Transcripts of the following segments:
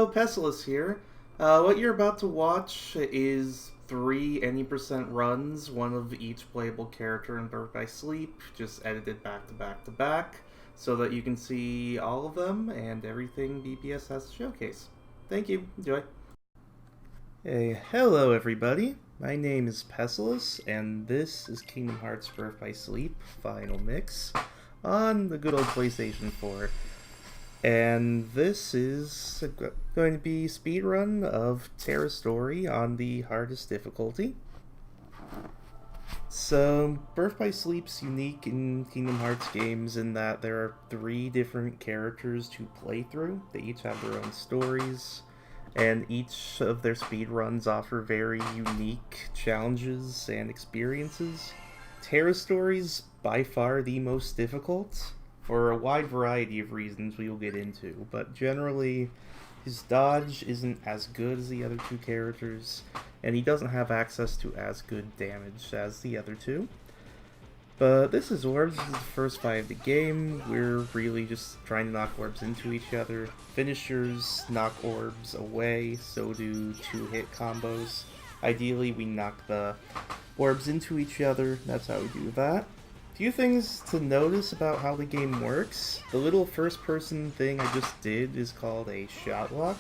Pestilus here. What you're about to watch is 3 any percent runs, one of each playable character in Birth by Sleep, just edited back to back to back, so that you can see all of them and everything BPS has to showcase. Thank you. Enjoy. Hey, hello everybody. My name is Pestilus, and this is Kingdom Hearts Birth by Sleep Final Mix on the good old PlayStation 4. And this is going to be speedrun of Terra Story on the hardest difficulty. So, Birth by Sleep's unique in Kingdom Hearts games in that there are 3 different characters to play through. They each have their own stories, and each of their speedruns offer very unique challenges and experiences. Terra Story's by far the most difficult, for a wide variety of reasons we will get into, but generally his dodge isn't as good as the other 2 characters, and he doesn't have access to as good damage as the other 2. But this is Orbs, this is the first fight of the game. We're really just trying to knock orbs into each other. Finishers knock orbs away, so do 2-hit combos. Ideally we knock the orbs into each other, that's how we do that. Few things to notice about how the game works. The little first-person thing I just did is called a shot lock.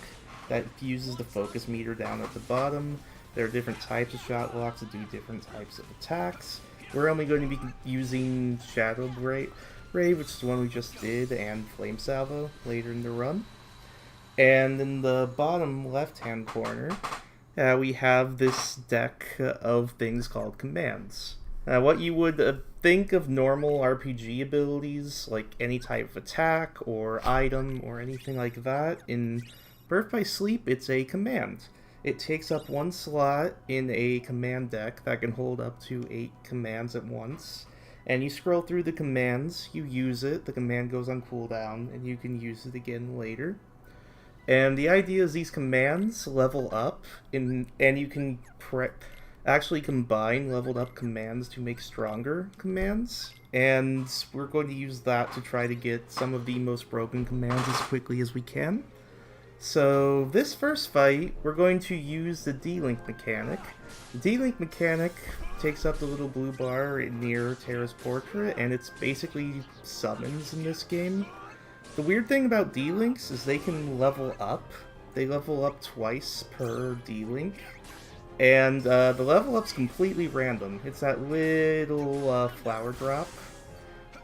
That uses the focus meter down at the bottom. There are different types of shot locks that do different types of attacks. We're only going to be using Shadow Brave, which is the one we just did, and Flame Salvo later in the run. And in the bottom left-hand corner, we have this deck of things called commands. What you would think of normal RPG abilities, like any type of attack or item or anything like that, in Birth by Sleep, it's a command. It takes up 1 slot in a command deck that can hold up to 8 commands at once. And you scroll through the commands, you use it, the command goes on cooldown, and you can use it again later. And the idea is these commands level up, and you can actually combine leveled up commands to make stronger commands, and we're going to use that to try to get some of the most broken commands as quickly as we can. So this first fight, we're going to use the D-Link mechanic. The D-Link mechanic takes up the little blue bar near Terra's portrait, and it's basically summons in this game. The weird thing about D-Links is they can level up. They level up twice per D-Link. And the level up's completely random. It's that little flower drop,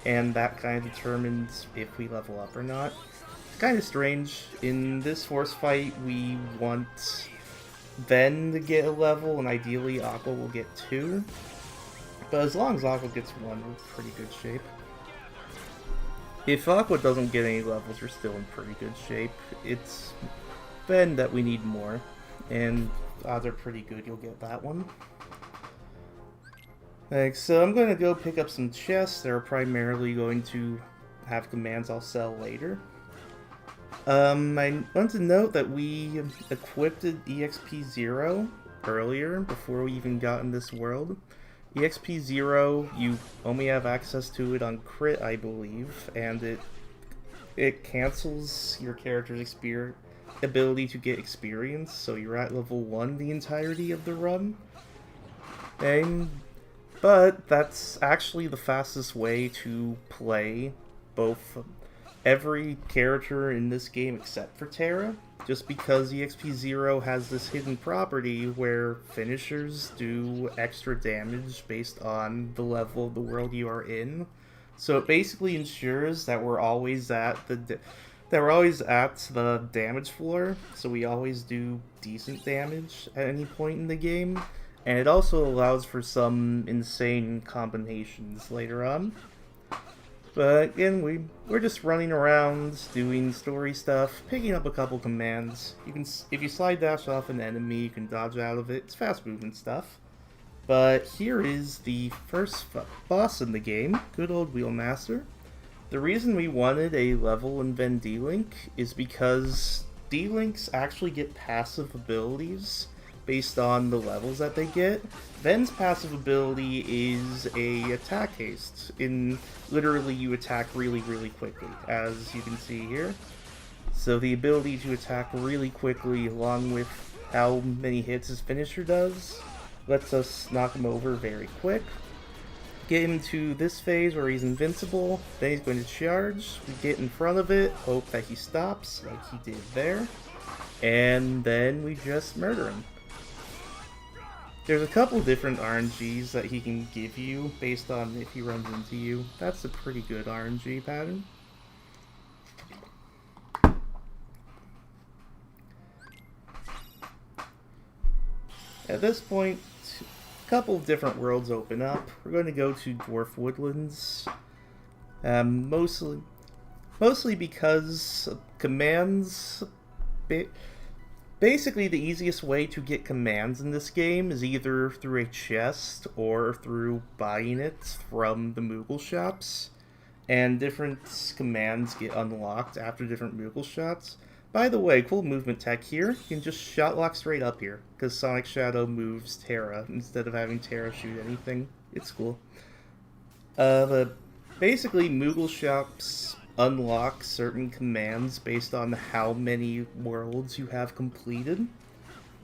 and that kind of determines if we level up or not. It's kind of strange. In this force fight, we want Ven to get a level, and ideally Aqua will get 2. But as long as Aqua gets 1, we're in pretty good shape. If Aqua doesn't get any levels, we're still in pretty good shape. It's Ven that we need more, and odds are pretty good you'll get that one. So I'm going to go pick up some chests. They're primarily going to have commands I'll sell later. I want to note that we equipped EXP0 earlier, before we even got in this world. EXP0, you only have access to it on crit, I believe, and it cancels your character's ability to get experience, so you're at level 1 the entirety of the run. But that's actually the fastest way to play both every character in this game except for Terra, just because EXP0 has this hidden property where finishers do extra damage based on the level of the world you are in. So it basically ensures that we're always at the damage floor, so we always do decent damage at any point in the game, and it also allows for some insane combinations later on. But again, we're just running around, doing story stuff, picking up a couple commands. If you slide dash off an enemy, you can dodge out of it. It's fast movement stuff. But here is the first boss in the game, good old Wheelmaster. The reason we wanted a level in Ven D-Link is because D-Links actually get passive abilities based on the levels that they get. Ven's passive ability is a attack haste. Literally you attack really, really quickly, as you can see here. So the ability to attack really quickly along with how many hits his finisher does lets us knock him over very quick. Get him to this phase where he's invincible, then he's going to charge, we get in front of it, hope that he stops like he did there, and then we just murder him. There's a couple different RNGs that he can give you based on if he runs into you. That's a pretty good RNG pattern. At this point, a couple of different worlds open up. We're going to go to Dwarf Woodlands. Mostly because commands... Basically, the easiest way to get commands in this game is either through a chest or through buying it from the Moogle shops. And different commands get unlocked after different Moogle shots. By the way, cool movement tech here. You can just shot lock straight up here, because Sonic Shadow moves Terra instead of having Terra shoot anything. It's cool. But basically, Moogle shops unlock certain commands based on how many worlds you have completed.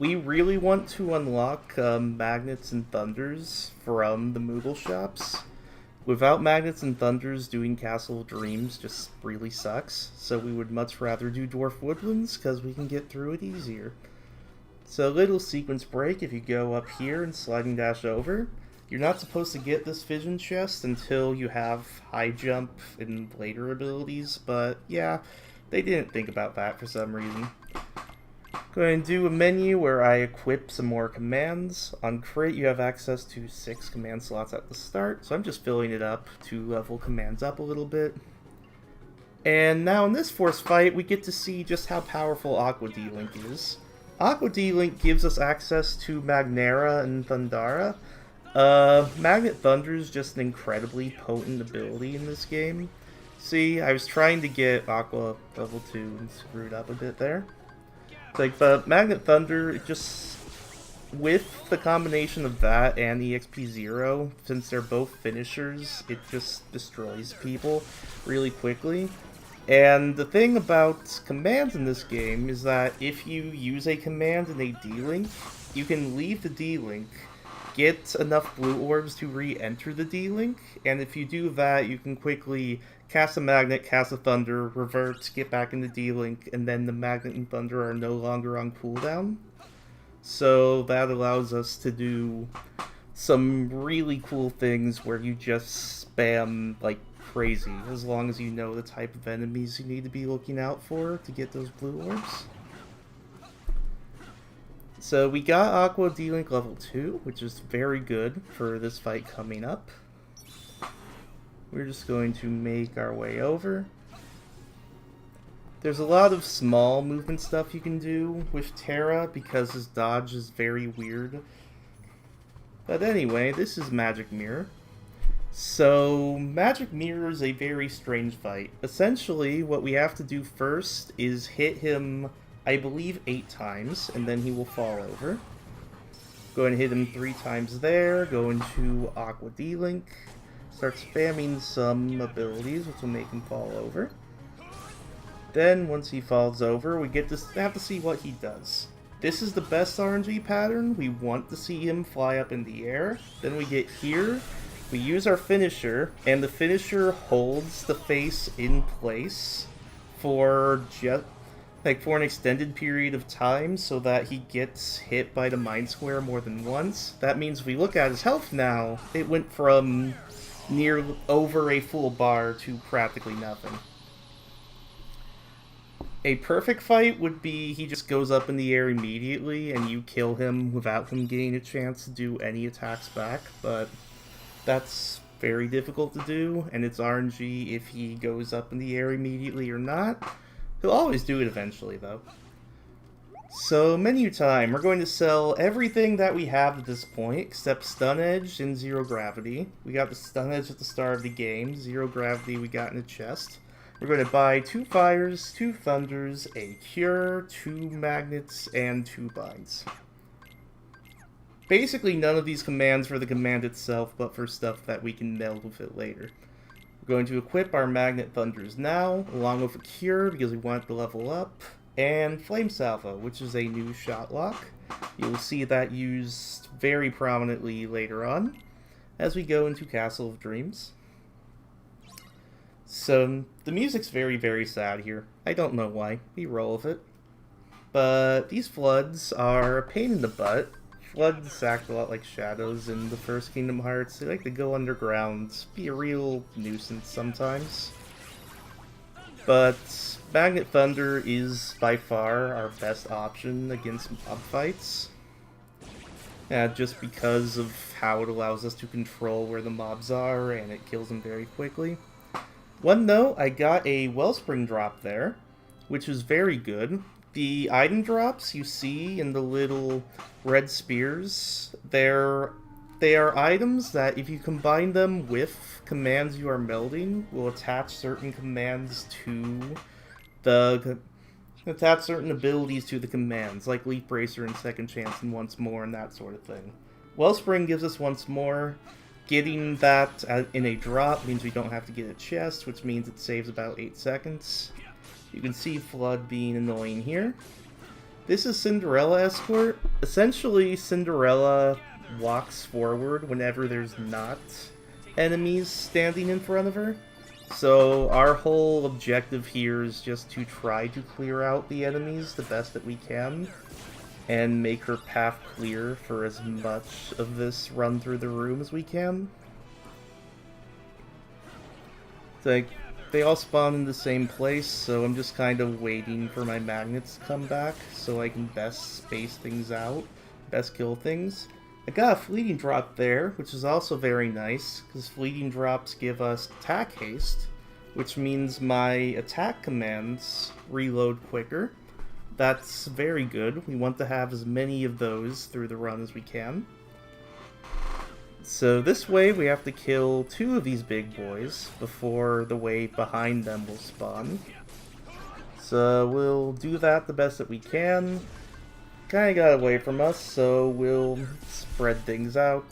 We really want to unlock Magnets and Thunders from the Moogle shops. Without Magnets and Thunders, doing Castle of Dreams just really sucks, so we would much rather do Dwarf Woodlands because we can get through it easier. So little sequence break, if you go up here and sliding dash over, you're not supposed to get this Vision Chest until you have High Jump and later abilities, but yeah, they didn't think about that for some reason. Going to do a menu where I equip some more commands. On Crit, you have access to 6 command slots at the start, so I'm just filling it up to level commands up a little bit. And now in this Force fight, we get to see just how powerful Aqua D-Link is. Aqua D-Link gives us access to Magnera and Thundara. Magnet Thunder is just an incredibly potent ability in this game. See, I was trying to get Aqua level 2 and screwed up a bit there. Like, the Magnet Thunder, it just, with the combination of that and EXP0, since they're both finishers, it just destroys people really quickly. And the thing about commands in this game is that if you use a command in a D-Link, you can leave the D-Link, get enough blue orbs to re-enter the D-Link, and if you do that, you can quickly cast a Magnet, cast a Thunder, revert, get back into D-Link, and then the Magnet and Thunder are no longer on cooldown. So that allows us to do some really cool things where you just spam like crazy, as long as you know the type of enemies you need to be looking out for to get those blue orbs. So we got Aqua D-Link level 2, which is very good for this fight coming up. We're just going to make our way over. There's a lot of small movement stuff you can do with Terra because his dodge is very weird. But anyway, this is Magic Mirror. So, Magic Mirror is a very strange fight. Essentially, what we have to do first is hit him, I believe, 8 times, and then he will fall over. Go and hit him 3 times there, go into Aqua D-Link, start spamming some abilities, which will make him fall over. Then, once he falls over, we have to see what he does. This is the best RNG pattern. We want to see him fly up in the air. Then we get here, we use our finisher, and the finisher holds the face in place for for an extended period of time so that he gets hit by the Mind Square more than once. That means if we look at his health now, it went from over a full bar to practically nothing. A perfect fight would be he just goes up in the air immediately and you kill him without him getting a chance to do any attacks back, but that's very difficult to do, and it's RNG if he goes up in the air immediately or not. He'll always do it eventually, though. So, menu time. We're going to sell everything that we have at this point, except Stun Edge and Zero Gravity. We got the Stun Edge at the start of the game. Zero Gravity we got in a chest. We're going to buy 2 Fires, 2 Thunders, a Cure, 2 Magnets, and 2 Binds. Basically, none of these commands for the command itself, but for stuff that we can meld with it later. We're going to equip our Magnet Thunders now, along with a Cure because we want to level up, and Flame Salvo, which is a new shot lock. You'll see that used very prominently later on, as we go into Castle of Dreams. So, the music's very, very sad here. I don't know why. We roll with it. But these floods are a pain in the butt. Floods act a lot like shadows in the first Kingdom Hearts. They like to go underground, be a real nuisance sometimes. But Magnet Thunder is by far our best option against mob fights. Just because of how it allows us to control where the mobs are, and it kills them very quickly. One note, I got a Wellspring drop there, which is very good. The item drops you see in the little red spears, they are items that if you combine them with commands you are melding, will attach certain commands to attach certain abilities to the commands, like Leaf Bracer and Second Chance and Once More and that sort of thing. Wellspring gives us Once More. Getting that in a drop means we don't have to get a chest, which means it saves about 8 seconds. You can see Flood being annoying here. This is Cinderella Escort. Essentially, Cinderella walks forward whenever there's not enemies standing in front of her. So our whole objective here is just to try to clear out the enemies the best that we can, and make her path clear for as much of this run through the room as we can. It's like, they all spawn in the same place, so I'm just kind of waiting for my magnets to come back so I can best space things out, best kill things. I got a fleeting drop there, which is also very nice, because fleeting drops give us attack haste, which means my attack commands reload quicker. That's very good. We want to have as many of those through the run as we can. So this way we have to kill 2 of these big boys before the wave behind them will spawn. So we'll do that the best that we can. Kinda got away from us, so we'll spread things out.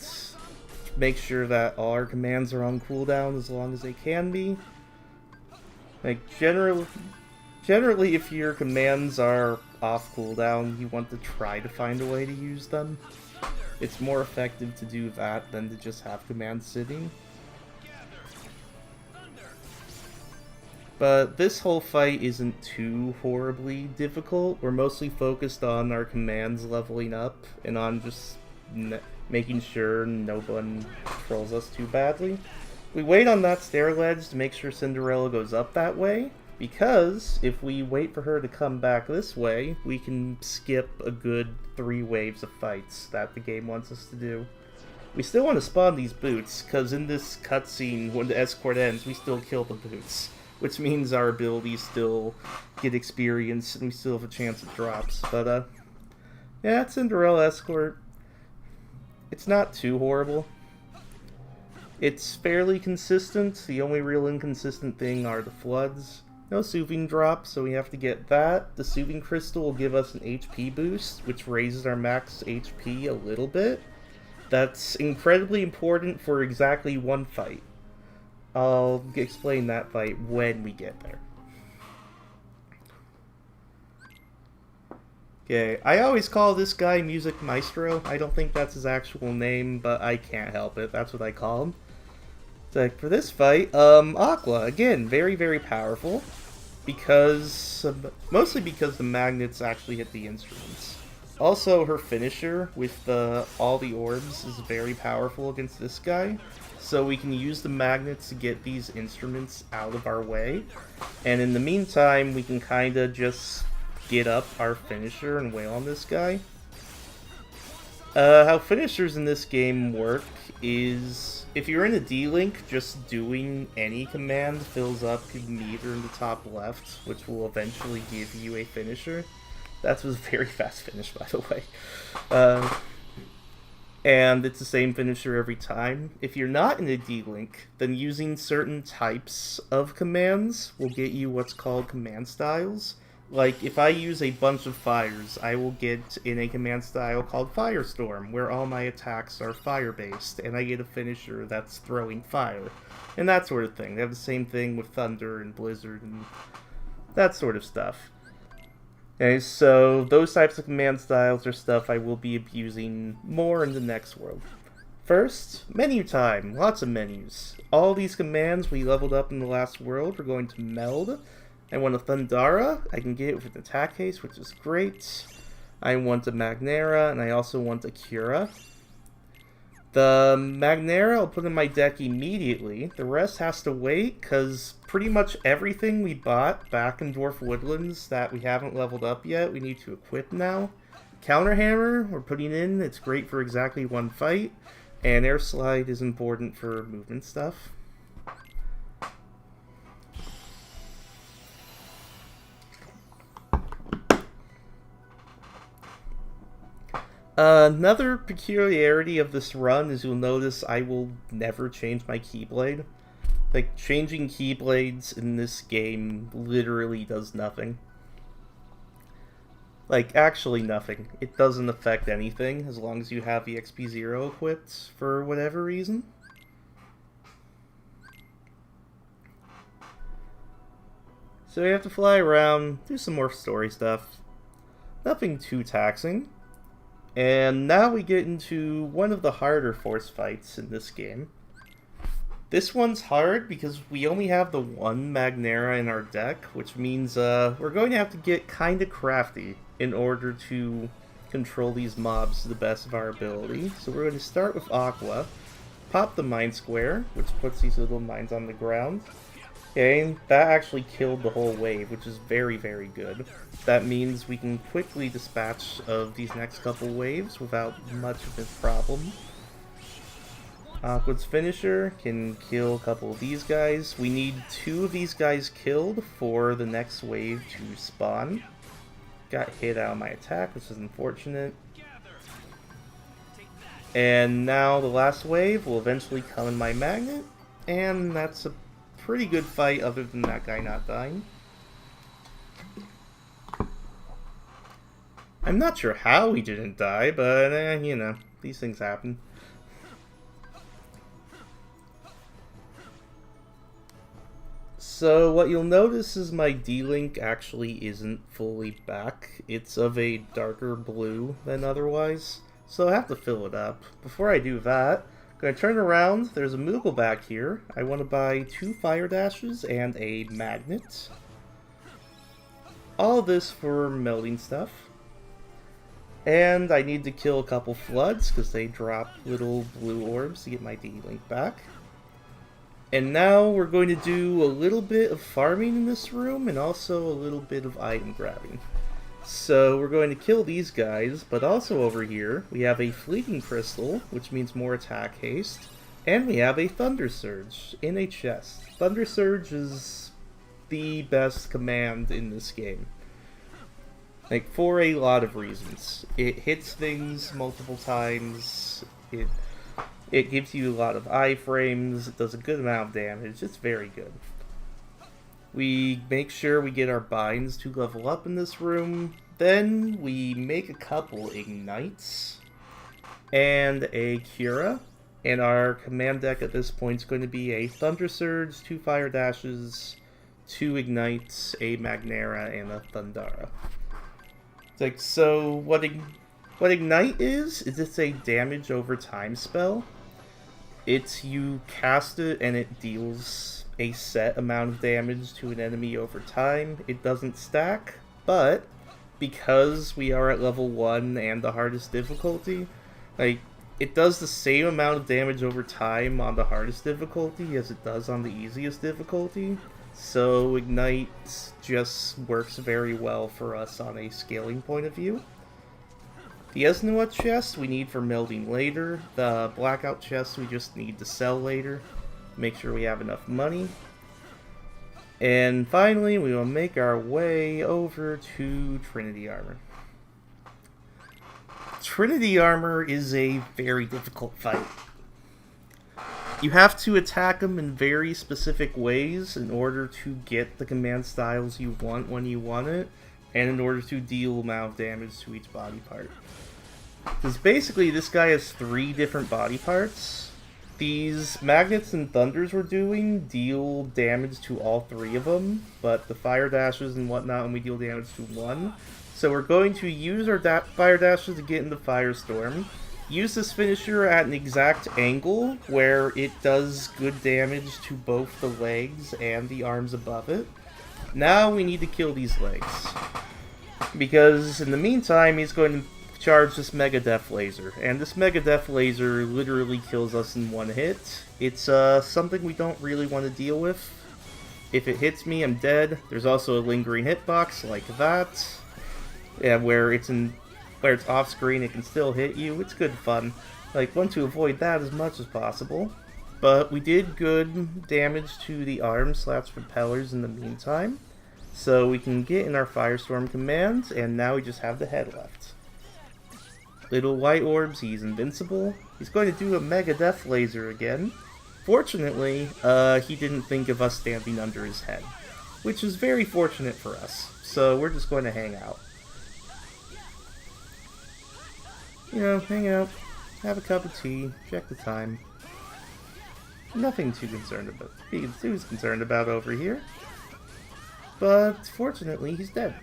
Make sure that all our commands are on cooldown as long as they can be. Like, generally if your commands are off cooldown, you want to try to find a way to use them. It's more effective to do that than to just have commands sitting. But this whole fight isn't too horribly difficult. We're mostly focused on our commands leveling up and on just making sure no one trolls us too badly. We wait on that stair ledge to make sure Cinderella goes up that way, because if we wait for her to come back this way, we can skip a good 3 waves of fights that the game wants us to do. We still want to spawn these boots, because in this cutscene, when the escort ends, we still kill the boots, which means our abilities still get experience and we still have a chance at drops. But, yeah, Cinderella Escort. It's not too horrible. It's fairly consistent. The only real inconsistent thing are the floods. No soothing drop, so we have to get that. The soothing crystal will give us an HP boost, which raises our max HP a little bit. That's incredibly important for exactly 1 fight. I'll explain that fight when we get there. Okay, I always call this guy Music Maestro. I don't think that's his actual name, but I can't help it. That's what I call him. So, like, for this fight, Aqua, again, very, very powerful. Mostly because the magnets actually hit the instruments. Also, her finisher with all the orbs is very powerful against this guy. So we can use the magnets to get these instruments out of our way. And in the meantime, we can kind of just get up our finisher and wail on this guy. How finishers in this game work is, if you're in a D-Link, just doing any command fills up the meter in the top left, which will eventually give you a finisher. That was a very fast finish, by the way. And it's the same finisher every time. If you're not in a D-Link, then using certain types of commands will get you what's called command styles. Like, if I use a bunch of fires, I will get in a command style called Firestorm, where all my attacks are fire-based, and I get a finisher that's throwing fire, and that sort of thing. They have the same thing with Thunder and Blizzard and that sort of stuff. Okay, so those types of command styles are stuff I will be abusing more in the next world. First, menu time. Lots of menus. All these commands we leveled up in the last world we're going to meld. I want a Thundara. I can get it with an attack haste, which is great. I want a Magnera, and I also want a Cura. The Magnera I'll put in my deck immediately. The rest has to wait, because pretty much everything we bought back in Dwarf Woodlands that we haven't leveled up yet, we need to equip now. Counter Hammer, we're putting in. It's great for exactly one fight. And Air Slide is important for movement stuff. Another peculiarity of this run is you'll notice I will never change my Keyblade. Like, changing Keyblades in this game literally does nothing. Like, actually nothing. It doesn't affect anything as long as you have the XP0 equipped for whatever reason. So you have to fly around, do some more story stuff. Nothing too taxing. And now we get into one of the harder force fights in this game. This one's hard because we only have the one Magnera in our deck, which means we're going to have to get kinda crafty in order to control these mobs to the best of our ability. So we're going to start with Aqua, pop the Mine Square, which puts these little mines on the ground. Okay, that actually killed the whole wave, which is very, very good. That means we can quickly dispatch of these next couple waves without much of a problem. Aqua's finisher can kill a couple of these guys. We need 2 of these guys killed for the next wave to spawn. Got hit out of my attack, which is unfortunate. And now the last wave will eventually come in my magnet, and that's a pretty good fight other than that guy not dying. I'm not sure how he didn't die, but you know, these things happen. So what you'll notice is my D-Link actually isn't fully back. It's of a darker blue than otherwise, so I have to fill it up. Before I do that, I'm going to turn around. There's a Moogle back here. I want to buy 2 Fire Dashes and a Magnet. All this for melding stuff. And I need to kill a couple Floods because they drop little blue orbs to get my D-Link back. And now we're going to do a little bit of farming in this room and also a little bit of item grabbing. So we're going to kill these guys, but also over here we have a Fleeting Crystal, which means more attack haste, and we have a Thunder Surge in a chest. Thunder Surge is the best command in this game. Like, for a lot of reasons. It hits things multiple times, it gives you a lot of iframes, it does a good amount of damage, it's very good. We make sure we get our binds to level up in this room, then we make a couple Ignites, and a Cura, and our command deck at this point is going to be a Thunder Surge, 2 Fire Dashes, 2 Ignites, a Magnera, and a Thundara. It's like, so what Ignite is it's a damage over time spell. It's you cast it and it deals a set amount of damage to an enemy over time. It doesn't stack, but because we are at level 1 and the hardest difficulty, like, it does the same amount of damage over time on the hardest difficulty as it does on the easiest difficulty. So Ignite just works very well for us on a scaling point of view. The Esnua chest we need for melding later. The Blackout chest we just need to sell later. Make sure we have enough money. And finally, we will make our way over to Trinity Armor. Trinity Armor is a very difficult fight. You have to attack them in very specific ways in order to get the command styles you want when you want it. and in order to deal amount of damage to each body part. Because basically this guy has 3 different body parts. These magnets and thunders we're doing deal damage to all 3 of them, but the fire dashes and whatnot only deal damage to 1. So we're going to use our fire dashes to get into Firestorm. Use this finisher at an exact angle where it does good damage to both the legs and the arms above it. Now we need to kill these legs. Because in the meantime, he's going to charge this Mega Death Laser. And this Mega Death Laser literally kills us in 1 hit. It's something we don't really want to deal with. If it hits me, I'm dead. There's also a lingering hitbox like that. Yeah, where it's off screen, it can still hit you. It's good fun. Like, want to avoid that as much as possible. But we did good damage to the arms / propellers in the meantime. So we can get in our Firestorm command, and now we just have the head left. Little white orbs, he's invincible. He's going to do a Mega Death Laser again. Fortunately, he didn't think of us standing under his head, which is very fortunate for us. So we're just going to hang out. You know, hang out, have a cup of tea, check the time. Nothing too concerned about over here. But fortunately, he's dead.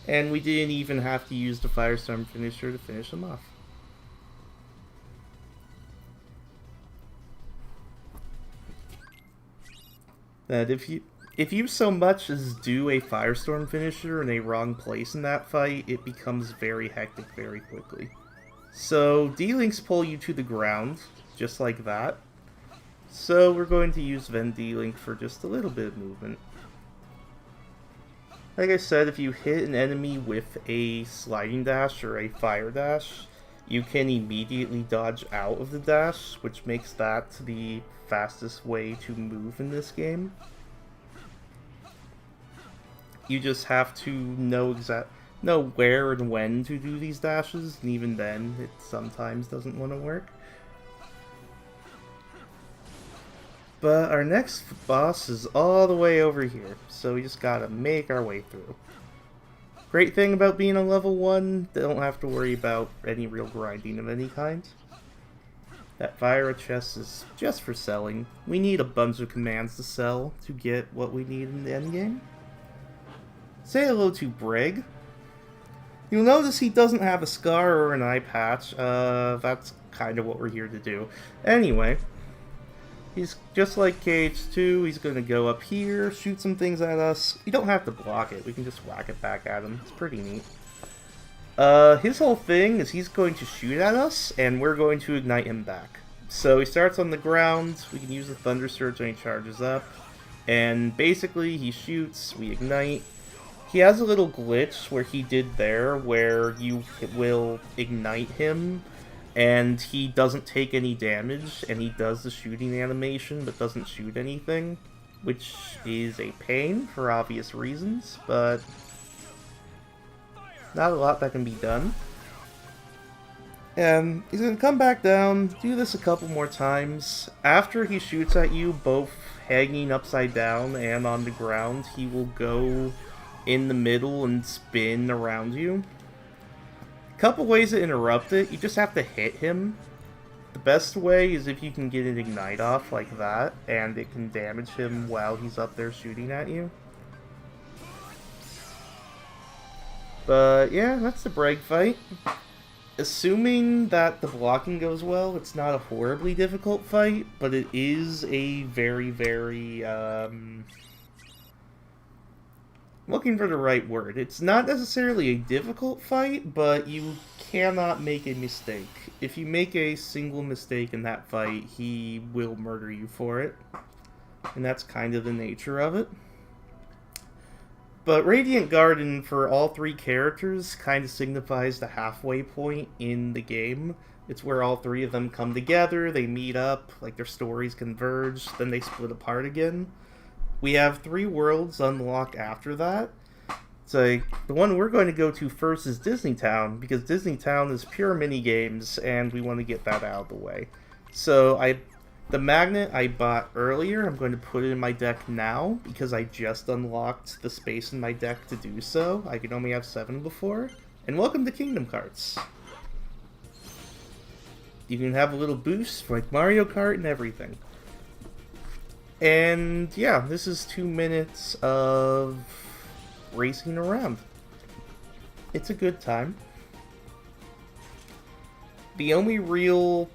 And we didn't even have to use the Firestorm finisher to finish him off. That if you so much as do a Firestorm finisher in a wrong place in that fight, it becomes very hectic very quickly. So D-Links pull you to the ground, just like that. So we're going to use Ven D-Link for just a little bit of movement. Like I said, if you hit an enemy with a sliding dash or a fire dash, you can immediately dodge out of the dash, which makes that the fastest way to move in this game. You just have to know where and when to do these dashes, and even then, it sometimes doesn't want to work. But our next boss is all the way over here, so we just gotta make our way through. Great thing about being on level 1, they don't have to worry about any real grinding of any kind. That fire chest is just for selling. We need a bunch of commands to sell to get what we need in the endgame. Say hello to Brig. You'll notice he doesn't have a scar or an eye patch. That's kind of what we're here to do. Anyway, he's just like KH2. He's going to go up here, shoot some things at us. You don't have to block it. We can just whack it back at him. It's pretty neat. His whole thing is he's going to shoot at us, and we're going to ignite him back. So he starts on the ground. We can use the Thunder Surge when he charges up. And basically, he shoots, we ignite. He has a little glitch where he did there, where you will ignite him, and he doesn't take any damage, and he does the shooting animation, but doesn't shoot anything, which is a pain for obvious reasons, but not a lot that can be done. And he's going to come back down, do this a couple more times. After he shoots at you, both hanging upside down and on the ground, he will go in the middle and spin around you. A couple ways to interrupt it. You just have to hit him. The best way is if you can get an ignite off like that, and it can damage him while he's up there shooting at you. But yeah, that's the Brig fight. Assuming that the blocking goes well, it's not a horribly difficult fight, but it is a very, very, looking for the right word. It's not necessarily a difficult fight, but you cannot make a mistake. If you make a single mistake in that fight, he will murder you for it. And that's kind of the nature of it. But Radiant Garden, for all 3 characters, kind of signifies the halfway point in the game. It's where all 3 of them come together, they meet up, like their stories converge, then they split apart again. We have 3 worlds unlock after that. So the one we're going to go to first is Disney Town, because Disney Town is pure mini games, and we want to get that out of the way. So I The magnet I bought earlier, I'm going to put it in my deck now because I just unlocked the space in my deck to do so. I could only have 7 before. And welcome to Kingdom Carts. You can have a little boost for like Mario Kart and everything. And yeah, this is 2 minutes of racing around. It's a good time. The only real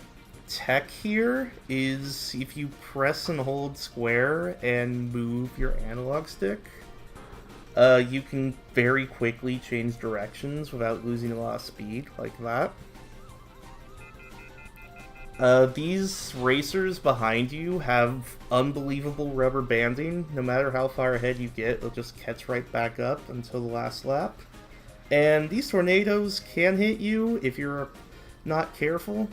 tech here is if you press and hold square and move your analog stick, you can very quickly change directions without losing a lot of speed, like that. These racers behind you have unbelievable rubber banding. No matter how far ahead you get, they'll just catch right back up until the last lap. And these tornadoes can hit you if you're not careful.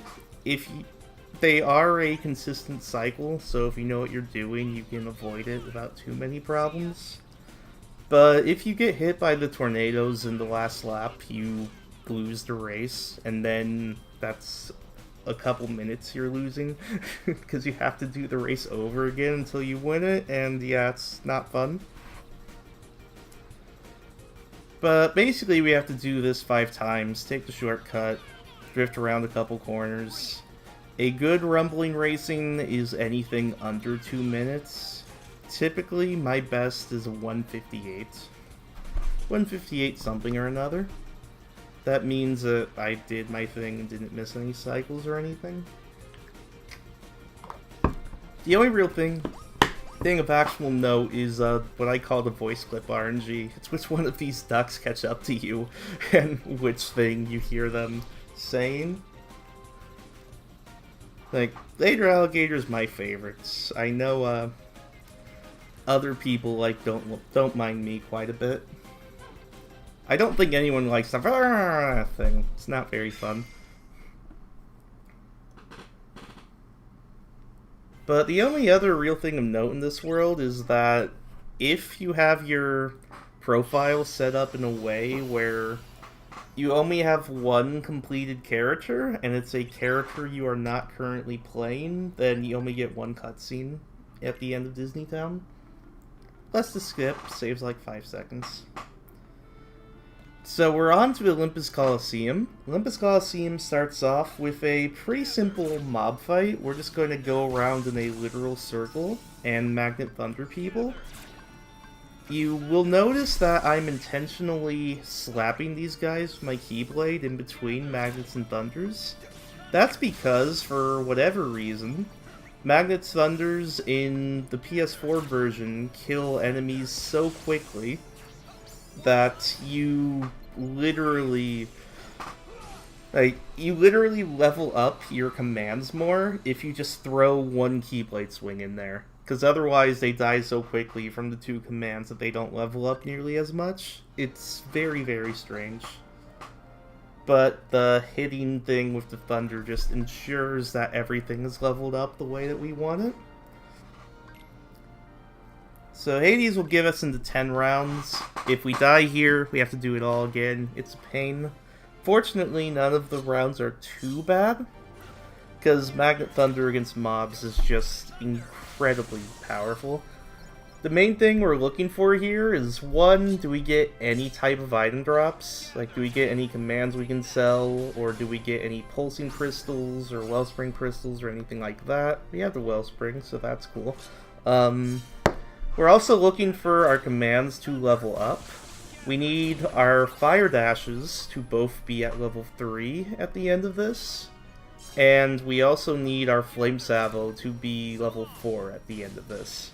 They are a consistent cycle, so if you know what you're doing, you can avoid it without too many problems. But if you get hit by the tornadoes in the last lap, you lose the race, and then that's a couple minutes you're losing, because you have to do the race over again until you win it, and yeah, it's not fun. But basically we have to do this 5 times, take the shortcut, drift around a couple corners. A good rumbling racing is anything under 2 minutes. Typically, my best is a 158. 158 something or another. That means that I did my thing and didn't miss any cycles or anything. The only real thing of actual note is what I call the voice clip RNG. It's which one of these ducks catch up to you and which thing you hear them saying. Like, Later Alligator's my favorites. I know other people like don't mind me quite a bit. I don't think anyone likes the thing. It's not very fun. But the only other real thing of note in this world is that if you have your profile set up in a way where you only have one completed character, and it's a character you are not currently playing, then you only get one cutscene at the end of Disney Town. Less to skip, saves like 5 seconds. So we're on to Olympus Coliseum. Olympus Coliseum starts off with a pretty simple mob fight. We're just going to go around in a literal circle and magnet thunder people. You will notice that I'm intentionally slapping these guys with my Keyblade in between magnets and thunders. That's because, for whatever reason, magnets thunders in the PS4 version kill enemies so quickly that you literally level up your commands more if you just throw one Keyblade swing in there. Because otherwise they die so quickly from the 2 commands that they don't level up nearly as much. It's very, very strange. But the hitting thing with the thunder just ensures that everything is leveled up the way that we want it. So Hades will give us into 10 rounds. If we die here, we have to do it all again. It's a pain. Fortunately, none of the rounds are too bad, because Magnet Thunder against mobs is just incredibly powerful. The main thing we're looking for here is, 1, do we get any type of item drops? Like, do we get any commands we can sell, or do we get any pulsing crystals, or wellspring crystals, or anything like that? We have the wellspring, so that's cool. We're also looking for our commands to level up. We need our fire dashes to both be at level 3 at the end of this. And we also need our Flame Salvo to be level 4 at the end of this.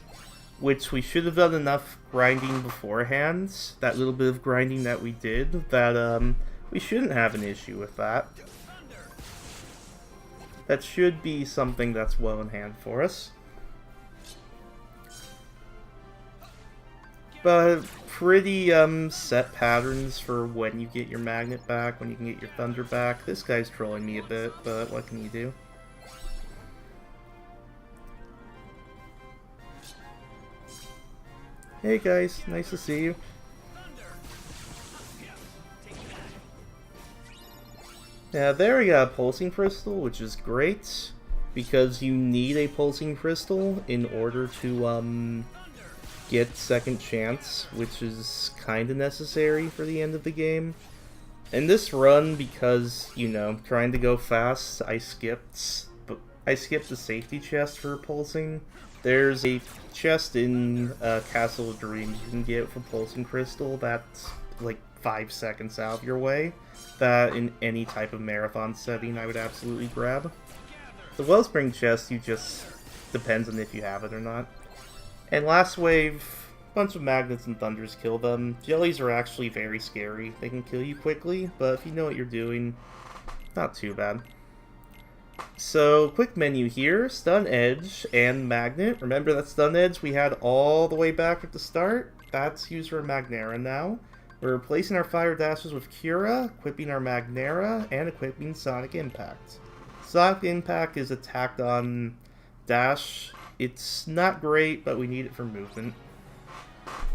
Which we should have done enough grinding beforehand, that little bit of grinding that we did, that we shouldn't have an issue with that. That should be something that's well in hand for us. But pretty set patterns for when you get your magnet back, when you can get your thunder back. This guy's trolling me a bit, but what can you do? Hey guys, nice to see you. Yeah, there we got a pulsing crystal, which is great. because you need a pulsing crystal in order to get second chance, which is kind of necessary for the end of the game. In this run, because, you know, trying to go fast, I skipped the safety chest for pulsing. There's a chest in Castle of Dreams you can get for pulsing crystal that's like 5 seconds out of your way. That in any type of marathon setting I would absolutely grab. The Wellspring chest, you just depends on if you have it or not. And last wave, bunch of magnets and thunders kill them. Jellies are actually very scary. They can kill you quickly, but if you know what you're doing, not too bad. So, quick menu here, Stun Edge and Magnet. Remember that Stun Edge we had all the way back at the start? That's used for Magnera now. We're replacing our Fire Dashes with Cura, equipping our Magnera, and equipping Sonic Impact. Sonic Impact is attacked on Dash. It's not great, but we need it for movement.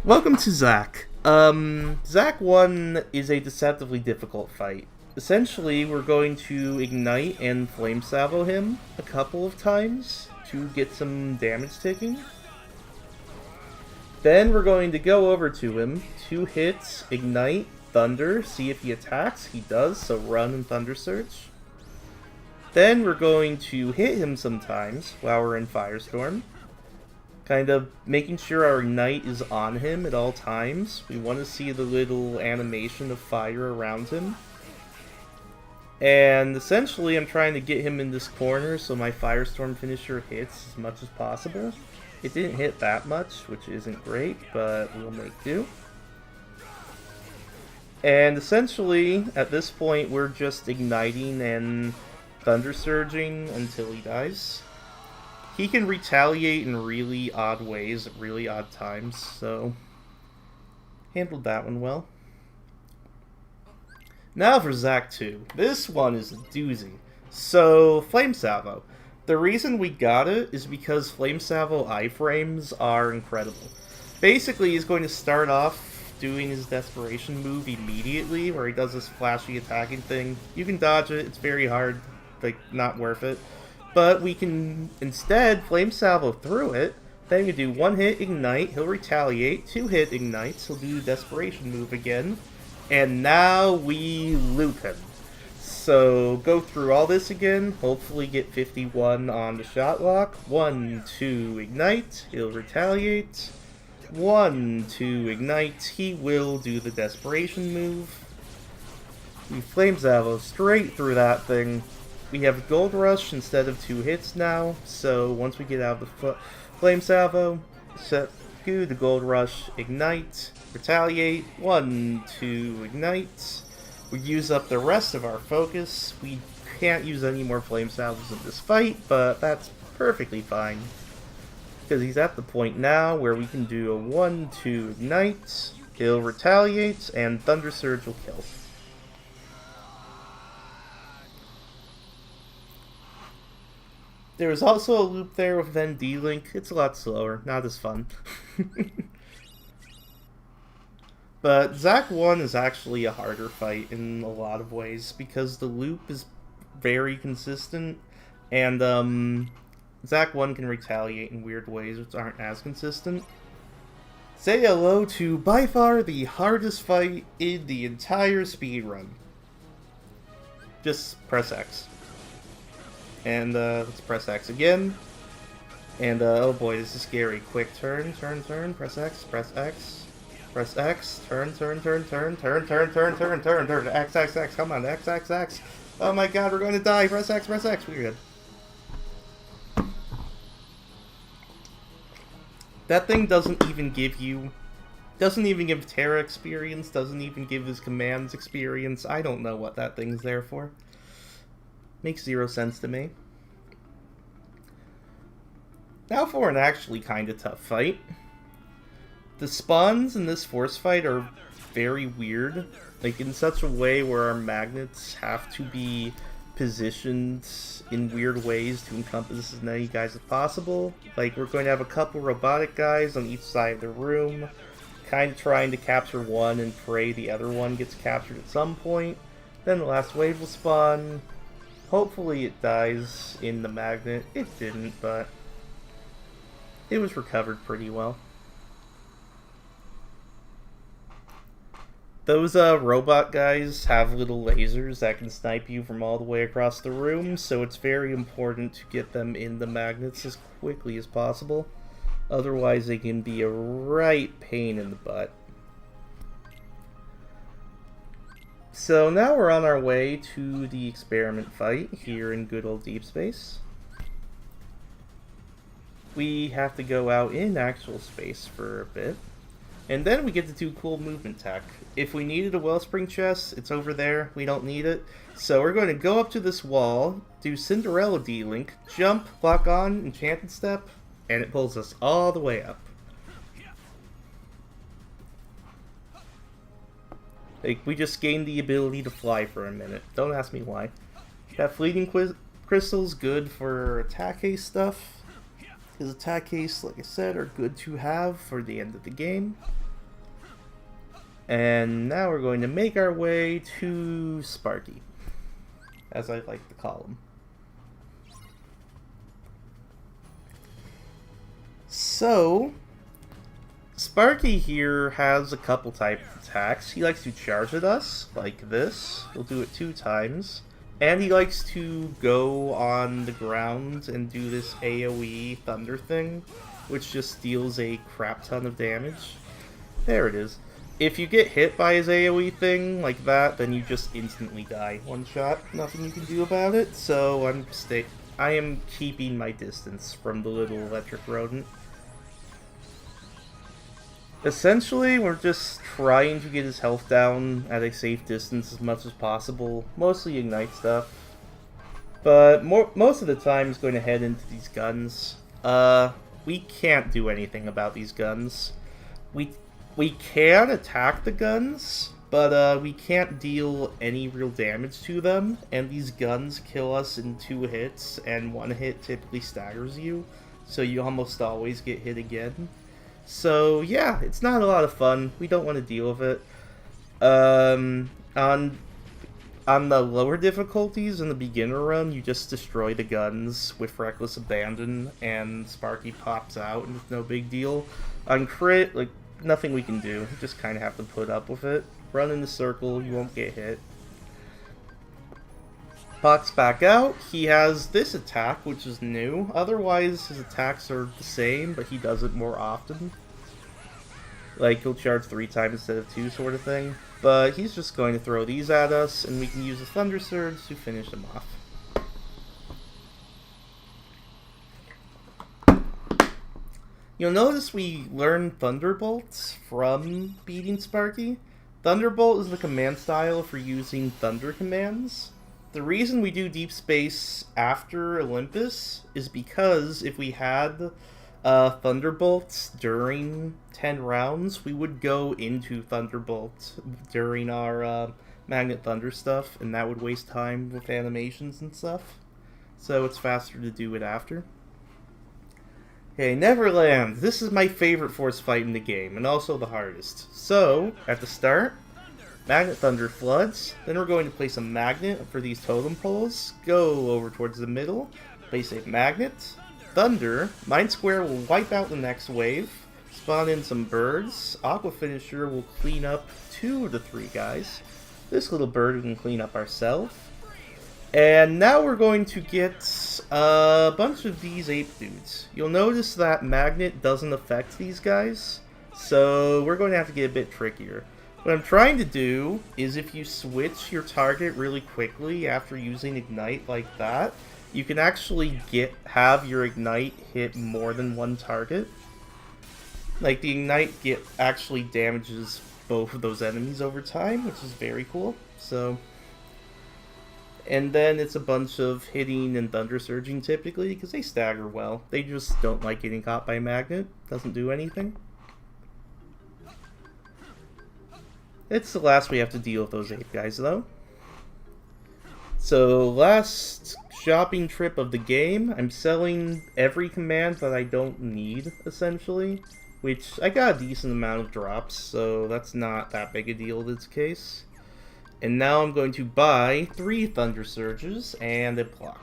Welcome to Zack. Zack 1 is a deceptively difficult fight. Essentially, we're going to ignite and flame salvo him a couple of times to get some damage taking. Then we're going to go over to him, 2 hits, ignite, thunder, see if he attacks. He does, so run and thunder surge. Then we're going to hit him sometimes while we're in Firestorm. Kind of making sure our ignite is on him at all times. We want to see the little animation of fire around him. And essentially I'm trying to get him in this corner so my Firestorm finisher hits as much as possible. It didn't hit that much, which isn't great, but we'll make do. And essentially, at this point, we're just igniting and thunder surging until he dies. He can retaliate in really odd ways at really odd times, so handled that one well. Now for Zack 2. This one is a doozy. So, Flame Salvo. The reason we got it is because Flame Salvo iframes are incredible. Basically, he's going to start off doing his desperation move immediately, where he does this flashy attacking thing. You can dodge it, it's very hard, like, not worth it. But we can instead Flame Salvo through it, then you do 1 hit ignite, he'll retaliate, 2 hit ignites, he'll do desperation move again, and now we loop him. So go through all this again, hopefully get 51 on the shot lock, 1, 2, ignite, he'll retaliate, 1, 2, ignite, he will do the desperation move. We Flame Salvo straight through that thing. We have Gold Rush instead of 2 hits now, so once we get out of the Flame Salvo, do the Gold Rush, ignite, retaliate, 1, 2, ignite. We use up the rest of our focus. We can't use any more Flame Salvos in this fight, but that's perfectly fine. Because he's at the point now where we can do a 1, 2, ignite, he'll retaliate, and Thunder Surge will kill. There was also a loop there with then D-Link. It's a lot slower, not as fun. But Zack 1 is actually a harder fight in a lot of ways, because the loop is very consistent, and Zack 1 can retaliate in weird ways which aren't as consistent. Say hello to, by far, the hardest fight in the entire speedrun. Just press X. And let's press X again. And oh boy, this is scary. Quick turn, turn, turn, press X, press X. Press X, turn, turn, turn, turn, turn, turn, turn, turn, turn, turn, X, X, X, come on, X, X, X. Oh my god, we're going to die. Press X, we're good. That thing doesn't even give Terra experience, doesn't even give his commands experience. I don't know what that thing's there for. Makes 0 sense to me. Now for an actually kind of tough fight. The spawns in this force fight are very weird, like in such a way where our magnets have to be positioned in weird ways to encompass as many guys as possible. Like, we're going to have a couple robotic guys on each side of the room, kind of trying to capture one and pray the other one gets captured at some point. Then the last wave will spawn, Hopefully it dies in the magnet. It didn't, but it was recovered pretty well. Those robot guys have little lasers that can snipe you from all the way across the room, so it's very important to get them in the magnets as quickly as possible. Otherwise they can be a right pain in the butt. So now we're on our way to the experiment fight here in good old Deep Space. We have to go out in actual space for a bit. And then we get to do cool movement tech. If we needed a wellspring chest, it's over there. We don't need it. So we're going to go up to this wall, do Cinderella D-Link, jump, lock on, Enchanted Step, and it pulls us all the way up. Like, we just gained the ability to fly for a minute. Don't ask me why. That fleeting crystals good for attack haste stuff. Because attack haste, like I said, are good to have for the end of the game. And now we're going to make our way to Sparky, as I like to call him. So, Sparky here has a couple types of attacks. He likes to charge at us, like this. He'll do it 2 times. And he likes to go on the ground and do this AoE thunder thing, which just deals a crap ton of damage. There it is. If you get hit by his AoE thing like that, then you just instantly die. One shot, nothing you can do about it, so I am keeping my distance from the little electric rodent. Essentially, we're just trying to get his health down at a safe distance as much as possible. Mostly Ignite stuff. But most of the time he's going to head into these guns. We can't do anything about these guns. We can attack the guns, but we can't deal any real damage to them. And these guns kill us in 2 hits, and 1 hit typically staggers you. So you almost always get hit again. So yeah, it's not a lot of fun. We don't want to deal with it. On the lower difficulties in the beginner run, you just destroy the guns with reckless abandon, and Sparky pops out, and it's no big deal. On crit, like, nothing we can do. You just kind of have to put up with it. Run in the circle, you won't get hit. Pops back out. He has this attack, which is new. Otherwise, his attacks are the same, but he does it more often. Like, he'll charge 3 times instead of 2 sort of thing. But he's just going to throw these at us, and we can use a Thunder Surge to finish him off. You'll notice we learn Thunderbolt from beating Sparky. Thunderbolt is the command style for using Thunder commands. The reason we do Deep Space after Olympus is because if we had Thunderbolts during 10 rounds, we would go into Thunderbolt during our Magnet Thunder stuff, and that would waste time with animations and stuff. So it's faster to do it after. Okay, Neverland. This is my favorite force fight in the game, and also the hardest. So, at the start, Magnet Thunder floods, then we're going to place a magnet for these totem poles, go over towards the middle, place a magnet, Thunder, Mind Square will wipe out the next wave, spawn in some birds, Aqua Finisher will clean up 2 of the 3 guys, this little bird we can clean up ourselves, and now we're going to get a bunch of these ape dudes. You'll notice that magnet doesn't affect these guys, so we're going to have to get a bit trickier. What I'm trying to do is if you switch your target really quickly after using Ignite like that, you can actually have your Ignite hit more than 1 target. Like, the Ignite actually damages both of those enemies over time, which is very cool. So, and then it's a bunch of hitting and Thunder Surging typically, because they stagger well. They just don't like getting caught by a magnet. Doesn't do anything. It's the last we have to deal with those ape guys, though. So, last shopping trip of the game, I'm selling every command that I don't need, essentially. Which, I got a decent amount of drops, so that's not that big a deal in this case. And now I'm going to buy 3 Thunder Surges and a block.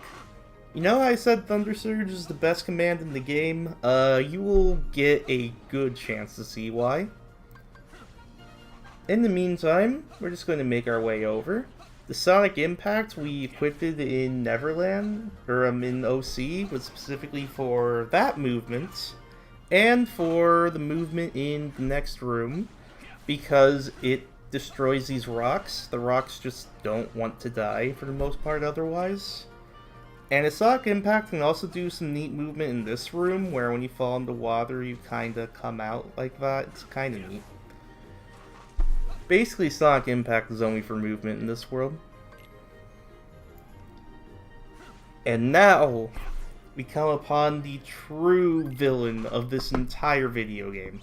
You know I said Thunder Surge is the best command in the game? You will get a good chance to see why. In the meantime, we're just going to make our way over. The Sonic Impact we equipped it in Neverland, or in OC, was specifically for that movement, and for the movement in the next room, because it destroys these rocks. The rocks just don't want to die for the most part otherwise. And a Sonic Impact can also do some neat movement in this room, where when you fall into water, you kinda come out like that. It's kinda neat. Basically, Sonic Impact is only for movement in this world. And now, we come upon the true villain of this entire video game.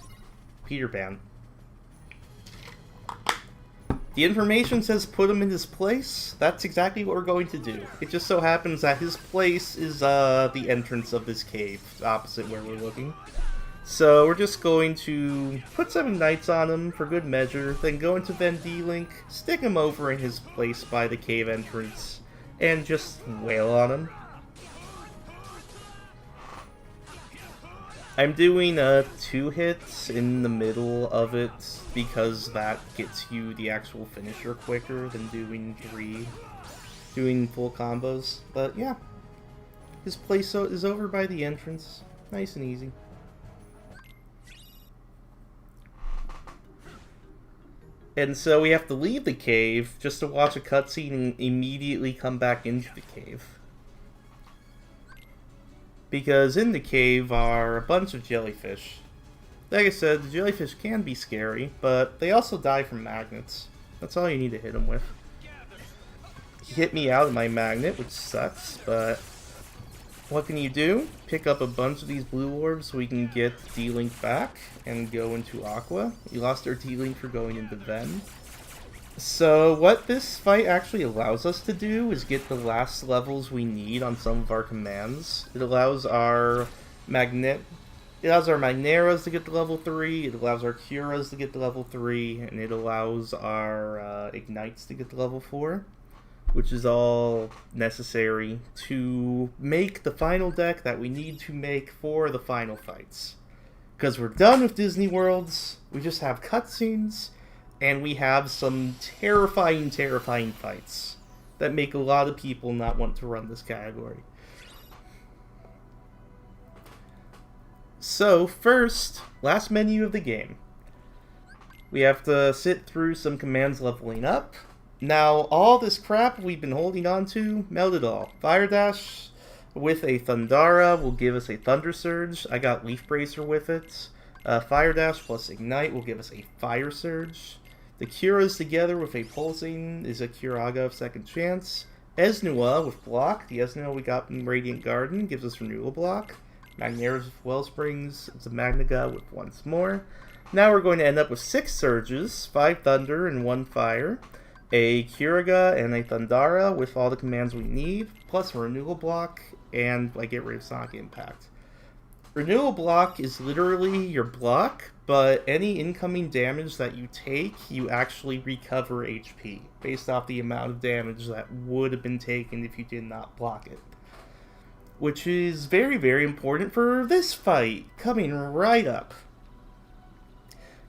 Peter Pan. The information says put him in his place. That's exactly what we're going to do. It just so happens that his place is the entrance of this cave, opposite where we're looking. So we're just going to put 7 knights on him for good measure, then go into Vendee-Link, stick him over in his place by the cave entrance, and just wail on him. I'm doing 2 hits in the middle of it because that gets you the actual finisher quicker than doing full combos. But yeah, his place is over by the entrance, nice and easy. And so we have to leave the cave just to watch a cutscene and immediately come back into the cave. Because in the cave are a bunch of jellyfish. Like I said, the jellyfish can be scary, but they also die from magnets. That's all you need to hit them with. He hit me out of my magnet, which sucks, but what can you do? Pick up a bunch of these blue orbs so we can get D-Link back and go into Aqua. We lost our D-Link for going into Ven. So what this fight actually allows us to do is get the last levels we need on some of our commands. It allows our Magneras to get to level 3, it allows our Curas to get to level 3, and it allows our Ignites to get to level 4. Which is all necessary to make the final deck that we need to make for the final fights. Because we're done with Disney Worlds, we just have cutscenes, and we have some terrifying, terrifying fights that make a lot of people not want to run this category. So, first, last menu of the game. We have to sit through some commands leveling up. Now, all this crap we've been holding on to, melt it all. Fire Dash with a Thundara will give us a Thunder Surge. I got Leaf Bracer with it. Fire Dash plus Ignite will give us a Fire Surge. The Curas together with a Pulsing is a Curaga of Second Chance. Esnua with Block. The Esnua we got in Radiant Garden gives us Renewal Block. Magneras with Wellsprings. It's a Magnaga with Once More. Now we're going to end up with 6 Surges, 5 Thunder and 1 Fire. A Curaga and a Thundara with all the commands we need, plus a Renewal Block, and I get rid of Sonic Impact. Renewal Block is literally your block, but any incoming damage that you take, you actually recover HP, based off the amount of damage that would have been taken if you did not block it. Which is very, very important for this fight, coming right up.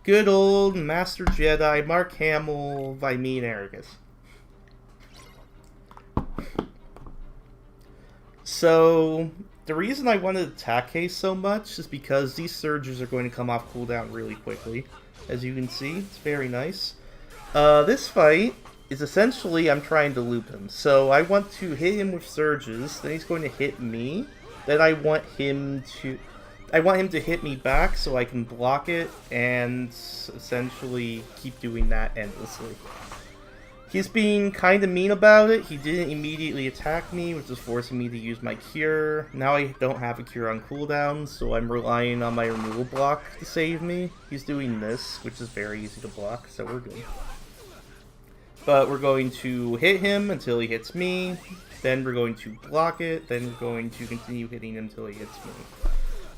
Good old Master Jedi, Mark Hamill, Vimene Aragus. So, the reason I wanted attack haste so much is because these surges are going to come off cooldown really quickly. As you can see, it's very nice. This fight is essentially I'm trying to loop him. So I want to hit him with surges, then he's going to hit me. Then I want him to hit me back so I can block it and essentially keep doing that endlessly. He's being kind of mean about it. He didn't immediately attack me, which is forcing me to use my cure. Now I don't have a cure on cooldown, so I'm relying on my Renewal Block to save me. He's doing this, which is very easy to block, so we're good. But we're going to hit him until he hits me, then we're going to block it, then we're going to continue hitting him until he hits me.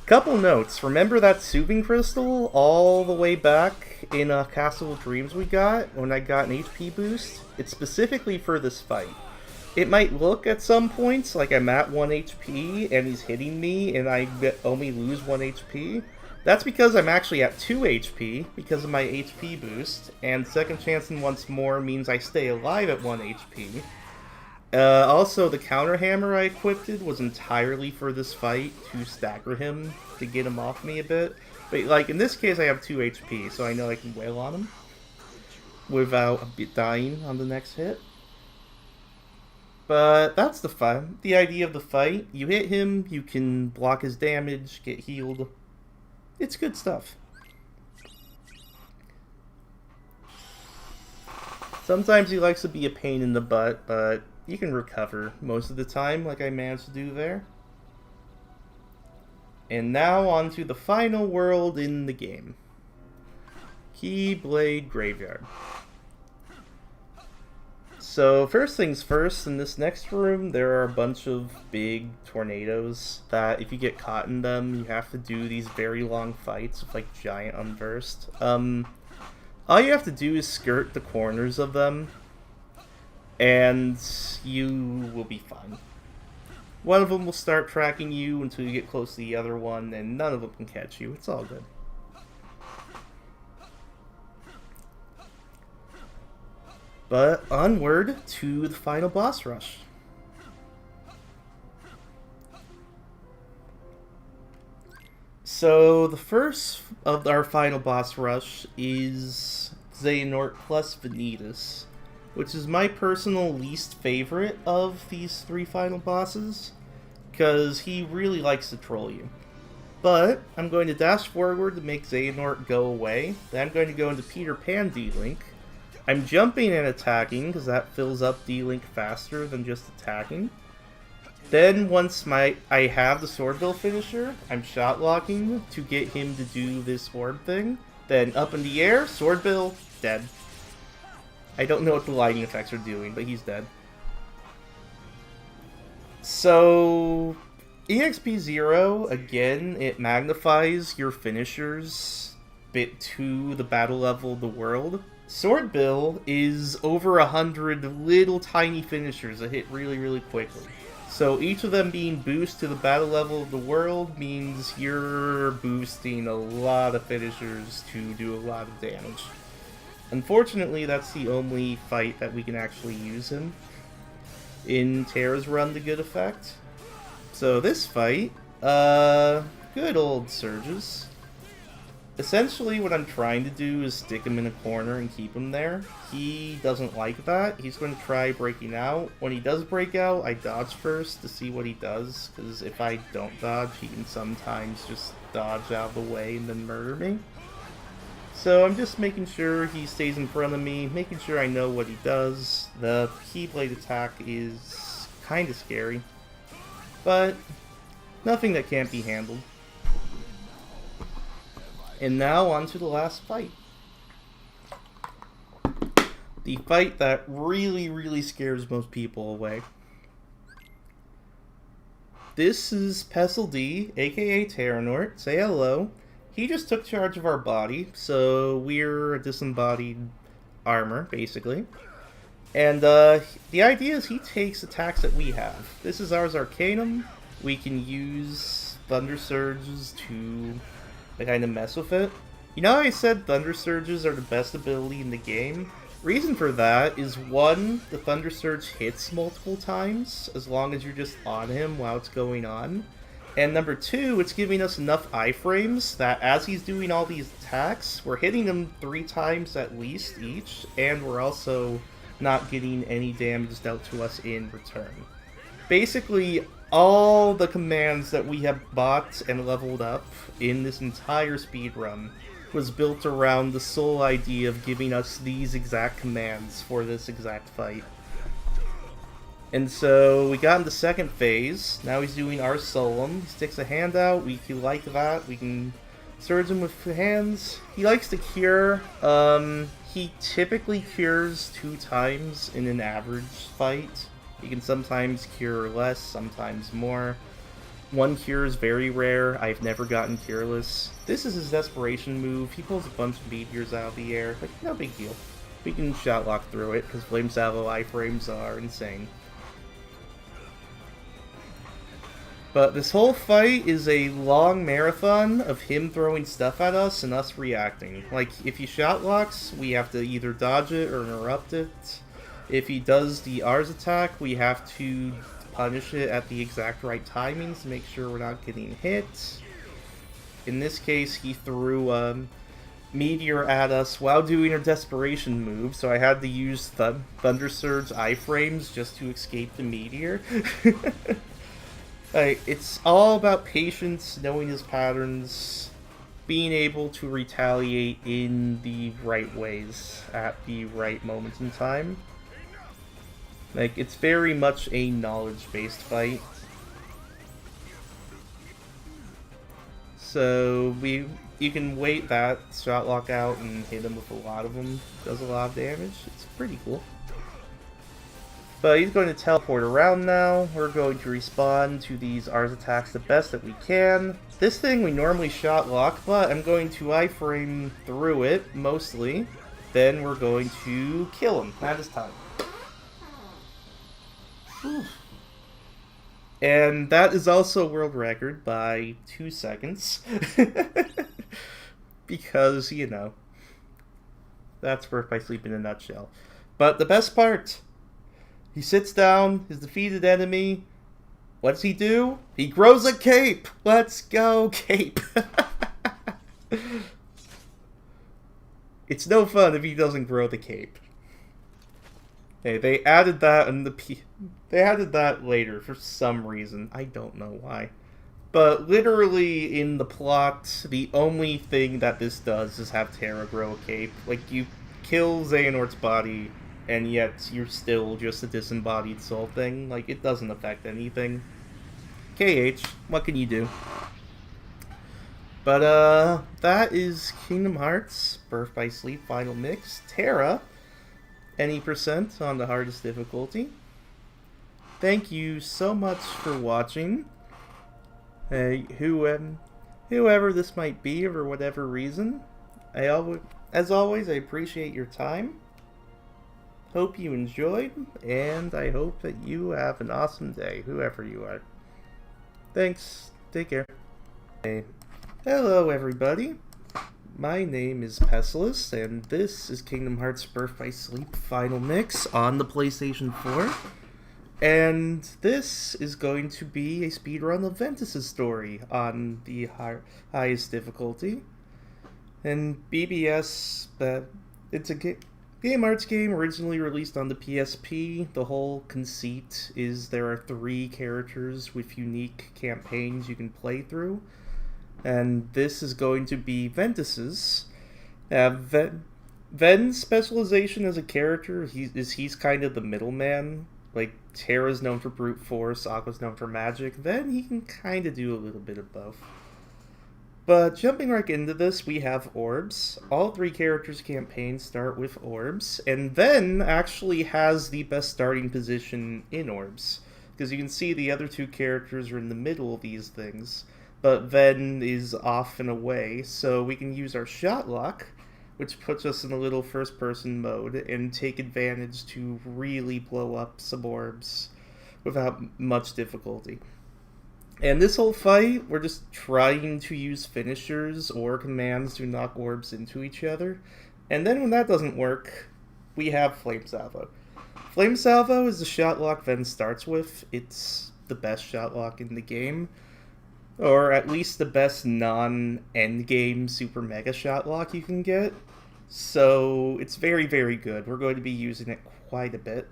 Couple notes. Remember that soothing crystal all the way back in Castle of Dreams we got when I got an HP boost? It's specifically for this fight. It might look at some points like I'm at 1 HP and he's hitting me and I only lose 1 HP. That's because I'm actually at 2 HP because of my HP boost, and second chance and once more means I stay alive at 1 HP. Also, the counter hammer I equipped was entirely for this fight to stagger him, to get him off me a bit. But like in this case I have 2 HP, so I know I can wail on him without dying on the next hit. But that's the idea of the fight. You hit him, you can block his damage, get healed. It's good stuff. Sometimes he likes to be a pain in the butt, but you can recover most of the time, like I managed to do there. And now on to the final world in the game. Keyblade Graveyard. So first things first, in this next room there are a bunch of big tornadoes that if you get caught in them you have to do these very long fights with like giant unversed. All you have to do is skirt the corners of them and you will be fine. One of them will start tracking you until you get close to the other one and none of them can catch you. It's all good. But onward to the final boss rush. So the first of our final boss rush is Xehanort plus Vanitas, which is my personal least favorite of these 3 final bosses, because he really likes to troll you. But I'm going to dash forward to make Xehanort go away, then I'm going to go into Peter Pan D-Link. I'm jumping and attacking, because that fills up D-Link faster than just attacking. Then, once I have the Sword Bill finisher, I'm shot locking to get him to do this orb thing. Then, up in the air, Sword Bill, dead. I don't know what the lighting effects are doing, but he's dead. So, EXP 0, again, it magnifies your finishers bit to the battle level of the world. Sword Bill is over 100 little tiny finishers that hit really, really quickly. So each of them being boost to the battle level of the world means you're boosting a lot of finishers to do a lot of damage. Unfortunately, that's the only fight that we can actually use him in Terra's run to good effect. So this fight, good old Surges. Essentially, what I'm trying to do is stick him in a corner and keep him there. He doesn't like that. He's going to try breaking out. When he does break out, I dodge first to see what he does, because if I don't dodge, he can sometimes just dodge out of the way and then murder me. So I'm just making sure he stays in front of me, making sure I know what he does. The Keyblade attack is kind of scary, but nothing that can't be handled. And now on to the last fight. The fight that really, really scares most people away. This is Pestle D, aka Terranort. Say hello. He just took charge of our body, so we're a disembodied armor, basically. And the idea is he takes attacks that we have. This is ours Arcanum. We can use Thunder Surges to kind of mess with it. You know how I said Thunder Surges are the best ability in the game? Reason for that is, one, the Thunder Surge hits multiple times, as long as you're just on him while it's going on. And number two, it's giving us enough iframes that as he's doing all these attacks, we're hitting him 3 times at least each, and we're also not getting any damage dealt to us in return. Basically, all the commands that we have bought and leveled up in this entire speedrun was built around the sole idea of giving us these exact commands for this exact fight. And so we got into second phase. Now he's doing our Solemn. He sticks a hand out. We can like that. We can surge him with hands. He likes to cure. He typically cures 2 times in an average fight. He can sometimes cure less, sometimes more. One cure is very rare. I've never gotten cureless. This is his desperation move. He pulls a bunch of meteors out of the air. Like, no big deal. We can shot lock through it, because Flame Salvo iframes are insane. But this whole fight is a long marathon of him throwing stuff at us and us reacting. Like, if he shot locks, we have to either dodge it or interrupt it. If he does the R's attack, we have to punish it at the exact right timings to make sure we're not getting hit. In this case, he threw meteor at us while doing a desperation move, so I had to use Thunder Surge iframes just to escape the meteor. It's all about patience, knowing his patterns, being able to retaliate in the right ways at the right moment in time. Like, it's very much a knowledge-based fight. So, you can wait that shot lock out and hit him with a lot of them. Does a lot of damage. It's pretty cool. But he's going to teleport around now. We're going to respond to these R's attacks the best that we can. This thing we normally shot lock, but I'm going to iframe through it, mostly. Then we're going to kill him. That is time. Whew. And that is also a world record by 2 seconds. Because, you know, that's Birth by Sleep in a nutshell. But the best part... he sits down, his defeated enemy. What does he do? He grows a cape! Let's go, cape! It's no fun if he doesn't grow the cape. Hey, they added that in they added that later for some reason. I don't know why. But literally in the plot, the only thing that this does is have Terra grow a cape. Like, you kill Xehanort's body, and yet you're still just a disembodied soul thing. Like, it doesn't affect anything. KH, what can you do? But, that is Kingdom Hearts Birth by Sleep Final Mix. Terra, any percent on the hardest difficulty. Thank you so much for watching. Whoever this might be, or for whatever reason, as always, I appreciate your time. Hope you enjoyed, and I hope that you have an awesome day, whoever you are. Thanks. Take care. Hey. Hello, everybody. My name is Pessilus, and this is Kingdom Hearts Birth by Sleep Final Mix on the PlayStation 4. And this is going to be a speedrun of Ventus's story on the highest difficulty. And BBS, it's a Game Arts game originally released on the PSP. The whole conceit is there are 3 characters with unique campaigns you can play through. And this is going to be Ventus's. Ven's specialization as a character, he's kind of the middleman. Like, Terra's known for brute force, Aqua's known for magic. Ven, he can kind of do a little bit of both. But jumping right into this, we have orbs. All 3 characters' campaigns start with orbs, and Ven actually has the best starting position in orbs. Because you can see the other 2 characters are in the middle of these things, but Ven is off and away, so we can use our shot lock, which puts us in a little first-person mode, and take advantage to really blow up some orbs without much difficulty. And this whole fight, we're just trying to use finishers or commands to knock orbs into each other. And then when that doesn't work, we have Flame Salvo. Flame Salvo is the shot lock Ven starts with. It's the best shot lock in the game. Or at least the best non-endgame super mega shot lock you can get. So it's very, very good. We're going to be using it quite a bit.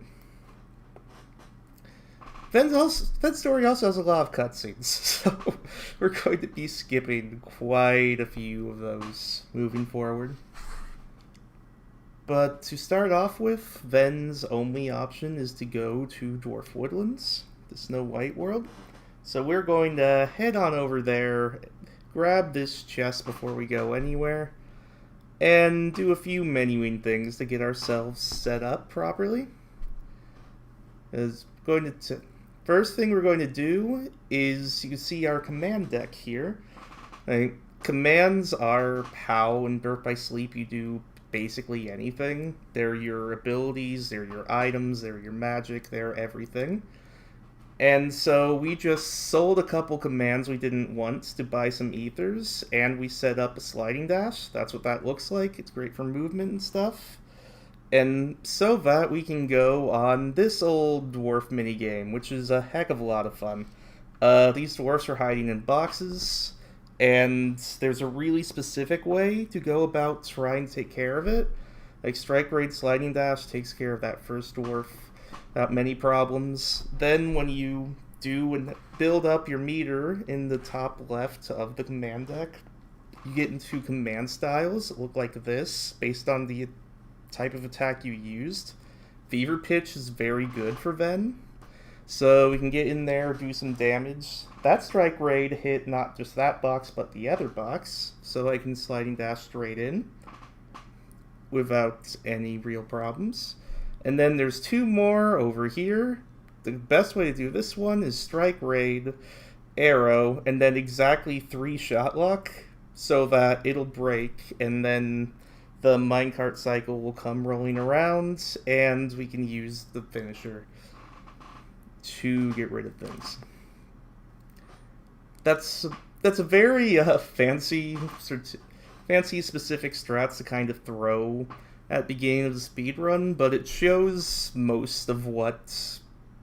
Ven's story also has a lot of cutscenes, so we're going to be skipping quite a few of those moving forward. But to start off with, Ven's only option is to go to Dwarf Woodlands, the Snow White world. So we're going to head on over there, grab this chest before we go anywhere, and do a few menuing things to get ourselves set up properly. First thing we're going to do is, you can see our command deck here. Right? Commands are how in Birth by Sleep you do basically anything. They're your abilities, they're your items, they're your magic, they're everything. And so we just sold a couple commands we didn't want to buy some ethers, and we set up a sliding dash. That's what that looks like. It's great for movement and stuff. And so that we can go on this old dwarf minigame, which is a heck of a lot of fun. These dwarfs are hiding in boxes, and there's a really specific way to go about trying to take care of it. Like Strike Raid Sliding Dash takes care of that first dwarf without many problems. Then when you do and build up your meter in the top left of the command deck, you get into command styles that look like this, based on the type of attack you used. Fever Pitch is very good for Ven. So we can get in there, do some damage. That Strike Raid hit not just that box, but the other box. So I can sliding dash straight in without any real problems. And then there's two more over here. The best way to do this one is Strike Raid, Arrow, and then exactly 3 Shot Lock, so that it'll break, and then the minecart cycle will come rolling around, and we can use the finisher to get rid of things. That's a very fancy specific strats to kind of throw at the beginning of the speedrun, but it shows most of what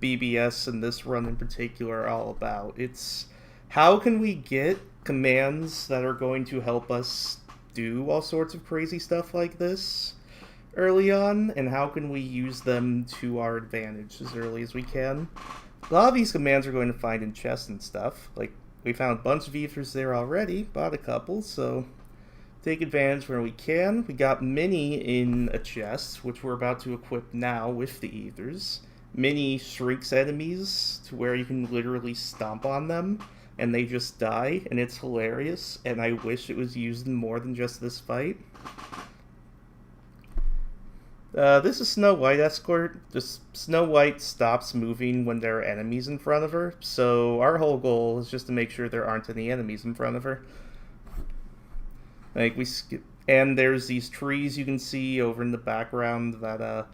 BBS and this run in particular are all about. It's how can we get commands that are going to help us do all sorts of crazy stuff like this early on, and how can we use them to our advantage as early as we can. A lot of these commands we're going to find in chests and stuff. Like, we found a bunch of ethers there already, bought a couple, so take advantage where we can. We got Mini in a chest, which we're about to equip now with the ethers. Mini shrinks enemies to where you can literally stomp on them and they just die, and it's hilarious, and I wish it was used in more than just this fight. This is Snow White Escort. Just Snow White stops moving when there are enemies in front of her, so our whole goal is just to make sure there aren't any enemies in front of her. Like, we skip, and there's these trees you can see over in the background that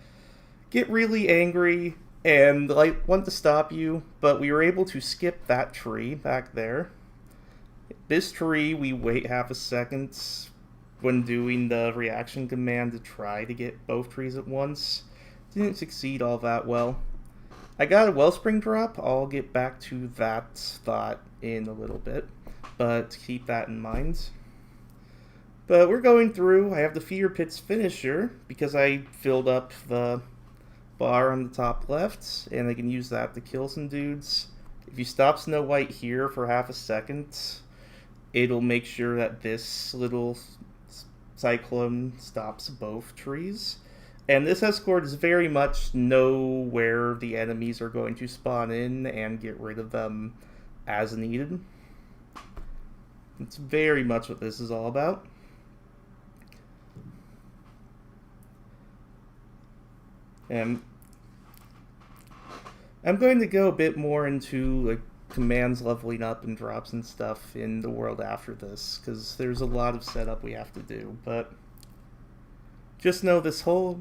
get really angry and like want to stop you, but we were able to skip that tree back there. This tree, we wait half a second when doing the reaction command to try to get both trees at once. Didn't succeed all that well. I got a Wellspring drop. I'll get back to that thought in a little bit, but keep that in mind. But we're going through. I have the Fever Pit's finisher because I filled up the bar on the top left, and I can use that to kill some dudes. If you stop Snow White here for half a second, it'll make sure that this little cyclone stops both trees. And this escort is very much know where the enemies are going to spawn in and get rid of them as needed. It's very much what this is all about. And I'm going to go a bit more into like commands leveling up and drops and stuff in the world after this, because there's a lot of setup we have to do. But just know this whole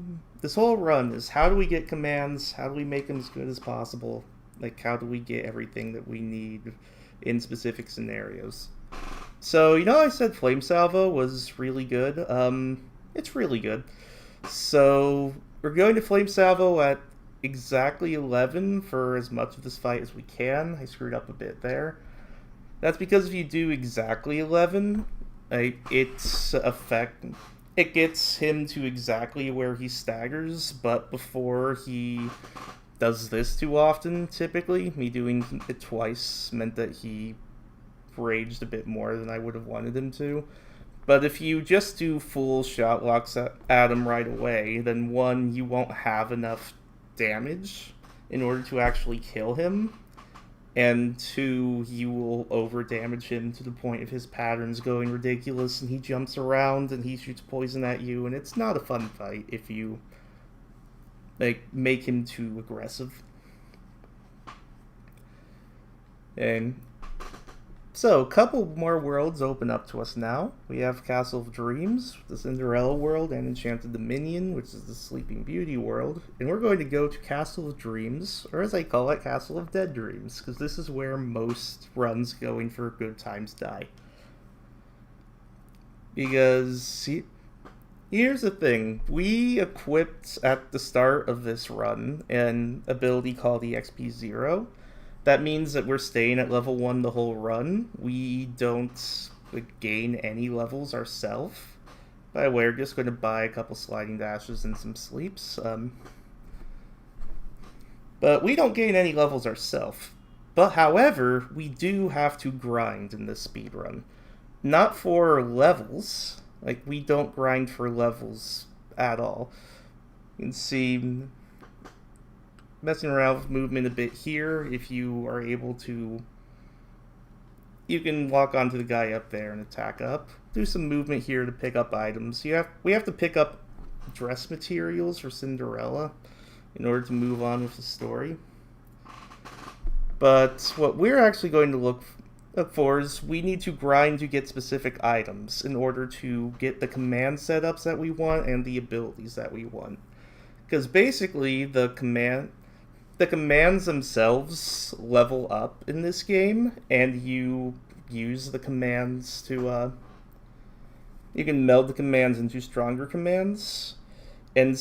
run is how do we get commands, how do we make them as good as possible, like how do we get everything that we need in specific scenarios. So, you know, I said Flame Salvo was really good. It's really good. So we're going to Flame Salvo at exactly 11 for as much of this fight as we can. I screwed up a bit there. That's because if you do exactly 11, it gets him to exactly where he staggers, but before he does this too often, typically, me doing it twice meant that he raged a bit more than I would have wanted him to. But if you just do full shot locks at him right away, then one, you won't have enough damage in order to actually kill him, and two, you will over damage him to the point of his patterns going ridiculous and he jumps around and he shoots poison at you, and it's not a fun fight if you like make him too aggressive. And so, a couple more worlds open up to us now. We have Castle of Dreams, the Cinderella world, and Enchanted Dominion, which is the Sleeping Beauty world. And we're going to go to Castle of Dreams, or as I call it, Castle of Dead Dreams, because this is where most runs going for good times die. Because here's the thing, we equipped at the start of this run an ability called EXP0. That means that we're staying at level 1 the whole run. We don't gain any levels ourselves. By the way, we're just going to buy a couple sliding dashes and some sleeps. But we don't gain any levels ourselves. But however, we do have to grind in this speedrun. Not for levels. Like, we don't grind for levels at all. You can see messing around with movement a bit here. If you are able to, you can walk onto the guy up there and attack up. Do some movement here to pick up items. We have to pick up dress materials for Cinderella in order to move on with the story. But what we're actually going to look for is we need to grind to get specific items in order to get the command setups that we want and the abilities that we want. Because basically the commands themselves level up in this game, and you use the commands to, you can meld the commands into stronger commands, and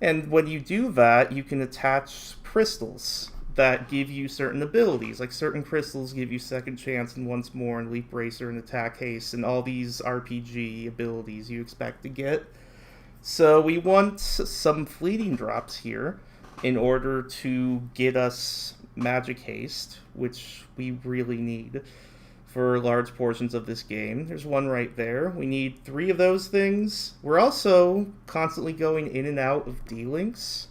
and when you do that, you can attach crystals that give you certain abilities. Like, certain crystals give you second chance and once more, and leap racer and attack haste, and all these RPG abilities you expect to get. So we want some fleeting drops here in order to get us magic haste, which we really need for large portions of this game. There's one right there. We need 3 of those things. We're also constantly going in and out of D-Links.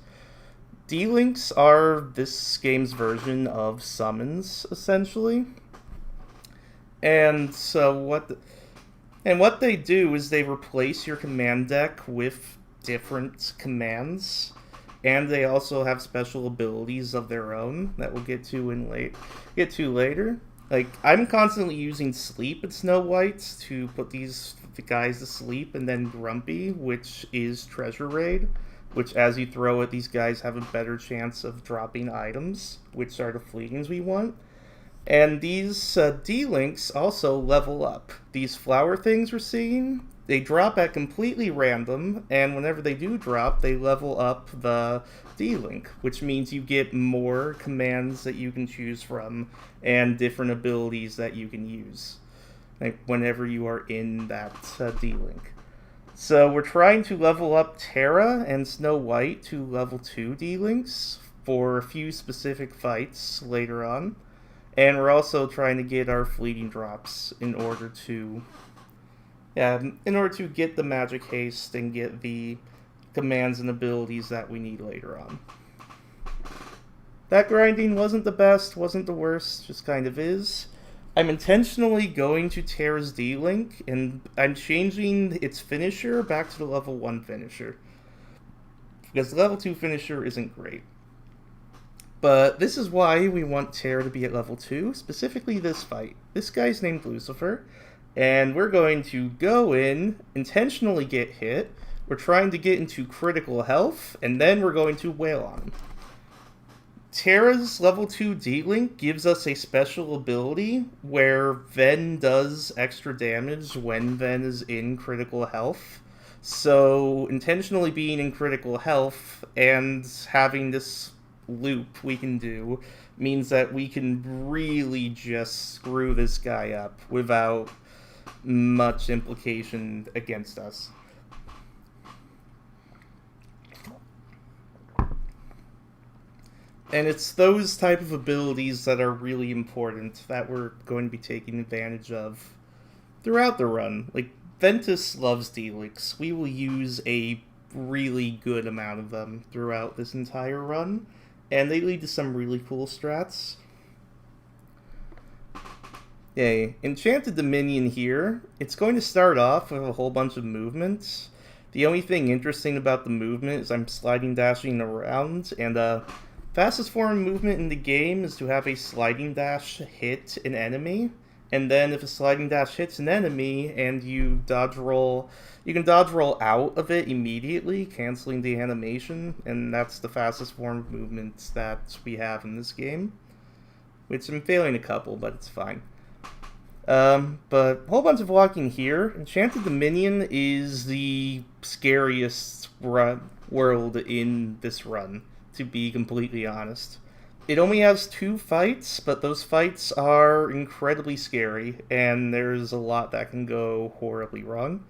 D-Links are this game's version of summons, essentially. And so what they do is they replace your command deck with different commands. And they also have special abilities of their own that we'll get to later. Like, I'm constantly using Sleep at Snow White to put the guys to sleep, and then Grumpy, which is Treasure Raid, which as you throw it, these guys have a better chance of dropping items, which are the fleetings we want. And these D-Links also level up. These flower things we're seeing, they drop at completely random, and whenever they do drop, they level up the D-Link, which means you get more commands that you can choose from, and different abilities that you can use, like whenever you are in that D-Link. So we're trying to level up Terra and Snow White to level 2 D-Links for a few specific fights later on. And we're also trying to get our fleeting drops in order to get the magic haste and get the commands and abilities that we need later on. That grinding wasn't the best, wasn't the worst, just kind of is. I'm intentionally going to Terra's D-Link, and I'm changing its finisher back to the level 1 finisher, because the level 2 finisher isn't great. But this is why we want Terra to be at level 2, specifically this fight. This guy's named Lucifer, and we're going to go in, intentionally get hit, we're trying to get into critical health, and then we're going to wail on him. Terra's level 2 D-Link gives us a special ability where Ven does extra damage when Ven is in critical health. So intentionally being in critical health and having this loop we can do means that we can really just screw this guy up without much implication against us. And it's those type of abilities that are really important that we're going to be taking advantage of throughout the run. Like, Ventus loves D-Links. We will use a really good amount of them throughout this entire run, and they lead to some really cool strats. Yay. Enchanted Dominion here. It's going to start off with a whole bunch of movements. The only thing interesting about the movement is I'm sliding dashing around, and Fastest form of movement in the game is to have a sliding dash hit an enemy, and then if a sliding dash hits an enemy and you dodge roll, you can dodge roll out of it immediately, canceling the animation, and that's the fastest form of movement that we have in this game. Which I'm failing a couple, but it's fine. But a whole bunch of walking here. Enchanted Dominion is the scariest world in this run, to be completely honest. It only has 2 fights, but those fights are incredibly scary, and there's a lot that can go horribly wrong.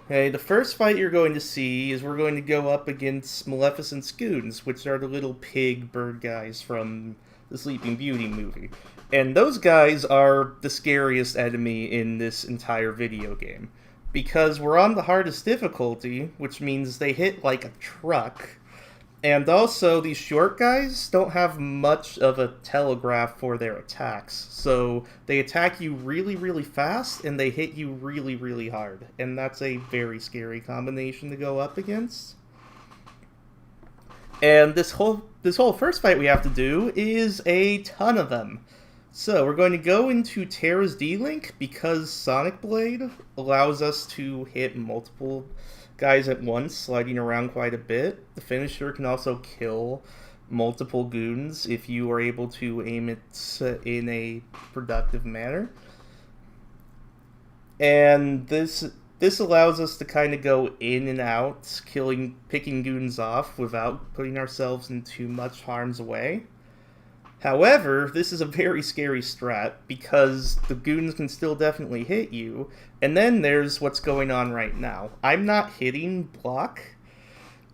Okay, the first fight you're going to see is we're going to go up against Maleficent's goons, which are the little pig bird guys from the Sleeping Beauty movie. And those guys are the scariest enemy in this entire video game. Because we're on the hardest difficulty, which means they hit like a truck. And also, these short guys don't have much of a telegraph for their attacks. So they attack you really, really fast, and they hit you really, really hard. And that's a very scary combination to go up against. And this whole first fight we have to do is a ton of them. So we're going to go into Terra's D-Link because Sonic Blade allows us to hit multiple guys at once, sliding around quite a bit. The finisher can also kill multiple goons if you are able to aim it in a productive manner. And this allows us to kind of go in and out, picking goons off without putting ourselves in too much harm's way. However, this is a very scary strat because the goons can still definitely hit you, and then there's what's going on right now. I'm not hitting block.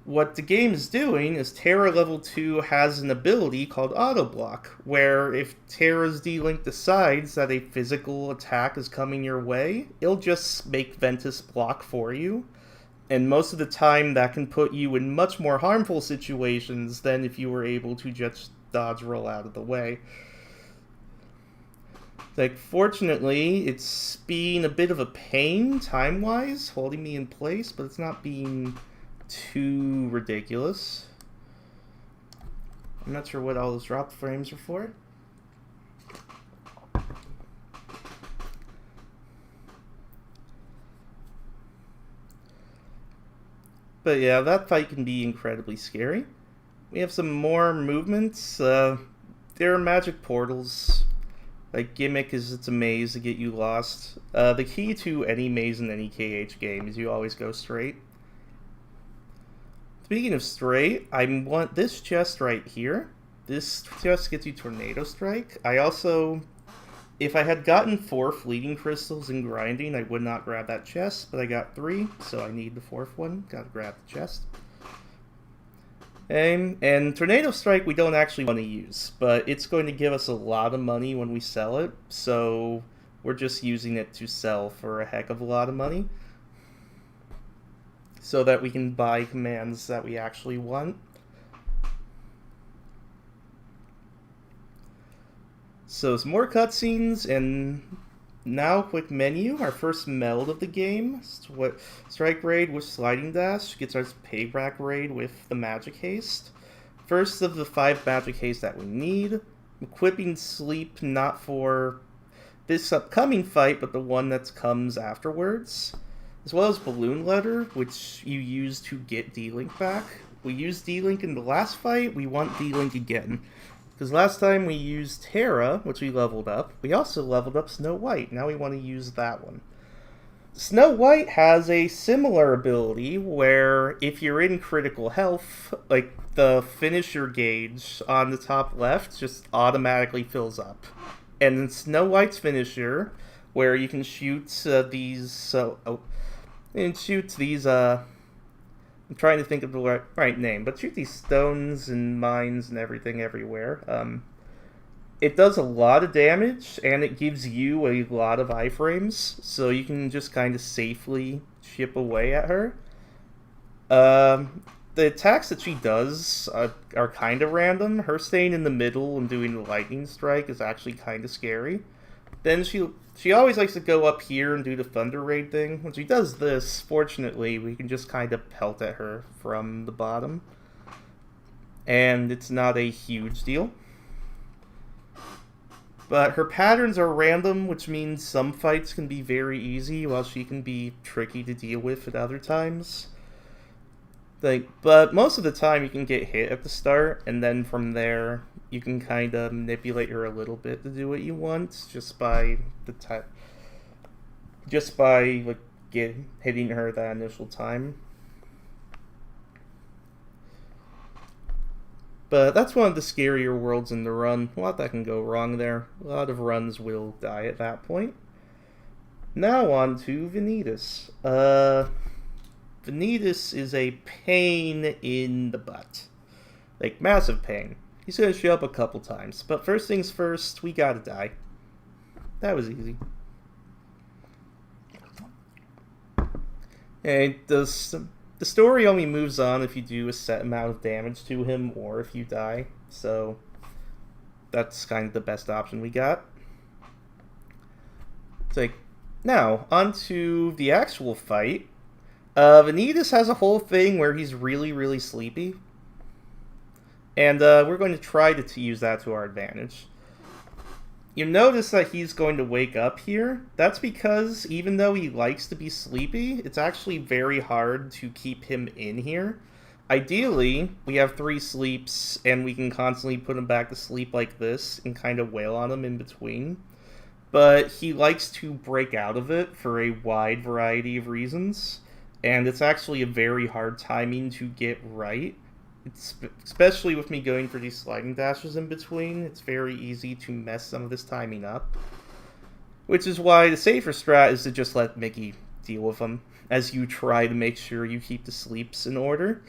What the game is doing is Terra level 2 has an ability called auto block, where if Terra's D-Link decides that a physical attack is coming your way, it'll just make Ventus block for you. And most of the time that can put you in much more harmful situations than if you were able to just dodge roll out of the way. Like, fortunately, it's being a bit of a pain time-wise, holding me in place, but it's not being too ridiculous. I'm not sure what all those drop frames are for. But yeah, that fight can be incredibly scary. We have some more movements. There are magic portals. Like, gimmick is it's a maze to get you lost. The key to any maze in any KH game is you always go straight. Speaking of straight, I want this chest right here. This chest gets you Tornado Strike. I also, if I had gotten 4 fleeting crystals in grinding, I would not grab that chest, but I got 3, so I need the 4th one. Gotta grab the chest. And Tornado Strike we don't actually want to use, but it's going to give us a lot of money when we sell it, so we're just using it to sell for a heck of a lot of money, so that we can buy commands that we actually want. So some more cutscenes, and now quick menu. Our first meld of the game. Strike Raid with Sliding Dash gets our Payback Raid with the Magic Haste. First of the 5 Magic Haste that we need. Equipping Sleep not for this upcoming fight, but the one that comes afterwards. As well as Balloon Letter, which you use to get D-Link back. We used D-Link in the last fight, we want D-Link again. Because last time we used Terra, which we leveled up, we also leveled up Snow White. Now we want to use that one. Snow White has a similar ability where if you're in critical health, like the finisher gauge on the top left just automatically fills up. And then Snow White's finisher, where you can shoot these... I'm trying to think of the right name, but shoot these stones and mines and everything everywhere. It does a lot of damage, and it gives you a lot of iframes, so you can just kind of safely chip away at her. The attacks that she does are kind of random. Her staying in the middle and doing the lightning strike is actually kind of scary. Then she always likes to go up here and do the Thunder Raid thing. When she does this, fortunately, we can just kind of pelt at her from the bottom. and it's not a huge deal. But her patterns are random, which means some fights can be very easy, while she can be tricky to deal with at other times. But most of the time you can get hit at the start, and then from there you can kind of manipulate her a little bit to do what you want, just by hitting her that initial time. But that's one of the scarier worlds in the run. A lot that can go wrong there. A lot of runs will die at that point. Now on to Vanitas. Vanitas is a pain in the butt. Like, massive pain. He's gonna show up a couple times. But first things first, we gotta die. That was easy. And the story only moves on if you do a set amount of damage to him or if you die. So that's kind of the best option we got. It's like, now, on to the actual fight. Vanitas has a whole thing where he's really, really sleepy. And we're going to try to use that to our advantage. You notice that he's going to wake up here. That's because even though he likes to be sleepy, it's actually very hard to keep him in here. Ideally, we have 3 sleeps, and we can constantly put him back to sleep like this and kind of wail on him in between. But he likes to break out of it for a wide variety of reasons, and it's actually a very hard timing to get right. Especially with me going for these sliding dashes in between, it's very easy to mess some of this timing up. Which is why the safer strat is to just let Mickey deal with them, as you try to make sure you keep the sleeps in order.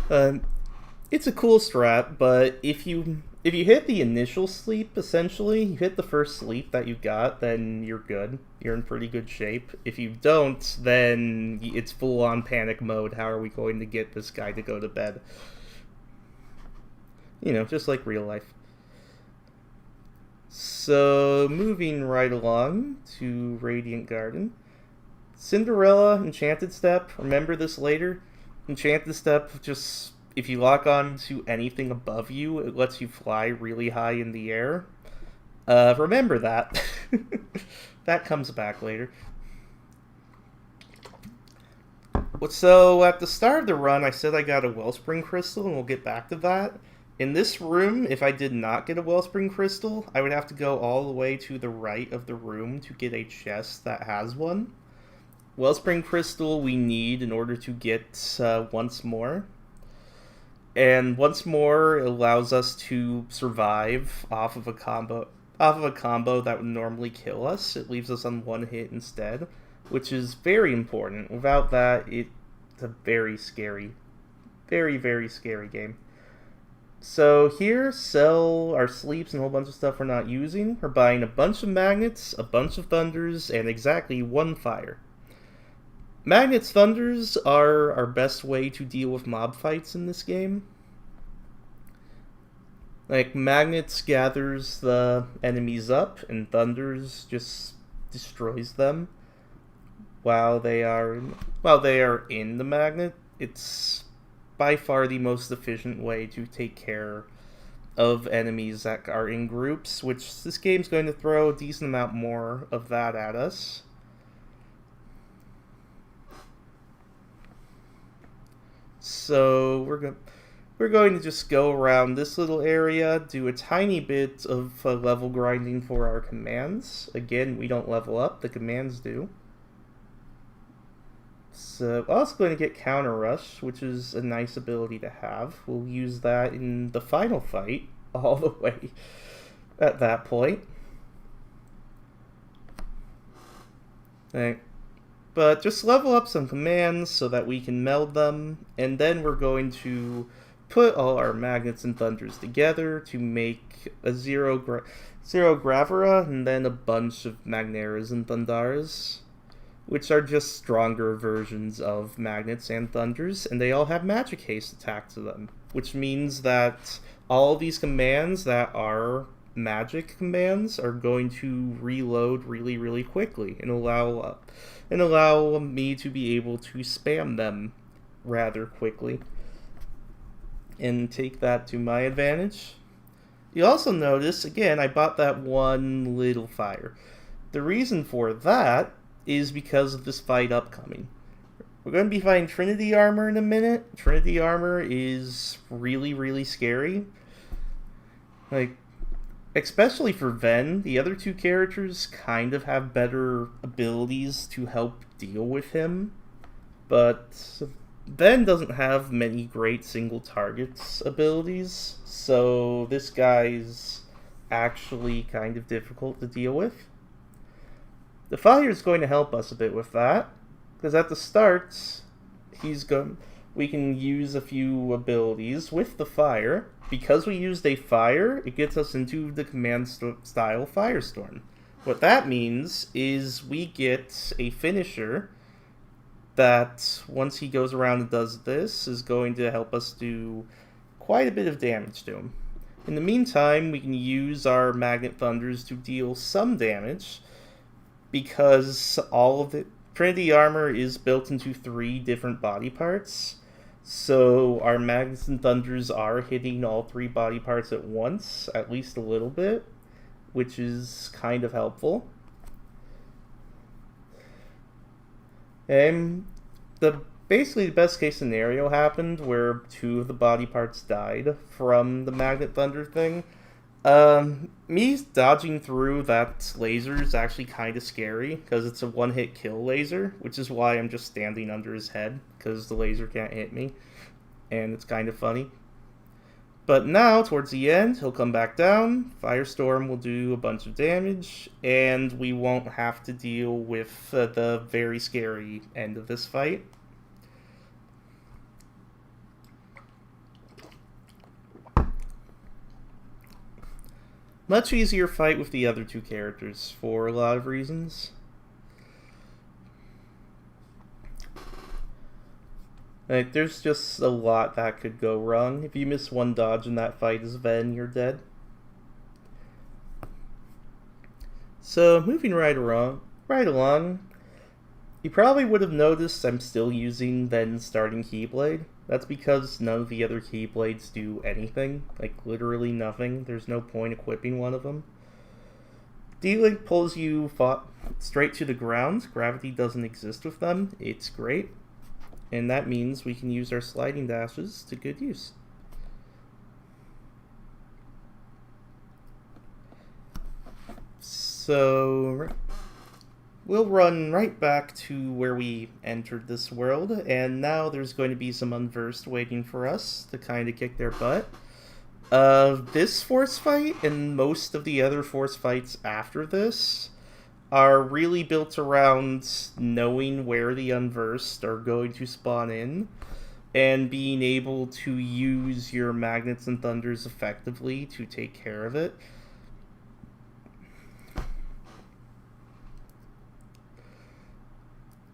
It's a cool strat, but if you hit the initial sleep, essentially, you hit the first sleep that you got, then you're good. You're in pretty good shape. If you don't, then it's full-on panic mode. How are we going to get this guy to go to bed? You know, just like real life. So, moving right along to Radiant Garden. Cinderella, Enchanted Step, remember this later? Enchanted Step, just, if you lock on to anything above you, it lets you fly really high in the air. Remember that. That comes back later. So, at the start of the run, I said I got a Wellspring Crystal, and we'll get back to that. In this room, if I did not get a Wellspring Crystal, I would have to go all the way to the right of the room to get a chest that has one. Wellspring Crystal we need in order to get once more. And once more, it allows us to survive off of a combo that would normally kill us. It leaves us on 1 hit instead, which is very important. Without that, it's a very scary, very, very scary game. So here, sell our sleeps and a whole bunch of stuff we're not using. We're buying a bunch of magnets, a bunch of thunders, and exactly 1 fire. Magnets, thunders are our best way to deal with mob fights in this game. Like, magnets gathers the enemies up, and thunders just destroys them while they are in the magnet. It's by far the most efficient way to take care of enemies that are in groups, which this game's going to throw a decent amount more of that at us. So we're going to just go around this little area, do a tiny bit of level grinding for our commands. Again, we don't level up, the commands do. So I'm also going to get Counter Rush, which is a nice ability to have. We'll use that in the final fight, all the way at that point. But just level up some commands so that we can meld them, and then we're going to put all our magnets and thunders together to make a zero Gravera, and then a bunch of Magneras and Thundaras, which are just stronger versions of magnets and thunders, and they all have magic haste attached to them, which means that all of these commands that are magic commands are going to reload really, really quickly and allow me to be able to spam them rather quickly and take that to my advantage. You also notice, again, I bought that one little fire. The reason for that is because of this fight upcoming. We're going to be fighting Trinity Armor in a minute. Trinity Armor is really, really scary. Like, especially for Ven, the other two characters kind of have better abilities to help deal with him. But Ven doesn't have many great single targets abilities, so this guy's actually kind of difficult to deal with. The fire is going to help us a bit with that, because at the start, we can use a few abilities with the fire. Because we used a fire, it gets us into the command style Firestorm. What that means is we get a finisher that, once he goes around and does this, is going to help us do quite a bit of damage to him. In the meantime, we can use our Magnet Thunders to deal some damage, because all of it Trinity Armor is built into 3 different body parts, so our Magnets and Thunders are hitting all 3 body parts at once, at least a little bit, which is kind of helpful. And basically the best case scenario happened where 2 of the body parts died from the Magnet Thunder thing. Me dodging through that laser is actually kind of scary, because it's a one-hit kill laser, which is why I'm just standing under his head, because the laser can't hit me, and it's kind of funny. But now, towards the end, he'll come back down, Firestorm will do a bunch of damage, and we won't have to deal with the very scary end of this fight. Much easier fight with the other 2 characters for a lot of reasons. Like, there's just a lot that could go wrong. If you miss one dodge in that fight as Ven, you're dead. So, moving right along, you probably would have noticed I'm still using Ven's starting Keyblade. That's because none of the other Keyblades do anything. Like, literally nothing. There's no point equipping one of them. D-Link pulls you straight to the ground. Gravity doesn't exist with them. It's great. And that means we can use our sliding dashes to good use. So we'll run right back to where we entered this world, and now there's going to be some Unversed waiting for us to kind of kick their butt. This force fight and most of the other force fights after this are really built around knowing where the Unversed are going to spawn in, and being able to use your Magnets and Thunders effectively to take care of it.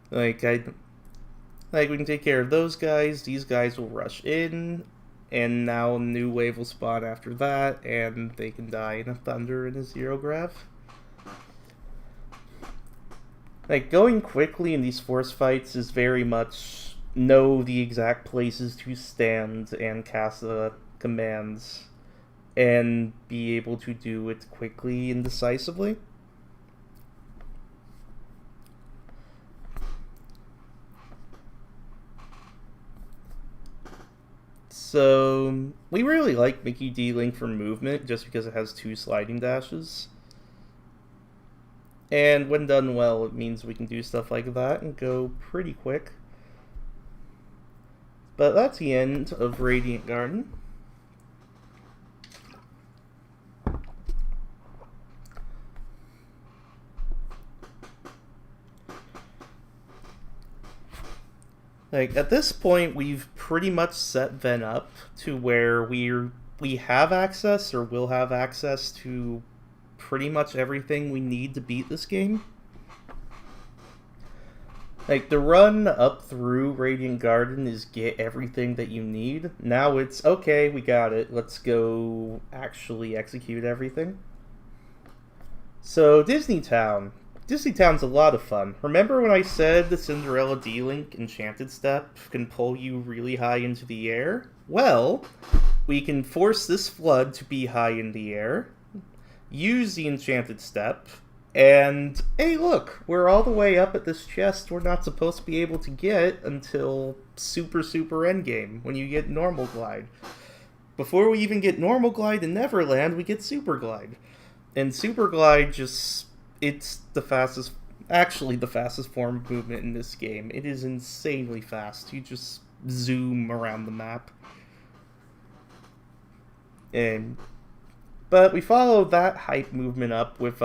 Like we can take care of those guys, these guys will rush in, and now a new wave will spawn after that, and they can die in a Thunder and a Zero Grav. Like, going quickly in these force fights is very much know the exact places to stand and cast the commands, and be able to do it quickly and decisively. So, we really like Mickey D-Link for movement, just because it has 2 sliding dashes. And when done well, it means we can do stuff like that and go pretty quick. But that's the end of Radiant Garden. Like, at this point, we've pretty much set Ven up to where we have access, or will have access to pretty much everything we need to beat this game. Like, the run up through Radiant Garden is get everything that you need. Now it's, okay, we got it, let's go actually execute everything. So, Disney Town. Disney Town's a lot of fun. Remember when I said the Cinderella D-Link Enchanted Step can pull you really high into the air? Well, we can force this flood to be high in the air, use the Enchanted Step, and hey look, we're all the way up at this chest we're not supposed to be able to get until super endgame, when you get Normal Glide. Before we even get Normal Glide in Neverland, we get Super Glide. And Super Glide it's the fastest, actually the fastest form of movement in this game. It is insanely fast. You just zoom around the map. But we follow that hype movement up with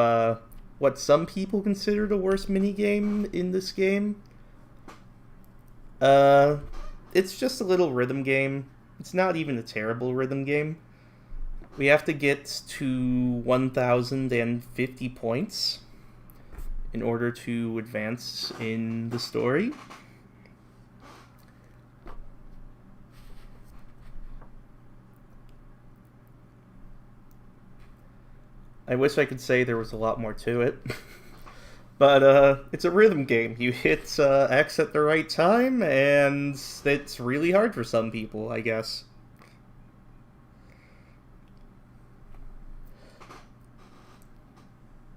what some people consider the worst minigame in this game. It's just a little rhythm game. It's not even a terrible rhythm game. We have to get to 1,050 points in order to advance in the story. I wish I could say there was a lot more to it. But it's a rhythm game. You hit X at the right time, and it's really hard for some people, I guess.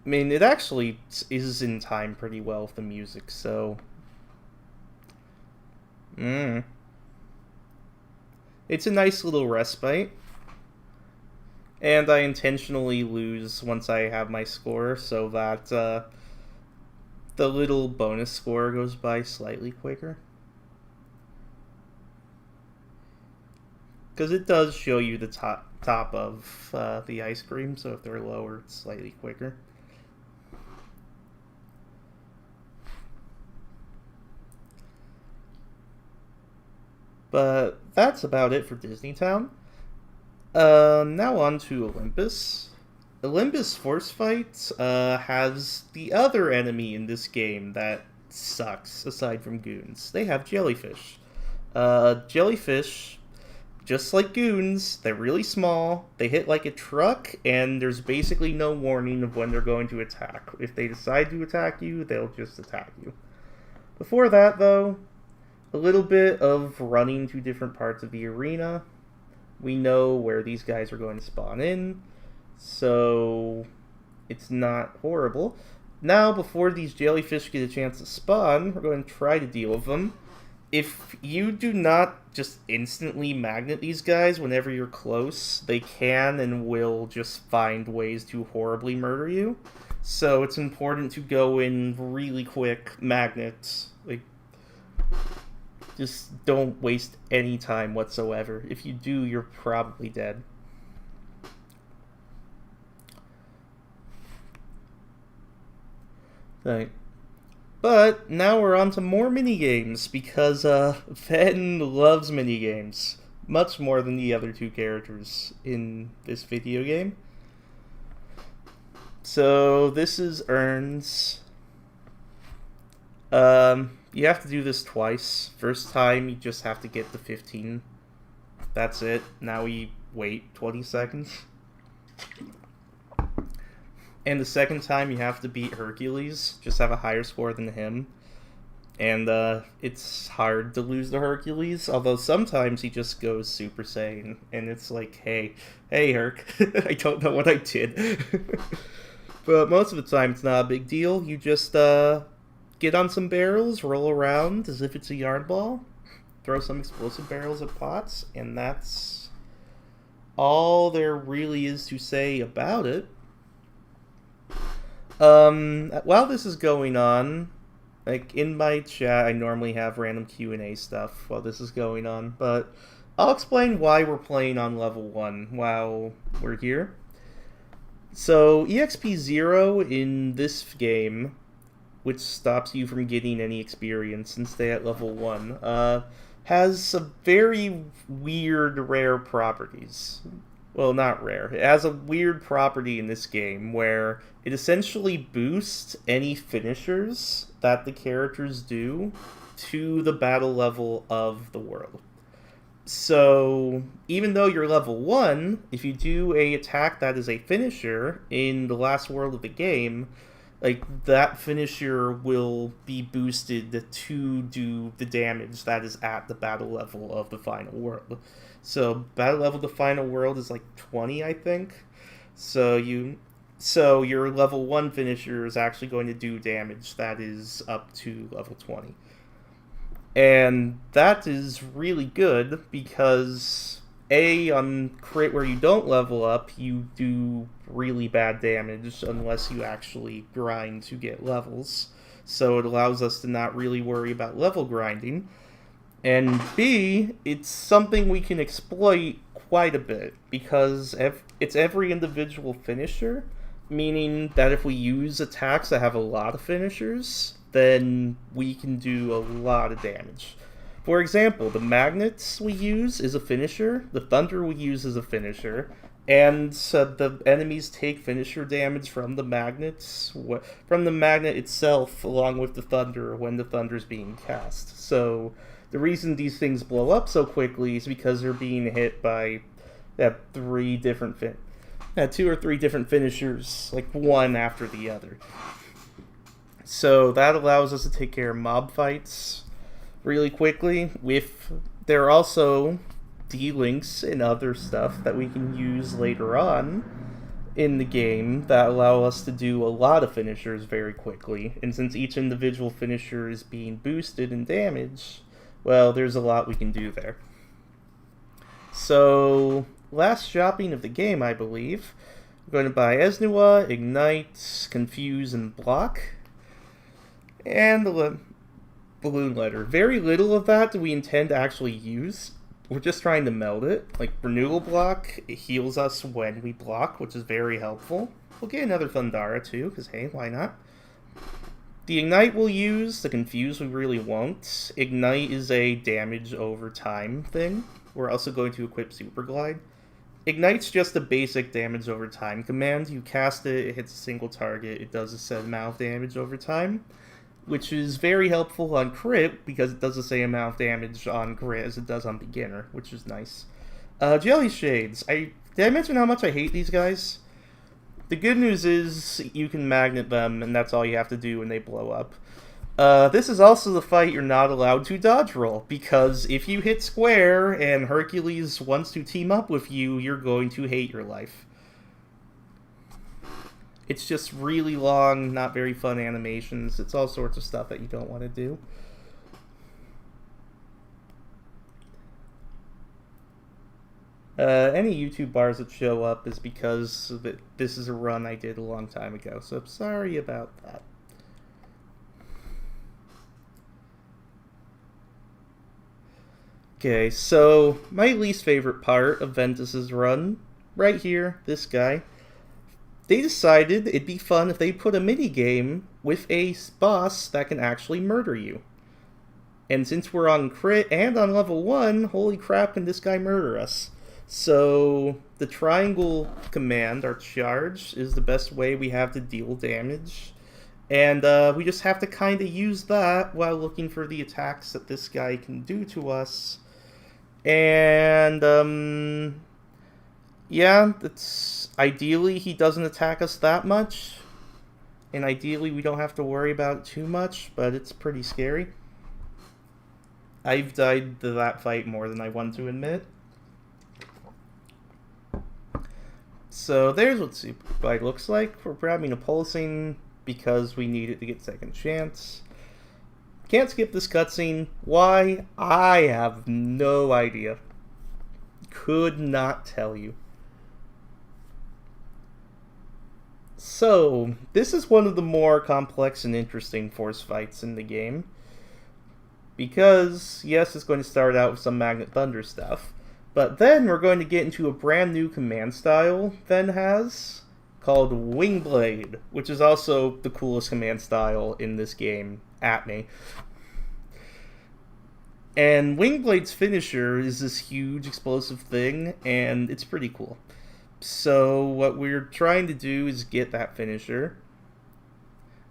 I mean, it actually is in time pretty well with the music, so... It's a nice little respite. And I intentionally lose once I have my score, so that the little bonus score goes by slightly quicker. Because it does show you the top of the ice cream, so if they're lower, it's slightly quicker. But that's about it for Disney Town. Now on to Olympus. Olympus Force Fight has the other enemy in this game that sucks, aside from goons. They have jellyfish. Jellyfish, just like goons, they're really small, they hit like a truck, and there's basically no warning of when they're going to attack. If they decide to attack you, they'll just attack you. Before that, though, a little bit of running to different parts of the arena. We know where these guys are going to spawn in, so it's not horrible. Now, before these jellyfish get a chance to spawn, we're going to try to deal with them. If you do not just instantly magnet these guys whenever you're close, they can and will just find ways to horribly murder you. So it's important to go in really quick, magnets. Just don't waste any time whatsoever. If you do, you're probably dead. Right. But now we're on to more minigames, because Fen loves minigames. Much more than the other two characters in this video game. So this is Urns. You have to do this twice. First time, you just have to get to 15. That's it. Now we wait 20 seconds. And the second time, you have to beat Hercules. Just have a higher score than him. And it's hard to lose to Hercules, although sometimes he just goes Super Saiyan. And it's like, hey Herc, I don't know what I did. But most of the time, it's not a big deal. You just, get on some barrels, roll around as if it's a yarn ball, throw some explosive barrels at pots, and that's all there really is to say about it. While this is going on, like in my chat, I normally have random Q&A stuff while this is going on, but I'll explain why we're playing on level 1 while we're here. So, EXP 0 in this game, which stops you from getting any experience and stay at level 1, has some very weird, rare properties. Well, not rare. It has a weird property in this game where it essentially boosts any finishers that the characters do to the battle level of the world. So even though you're level 1, if you do a attack that is a finisher in the last world of the game, like that finisher will be boosted to do the damage that is at the battle level of the final world. So battle level of the final world is like 20, I think. So your level 1 finisher is actually going to do damage that is up to level 20. And that is really good because on crit where you don't level up, you do really bad damage unless you actually grind to get levels. So it allows us to not really worry about level grinding. And B, it's something we can exploit quite a bit because it's every individual finisher, meaning that if we use attacks that have a lot of finishers, then we can do a lot of damage. For example, the magnets we use is a finisher, the thunder we use is a finisher, and the enemies take finisher damage from the magnets, from the magnet itself, along with the thunder when the thunder's being cast. So the reason these things blow up so quickly is because they're being hit by two or three different finishers, like one after the other. So that allows us to take care of mob fights really quickly. There are also D-links and other stuff that we can use later on in the game that allow us to do a lot of finishers very quickly. And since each individual finisher is being boosted in damage, well, there's a lot we can do there. So, last shopping of the game, I believe. I'm going to buy Esnua, Ignite, Confuse, and Block. And the Balloon Letter. Very little of that do we intend to actually use. We're just trying to meld it. Like, Renewal Block, it heals us when we block, which is very helpful. We'll get another Thundara too, because hey, why not? The Ignite we'll use, the Confuse we really won't. Ignite is a damage over time thing. We're also going to equip Super Glide. Ignite's just a basic damage over time command. You cast it, it hits a single target, it does a set amount of damage over time, which is very helpful on crit because it does the same amount of damage on crit as it does on beginner, which is nice. Jelly Shades. Did I mention how much I hate these guys? The good news is you can magnet them, and that's all you have to do when they blow up. This is also the fight you're not allowed to dodge roll, because if you hit square and Hercules wants to team up with you, you're going to hate your life. It's just really long, not very fun animations. It's all sorts of stuff that you don't want to do. Any YouTube bars that show up is because this is a run I did a long time ago, so I'm sorry about that. Okay, so my least favorite part of Ventus's run, right here, this guy. They decided it'd be fun if they put a minigame with a boss that can actually murder you. And since we're on crit and on level 1, holy crap, can this guy murder us? So the triangle command, our charge, is the best way we have to deal damage. And we just have to kind of use that while looking for the attacks that this guy can do to us. And, yeah, ideally he doesn't attack us that much. And ideally we don't have to worry about it too much, but it's pretty scary. I've died to that fight more than I want to admit. So there's what Super Glide looks like. We're grabbing a Pulsing because we need it to get second chance. Can't skip this cutscene. Why? I have no idea. Could not tell you. So, this is one of the more complex and interesting force fights in the game. Because, yes, it's going to start out with some Magnet Thunder stuff. But then we're going to get into a brand new command style Ven has, called Wingblade, which is also the coolest command style in this game, at me. And Wingblade's finisher is this huge explosive thing, and it's pretty cool. So what we're trying to do is get that finisher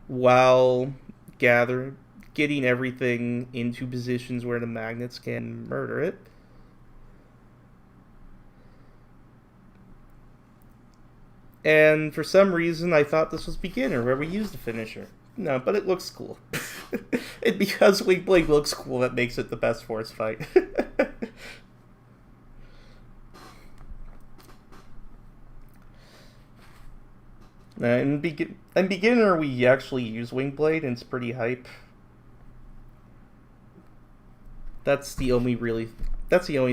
while getting everything into positions where the magnets can murder it. And for some reason, I thought this was beginner, where we used the finisher. No, but it looks cool. And because Wing Blade looks cool, that makes it the best force fight. In beginner, we actually use Wing Blade, and it's pretty hype. That's the only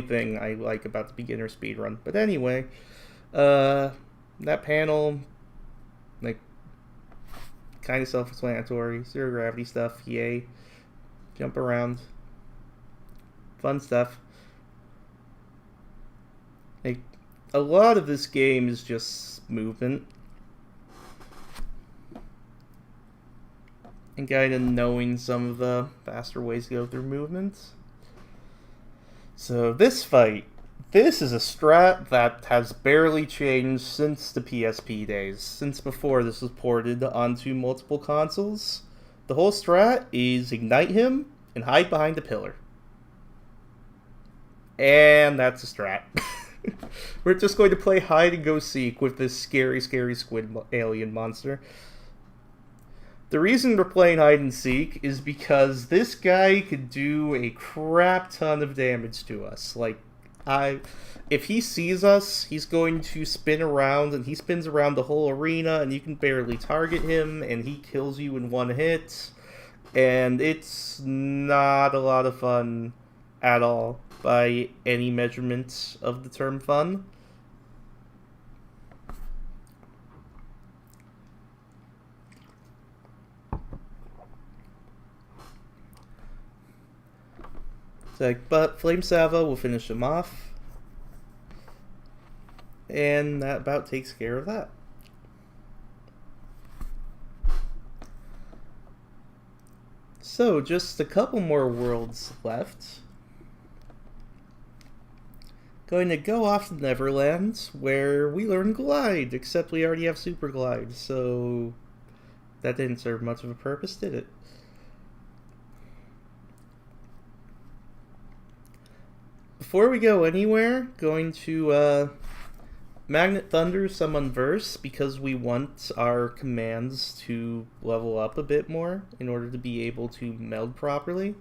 thing I like about the beginner speedrun. But anyway, that panel, like, kind of self-explanatory. Zero gravity stuff, yay. Jump around. Fun stuff. Like, a lot of this game is just movement. And kind of knowing some of the faster ways to go through movements. So this fight, this is a strat that has barely changed since the PSP days, since before this was ported onto multiple consoles. The whole strat is ignite him and hide behind a pillar. And that's a strat. We're just going to play hide and go seek with this scary, scary squid alien monster. The reason we're playing hide and seek is because this guy could do a crap ton of damage to us. Like, if he sees us, he's going to spin around, and he spins around the whole arena, and you can barely target him, and he kills you in one hit. And it's not a lot of fun at all, by any measurement of the term fun. But Flame Sava will finish him off. And that about takes care of that. So, just a couple more worlds left. Going to go off to Neverland, where we learn Glide, except we already have Super Glide, so that didn't serve much of a purpose, did it? Before we go anywhere, going to Magnet Thunder summon Verse, because we want our commands to level up a bit more in order to be able to meld properly.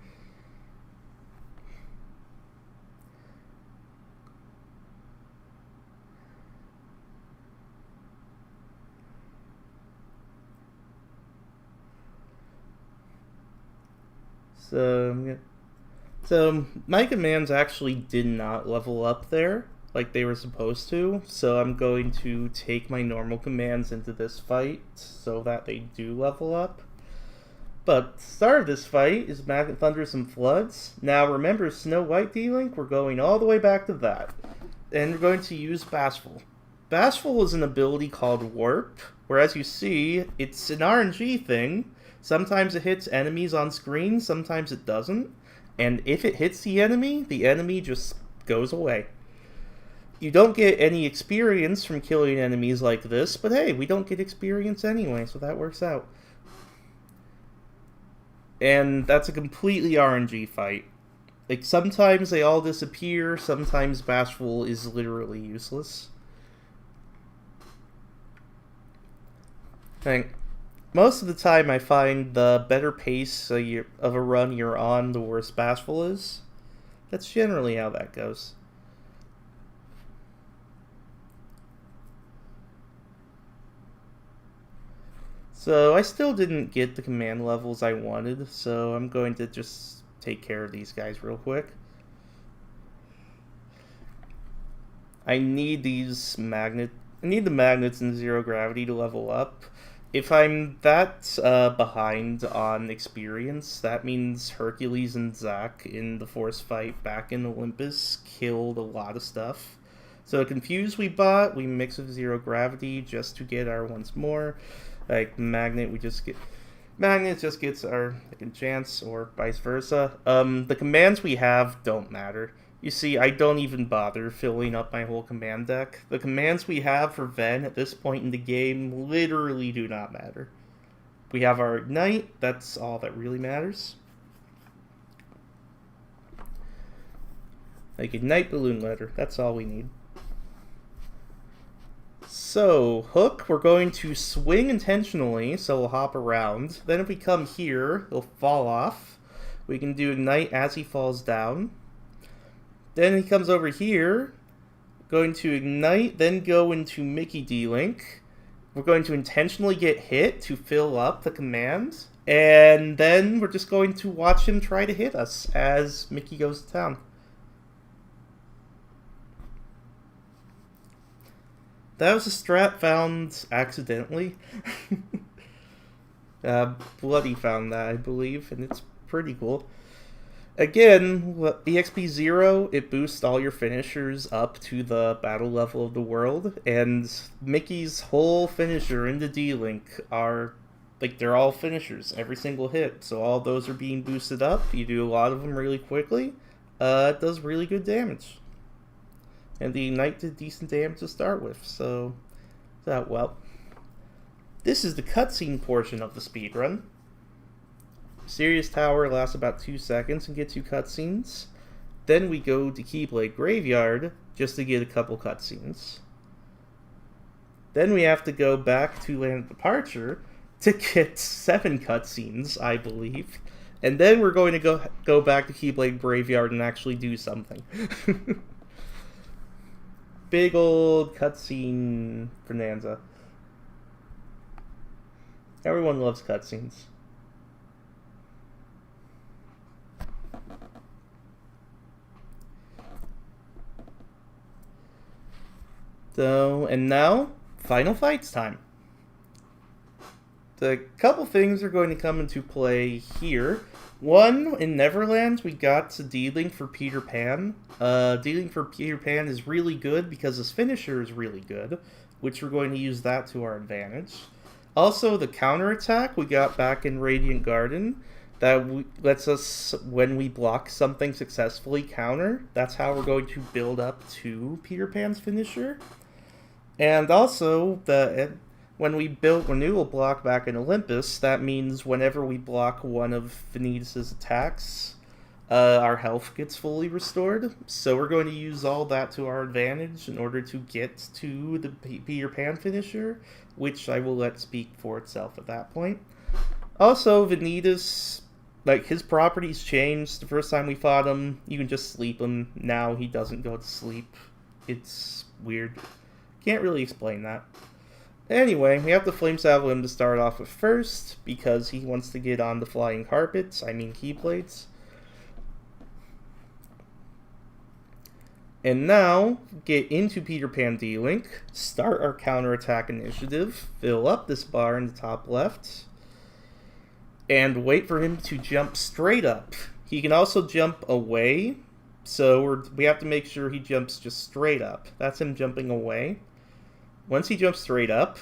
So my commands actually did not level up there like they were supposed to, so I'm going to take my normal commands into this fight so that they do level up. But the start of this fight is Magnet Thunder and Floods. Now remember Snow White D-Link? We're going all the way back to that. And we're going to use Bashful. Bashful is an ability called Warp, where as you see, it's an RNG thing. Sometimes it hits enemies on screen, sometimes it doesn't. And if it hits the enemy just goes away. You don't get any experience from killing enemies like this, but hey, we don't get experience anyway, so that works out. And that's a completely RNG fight. Like, sometimes they all disappear, sometimes Bashful is literally useless. Most of the time I find the better pace of a run you're on, the worse Bashful is. That's generally how that goes. So I still didn't get the command levels I wanted, so I'm going to just take care of these guys real quick. I need the magnets in zero gravity to level up. If I'm that behind on experience, that means Hercules and Zack in the force fight back in Olympus killed a lot of stuff. So Confused we bought, we mix with zero gravity just to get our once more. Like Magnet just gets our chance, or vice versa. The commands we have don't matter. You see, I don't even bother filling up my whole command deck. The commands we have for Ven at this point in the game literally do not matter. We have our Ignite, that's all that really matters. Like Ignite Balloon Letter, that's all we need. So, hook, we're going to swing intentionally, so we'll hop around. Then if we come here, he'll fall off. We can do ignite as he falls down. Then he comes over here, going to ignite, then go into Mickey D-Link. We're going to intentionally get hit to fill up the command. And then we're just going to watch him try to hit us as Mickey goes to town. That was a strat found accidentally. Bloody found that, I believe, and it's pretty cool. Again, EXP 0, it boosts all your finishers up to the battle level of the world, and Mickey's whole finisher in the D-Link are, like, they're all finishers, every single hit, so all those are being boosted up. You do a lot of them really quickly. It does really good damage. And the Ignite did decent damage to start with, so well. This is the cutscene portion of the speedrun. Serious Tower lasts about 2 seconds and gets you cutscenes. Then we go to Keyblade Graveyard just to get a couple cutscenes. Then we have to go back to Land of Departure to get 7 cutscenes, I believe. And then we're going to go back to Keyblade Graveyard and actually do something. Big old cutscene bonanza. Everyone loves cutscenes. So, and now, final fights time. The couple things are going to come into play here. One, in Neverland, we got to D-Link for Peter Pan. D-Link for Peter Pan is really good because his finisher is really good, which we're going to use that to our advantage. Also, the counterattack we got back in Radiant Garden, that lets us, when we block something successfully, counter. That's how we're going to build up to Peter Pan's finisher. And also, when we built Renewal Block back in Olympus, that means whenever we block one of Vanitas' attacks, our health gets fully restored. So we're going to use all that to our advantage in order to get to the Peter Pan finisher, which I will let speak for itself at that point. Also, Vanitas, like, his properties changed. The first time we fought him, you can just sleep him. Now he doesn't go to sleep. It's weird. Can't really explain that. Anyway, we have the Flame Saddle him to start off with first, because he wants to get on the flying carpets, I mean keyblades. And now, get into Peter Pan D-Link, start our counterattack initiative, fill up this bar in the top left, and wait for him to jump straight up. He can also jump away, so we have to make sure he jumps just straight up. That's him jumping away. Once he jumps straight up,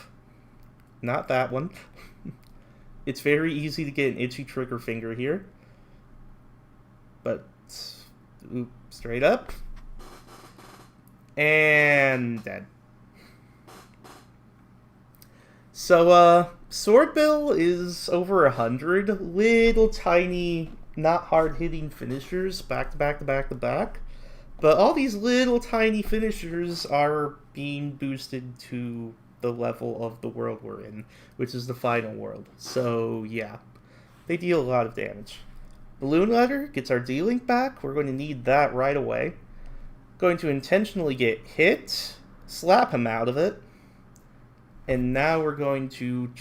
not that one, it's very easy to get an itchy trigger finger here. But, straight up, and dead. So, Swordbill is over 100 little tiny, not hard-hitting finishers, back to back to back to back. But all these little tiny finishers are being boosted to the level of the world we're in, which is the final world. So, yeah, they deal a lot of damage. Balloon Letter gets our D-Link back. We're going to need that right away. Going to intentionally get hit, slap him out of it, and now we're going to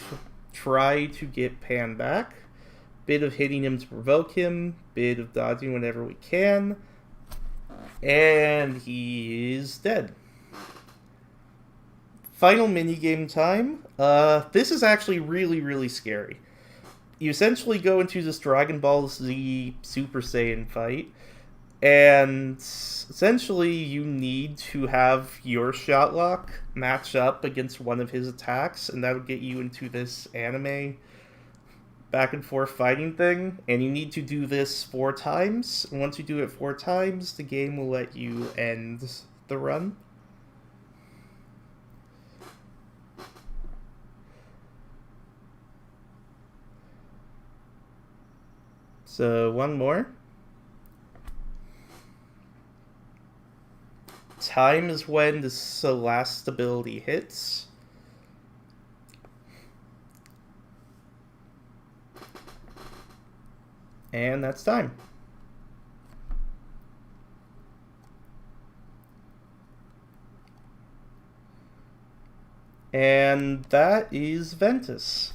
try to get Pan back. Bit of hitting him to provoke him, bit of dodging whenever we can. And he is dead. Final minigame time. This is actually really, really scary. You essentially go into this Dragon Ball Z Super Saiyan fight, and essentially you need to have your shot lock match up against one of his attacks, and that would get you into this anime back and forth fighting thing, and you need to do this 4 times, and once you do it 4 times, the game will let you end the run. So, one more. Time is when this last ability hits. And that's time. And that is Ventus.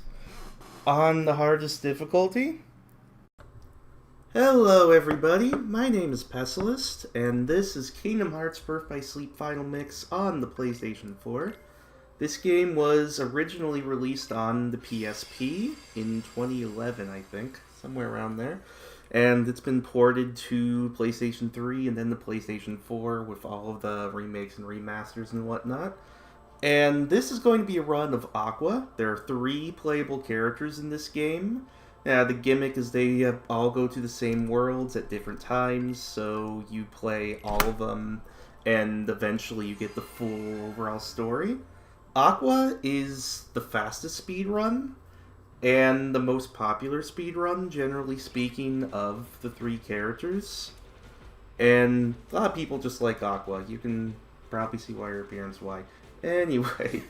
On the hardest difficulty. Hello everybody, my name is Pessimist, and this is Kingdom Hearts Birth by Sleep Final Mix on the PlayStation 4. This game was originally released on the PSP in 2011, I think, somewhere around there. And it's been ported to PlayStation 3 and then the PlayStation 4 with all of the remakes and remasters and whatnot. And this is going to be a run of Aqua. There are 3 playable characters in this game. The gimmick is they all go to the same worlds at different times, so you play all of them, and eventually you get the full overall story. Aqua is the fastest speedrun, and the most popular speedrun, generally speaking, of the 3 characters. And a lot of people just like Aqua. You can probably see why your appearance why. Anyway,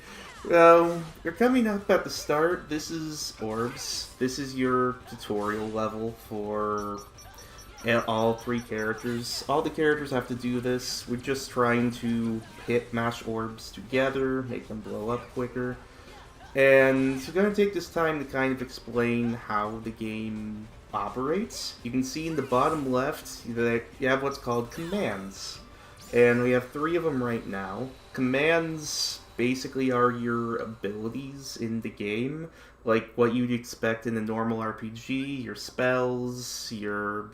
you're coming up at the start. This is Orbs. This is your tutorial level for all 3 characters. All the characters have to do this. We're just trying to mash orbs together, make them blow up quicker. And we're going to take this time to kind of explain how the game operates. You can see in the bottom left that you have what's called commands. And we have 3 of them right now. Commands basically are your abilities in the game, like what you'd expect in a normal RPG, your spells, your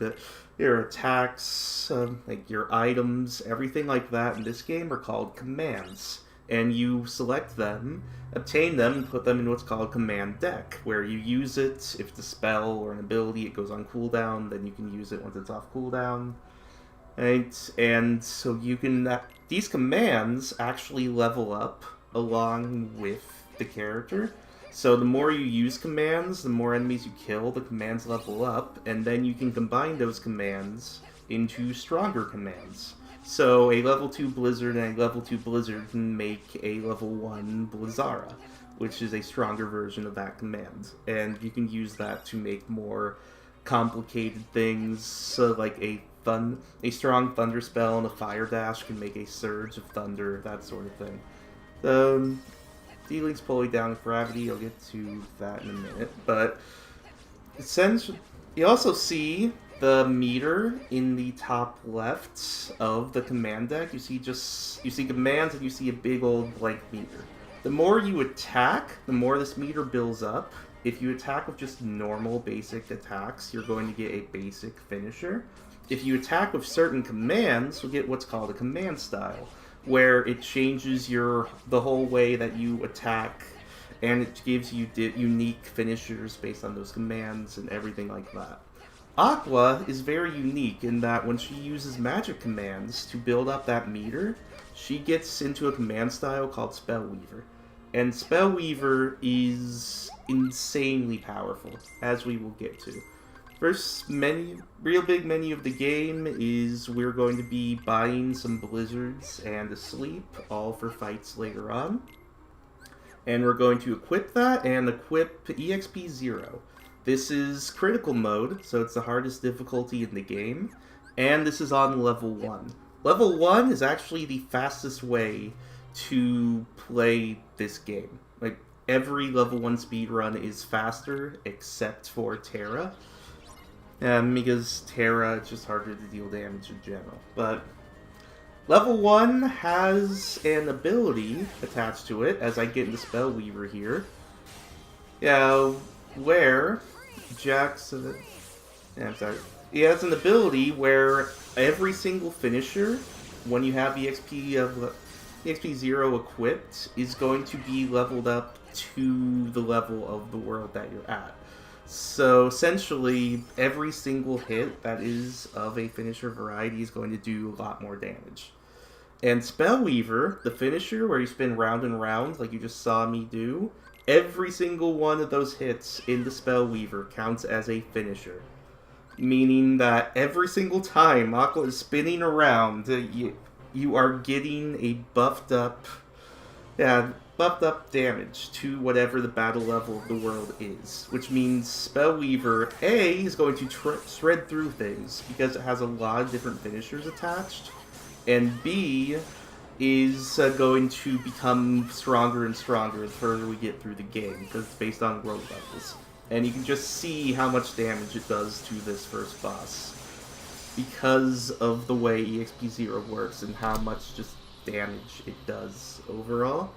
attacks, like your items, everything like that in this game are called commands. And you select them, obtain them, and put them in what's called command deck, where you use it. If it's a spell or an ability, it goes on cooldown, then you can use it once it's off cooldown. Right, and so you can, these commands actually level up along with the character. So the more you use commands, the more enemies you kill, the commands level up, and then you can combine those commands into stronger commands. So a level 2 Blizzard and a level 2 Blizzard can make a level 1 Blizzara, which is a stronger version of that command. And you can use that to make more complicated things, so like a strong thunder spell and a fire dash can make a surge of thunder, that sort of thing. Dealing's pulling down gravity, I'll get to that in a minute, but essentially, you also see the meter in the top left of the command deck. You see commands and you see a big old blank meter. The more you attack, the more this meter builds up. If you attack with just normal basic attacks, you're going to get a basic finisher. If you attack with certain commands, you'll get what's called a command style, where it changes the whole way that you attack, and it gives you unique finishers based on those commands and everything like that. Aqua is very unique in that when she uses magic commands to build up that meter, she gets into a command style called Spellweaver. And Spellweaver is insanely powerful, as we will get to. First real big menu of the game is we're going to be buying some Blizzards and a Sleep, all for fights later on. And we're going to equip that and equip EXP 0. This is critical mode, so it's the hardest difficulty in the game. And this is on level 1. Level 1 is actually the fastest way to play this game. Like, every level 1 speedrun is faster, except for Terra. Because Terra, it's just harder to deal damage in general. But level 1 has an ability attached to it, as I get into Spellweaver here. Where Jackson... I'm sorry. He has an ability where every single finisher, when you have EXP 0 equipped, is going to be leveled up to the level of the world that you're at. So essentially, every single hit that is of a finisher variety is going to do a lot more damage. And Spellweaver, the finisher where you spin round and round like you just saw me do, every single one of those hits in the Spellweaver counts as a finisher. Meaning that every single time Aqua is spinning around, you are getting a buffed up... buffed up damage to whatever the battle level of the world is, which means Spellweaver A is going to shred through things because it has a lot of different finishers attached, and B is going to become stronger and stronger the further we get through the game because it's based on world levels. And you can just see how much damage it does to this first boss because of the way EXP0 works and how much just damage it does overall.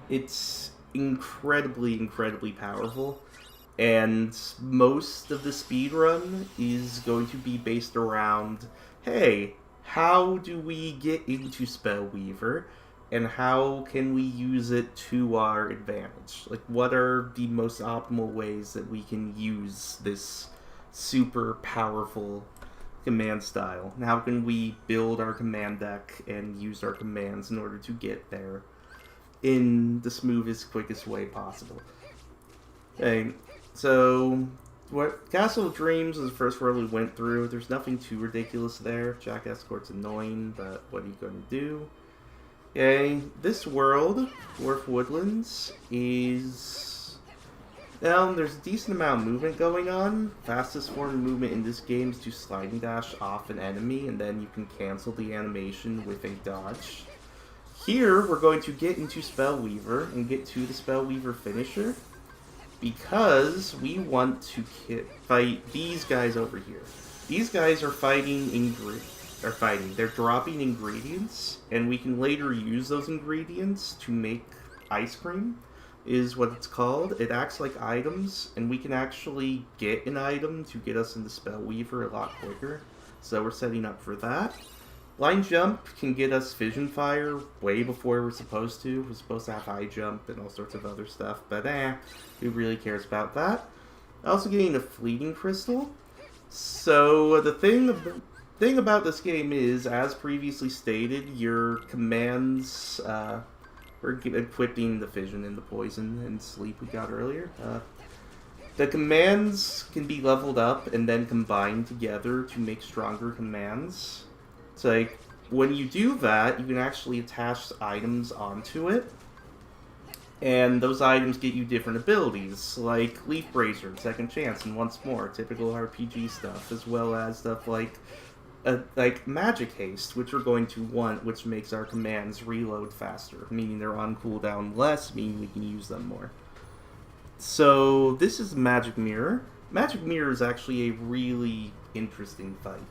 It's incredibly, incredibly powerful, and most of the speedrun is going to be based around, hey, how do we get into Spellweaver, and how can we use it to our advantage? Like, what are the most optimal ways that we can use this super powerful command style? And how can we build our command deck and use our commands in order to get there in the smoothest, quickest way possible? Okay, so what Castle of Dreams is the first world we went through. There's nothing too ridiculous there. Jack Escort's annoying, but what are you going to do? Okay, this world, Dwarf Woodlands, is... Well, there's a decent amount of movement going on. Fastest form of movement in this game is to sliding dash off an enemy, and then you can cancel the animation with a dodge. Here, we're going to get into Spellweaver and get to the Spellweaver finisher, because we want to fight these guys over here. These guys are they're dropping ingredients, and we can later use those ingredients to make ice cream, is what it's called. It acts like items, and we can actually get an item to get us into Spellweaver a lot quicker, so we're setting up for that. Line jump can get us Fission Fire way before we're supposed to. We're supposed to have high jump and all sorts of other stuff, but who really cares about that? Also getting a Fleeting Crystal. So the thing about this game is, as previously stated, your commands, we're equipping the Fission and the Poison and Sleep we got earlier. The commands can be leveled up and then combined together to make stronger commands. It's like, when you do that, you can actually attach items onto it, and those items get you different abilities, like Leaf Brazier, Second Chance, and Once More, typical RPG stuff, as well as stuff like Magic Haste, which we're going to want, which makes our commands reload faster, meaning they're on cooldown less, meaning we can use them more. So, this is Magic Mirror. Magic Mirror is actually a really interesting fight.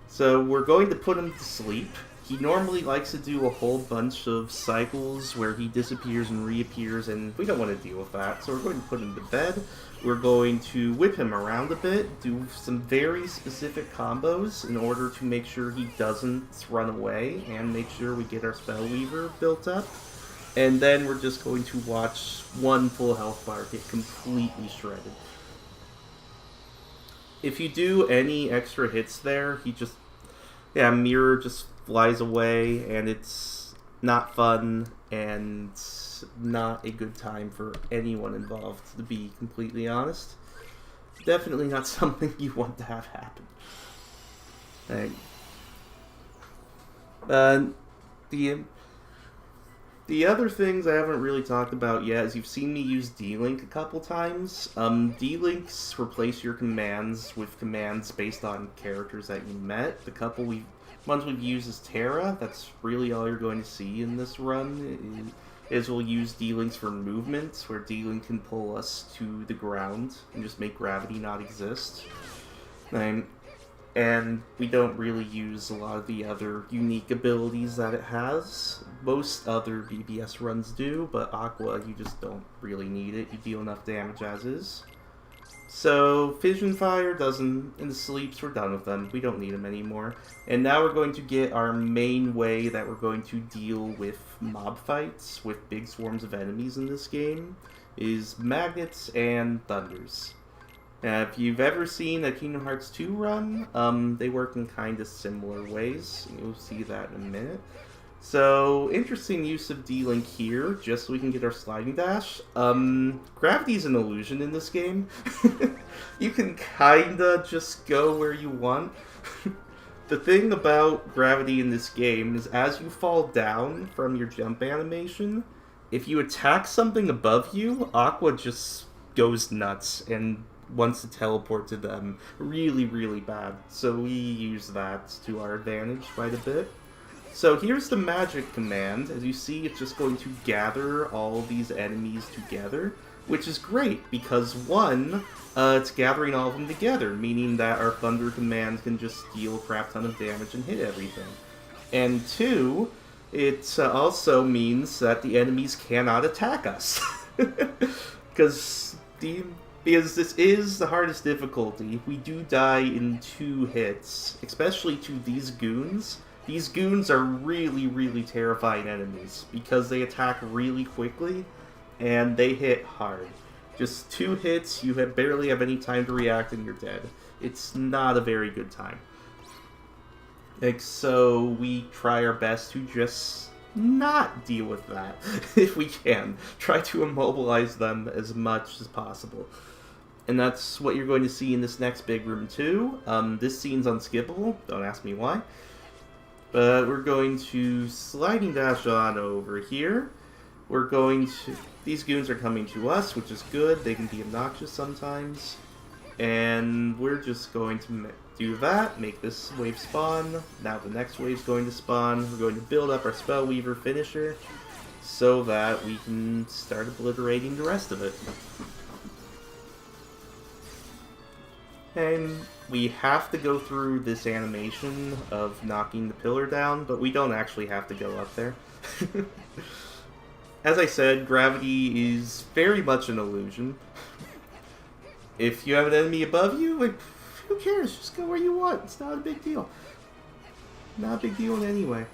So we're going to put him to sleep. He normally likes to do a whole bunch of cycles where he disappears and reappears, and we don't want to deal with that, so we're going to put him to bed. We're going to whip him around a bit, do some very specific combos in order to make sure he doesn't run away, and make sure we get our Spellweaver built up. And then we're just going to watch one full health bar get completely shredded. If you do any extra hits there, Mirror just flies away, and it's not fun, and not a good time for anyone involved, to be completely honest. Definitely not something you want to have happen. The other things I haven't really talked about yet is you've seen me use D-Link a couple times. D-Links replace your commands with commands based on characters that you met. The ones we've used is Terra. That's really all you're going to see in this run. Is we'll use D-Links for movement, where D-Link can pull us to the ground and just make gravity not exist. And we don't really use a lot of the other unique abilities that it has. Most other BBS runs do, but Aqua, you just don't really need it. You deal enough damage as is. So, Fission Fire doesn't, in the sleeps, we're done with them. We don't need them anymore. And now we're going to get our main way that we're going to deal with mob fights, with big swarms of enemies in this game, is Magnets and Thunders. If you've ever seen a Kingdom Hearts 2 run, they work in kind of similar ways. You'll see that in a minute. So, interesting use of D-Link here, just so we can get our sliding dash. Gravity's an illusion in this game. You can kinda just go where you want. The thing about gravity in this game is as you fall down from your jump animation, if you attack something above you, Aqua just goes nuts and wants to teleport to them really, really bad. So we use that to our advantage quite a bit. So here's the magic command. As you see, it's just going to gather all these enemies together, which is great because one, it's gathering all of them together, meaning that our thunder command can just deal a crap ton of damage and hit everything. And two, it also means that the enemies cannot attack us. Because this is the hardest difficulty. We do die in 2 hits, especially to these goons. These goons are really, really terrifying enemies because they attack really quickly and they hit hard. Just 2 hits, you barely have any time to react and you're dead. It's not a very good time. So we try our best to just not deal with that if we can. Try to immobilize them as much as possible. And that's what you're going to see in this next big room too. This scene's unskippable, don't ask me why. But we're going to sliding dash on over here. We're going to... These goons are coming to us, which is good. They can be obnoxious sometimes. And we're just going to do that, make this wave spawn. Now the next wave's going to spawn. We're going to build up our Spellweaver finisher so that we can start obliterating the rest of it. And we have to go through this animation of knocking the pillar down, but we don't actually have to go up there. As I said, gravity is very much an illusion. If you have an enemy above you, like, who cares? Just go where you want. It's not a big deal. Not a big deal in any way.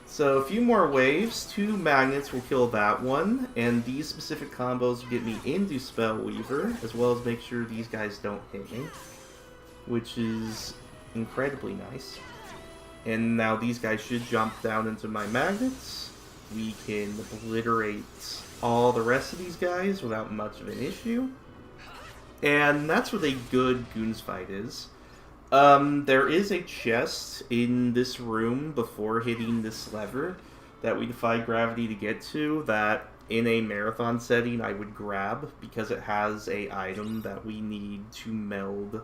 So a few more waves, 2 magnets will kill that one, and these specific combos get me into Spellweaver, as well as make sure these guys don't hit me, which is incredibly nice. And now these guys should jump down into my magnets. We can obliterate all the rest of these guys without much of an issue. And that's what a good Goons fight is. There is a chest in this room before hitting this lever that we defy gravity to get to that in a marathon setting I would grab because it has a item that we need to meld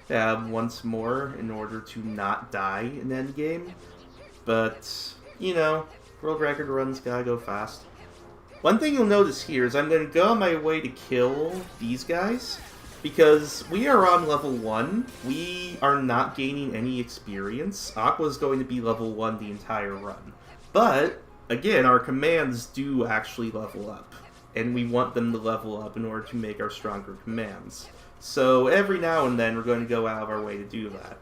once more in order to not die in endgame. But, you know, world record runs gotta go fast. One thing you'll notice here is I'm going to go on my way to kill these guys. Because we are on level 1, we are not gaining any experience. Aqua's going to be level 1 the entire run. But, again, our commands do actually level up. And we want them to level up in order to make our stronger commands. So every now and then we're going to go out of our way to do that.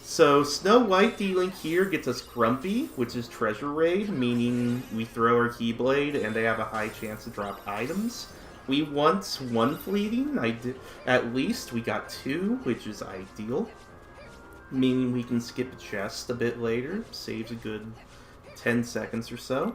So Snow White D-Link here gets us Grumpy, which is Treasure Raid, meaning we throw our Keyblade and they have a high chance to drop items. We want 1 fleeting, at least we got 2, which is ideal. Meaning we can skip a chest a bit later, saves a good 10 seconds or so.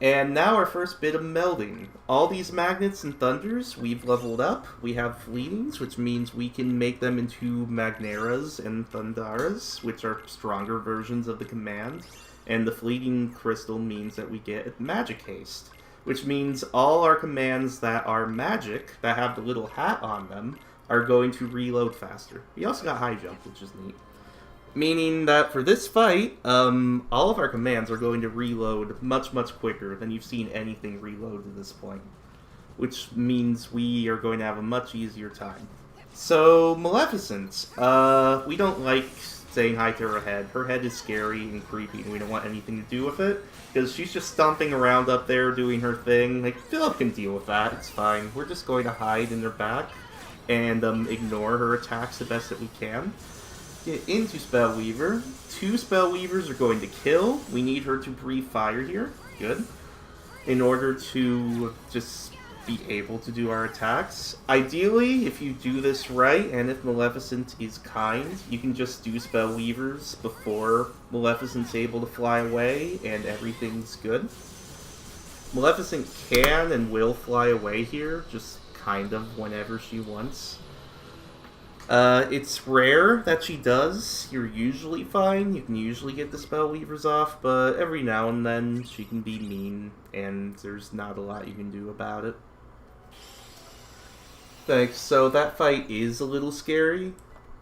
And now our first bit of melding. All these magnets and thunders we've leveled up. We have fleetings, which means we can make them into Magneras and Thundaras, which are stronger versions of the command. And the fleeting crystal means that we get magic haste, which means all our commands that are magic, that have the little hat on them, are going to reload faster. We also got high jump, which is neat. Meaning that for this fight, all of our commands are going to reload much, much quicker than you've seen anything reload to this point. Which means we are going to have a much easier time. So, Maleficent. We don't like saying hi to her head. Her head is scary and creepy, and we don't want anything to do with it. Because she's just stomping around up there doing her thing. Like, Philip can deal with that, it's fine. We're just going to hide in her back and ignore her attacks the best that we can. Get into Spellweaver. 2 Spellweavers are going to kill. We need her to breathe fire here. Good. In order to just be able to do our attacks. Ideally, if you do this right, and if Maleficent is kind, you can just do Spellweavers before Maleficent's able to fly away, and everything's good. Maleficent can and will fly away here, just kind of whenever she wants. It's rare that she does. You're usually fine. You can usually get the spell weavers off, but every now and then she can be mean, and there's not a lot you can do about it. Thanks. So that fight is a little scary.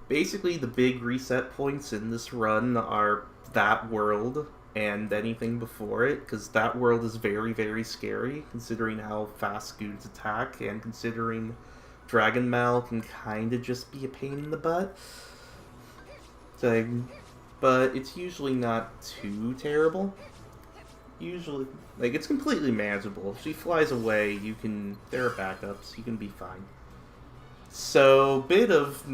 Basically, the big reset points in this run are that world and anything before it, because that world is very, very scary, considering how fast Goons attack, and considering Dragon Mal can kind of just be a pain in the butt. But it's usually not too terrible. Usually, like, it's completely manageable. If she flies away, there are backups, you can be fine. So, bit of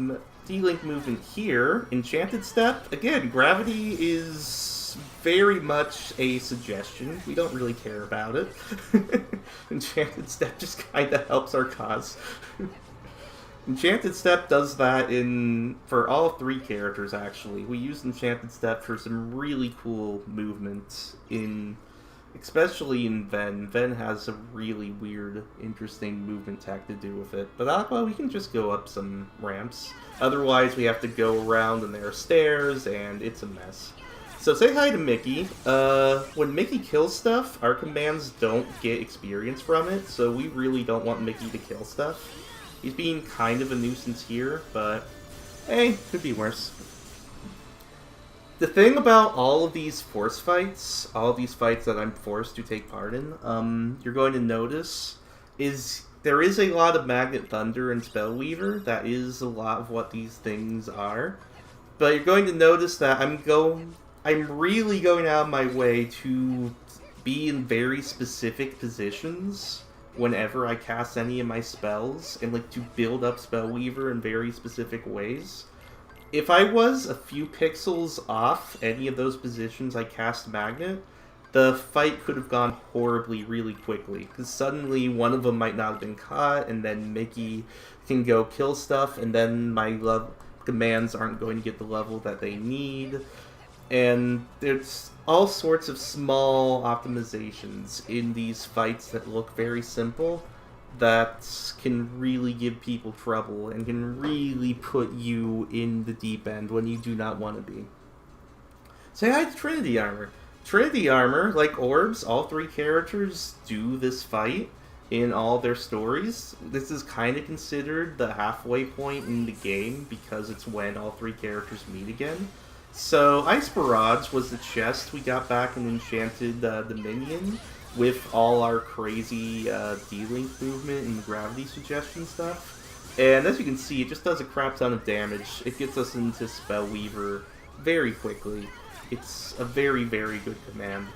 D-Link movement here. Enchanted Step, again, gravity is very much a suggestion. We don't really care about it. Enchanted Step just kind of helps our cause. Enchanted Step does that for all 3 characters, actually. We use Enchanted Step for some really cool movement especially in Ven. Ven has a really weird, interesting movement tech to do with it. But Aqua, we can just go up some ramps. Otherwise, we have to go around and there are stairs, and it's a mess. So say hi to Mickey. When Mickey kills stuff, our commands don't get experience from it, so we really don't want Mickey to kill stuff. He's being kind of a nuisance here, but hey, could be worse. The thing about all of these force fights, all of these fights that I'm forced to take part in, you're going to notice is there is a lot of Magnet Thunder and Spellweaver. That is a lot of what these things are. But you're going to notice that I'm really going out of my way to be in very specific positions whenever I cast any of my spells, and like to build up Spellweaver in very specific ways. If I was a few pixels off any of those positions I cast Magnet, the fight could have gone horribly really quickly, because suddenly one of them might not have been caught, and then Mickey can go kill stuff, and then my commands aren't going to get the level that they need. And there's all sorts of small optimizations in these fights that look very simple, that can really give people trouble and can really put you in the deep end when you do not want to be. Say hi to Trinity Armor. Trinity Armor, like Orbs, all 3 characters do this fight in all their stories. This is kind of considered the halfway point in the game because it's when all 3 characters meet again. So Ice Barrage was the chest we got back in Enchanted Dominion, with all our crazy D-Link movement and gravity suggestion stuff. And as you can see, it just does a crap ton of damage. It gets us into Spellweaver very quickly. It's a very, very good command.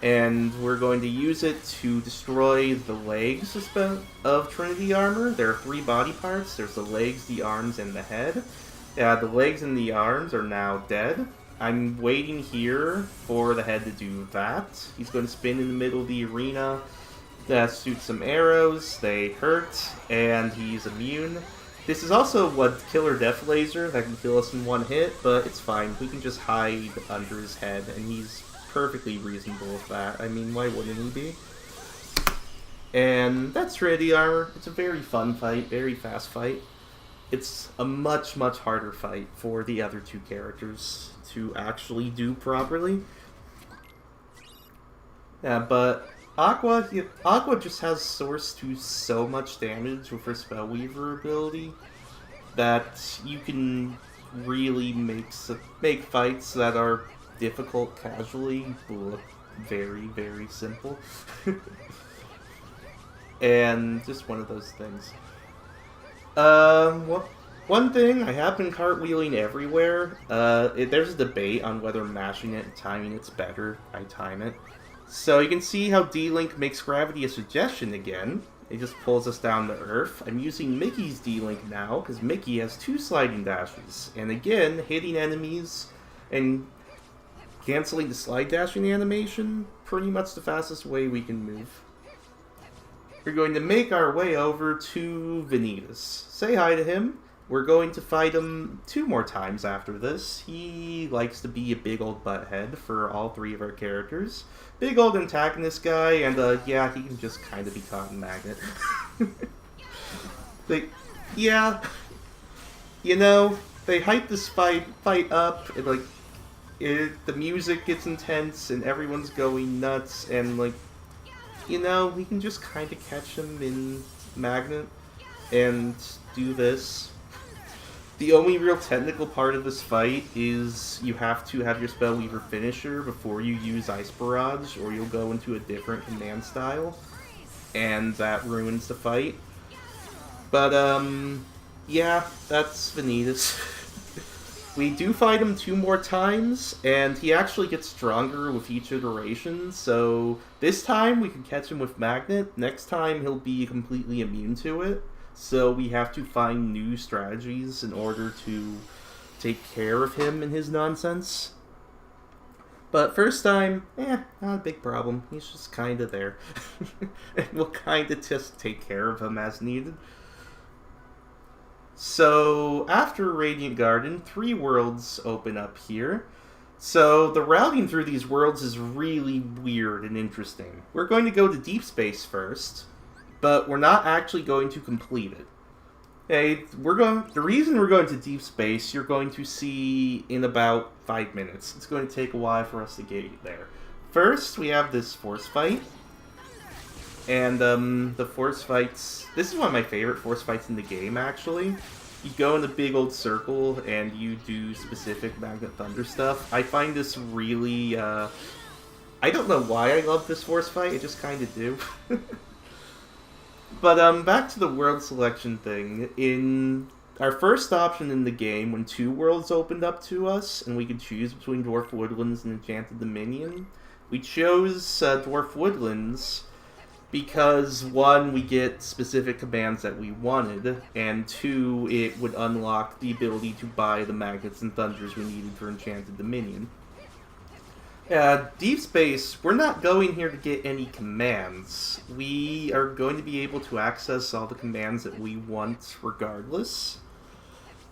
And we're going to use it to destroy the legs of Trinity Armor. There are 3 body parts. There's the legs, the arms, and the head. The legs and the arms are now dead. I'm waiting here for the head to do that. He's going to spin in the middle of the arena, shoot some arrows, they hurt, and he's immune. This is also what Killer Death Laser that can kill us in 1 hit, but it's fine. We can just hide under his head, and he's perfectly reasonable with that. I mean, why wouldn't he be? And that's Trinity Armor. It's a very fun fight, very fast fight. It's a much, much harder fight for the other 2 characters to actually do properly. Yeah, but Aqua just has source to so much damage with her Spellweaver ability that you can really make fights that are difficult casually look very, very simple. And just one of those things. One thing, I have been cartwheeling everywhere. There's a debate on whether mashing it and timing it's better. I time it. So you can see how D-Link makes gravity a suggestion again. It just pulls us down to Earth. I'm using Mickey's D-Link now, because Mickey has 2 sliding dashes. And again, hitting enemies and canceling the slide dashing animation, pretty much the fastest way we can move. We're going to make our way over to Vanitas. Say hi to him. We're going to fight him 2 more times after this. He likes to be a big old butthead for all 3 of our characters. Big old antagonist guy, and yeah, he can just kind of be caught in Magnet. But, yeah. you know, they hype this fight up, and, like, the music gets intense, and everyone's going nuts, and, like, you know, we can just kind of catch him in Magnet and do this. The only real technical part of this fight is you have to have your Spellweaver finisher before you use Ice Barrage, or you'll go into a different command style, and that ruins the fight. But, yeah, that's Vanitas. We do fight him 2 more times, and he actually gets stronger with each iteration, so this time we can catch him with Magnet, next time he'll be completely immune to it, so we have to find new strategies in order to take care of him and his nonsense. But first time, not a big problem, he's just kinda there. And we'll kinda just take care of him as needed. So, after Radiant Garden, 3 worlds open up here. So, the routing through these worlds is really weird and interesting. We're going to go to Deep Space first, but we're not actually going to complete it. Okay, the reason we're going to Deep Space, you're going to see in about 5 minutes. It's going to take a while for us to get there. First, we have this force fight. And, the force fights... This is one of my favorite force fights in the game, actually. You go in a big old circle, and you do specific Magnet Thunder stuff. I find this really, I don't know why I love this force fight, I just kinda do. But, back to the world selection thing. In our first option in the game, when 2 worlds opened up to us, and we could choose between Dwarf Woodlands and Enchanted Dominion, we chose, Dwarf Woodlands... because, 1, we get specific commands that we wanted, and 2, it would unlock the ability to buy the Magnets and Thunders we needed for Enchanted Dominion. Deep Space, we're not going here to get any commands. We are going to be able to access all the commands that we want regardless.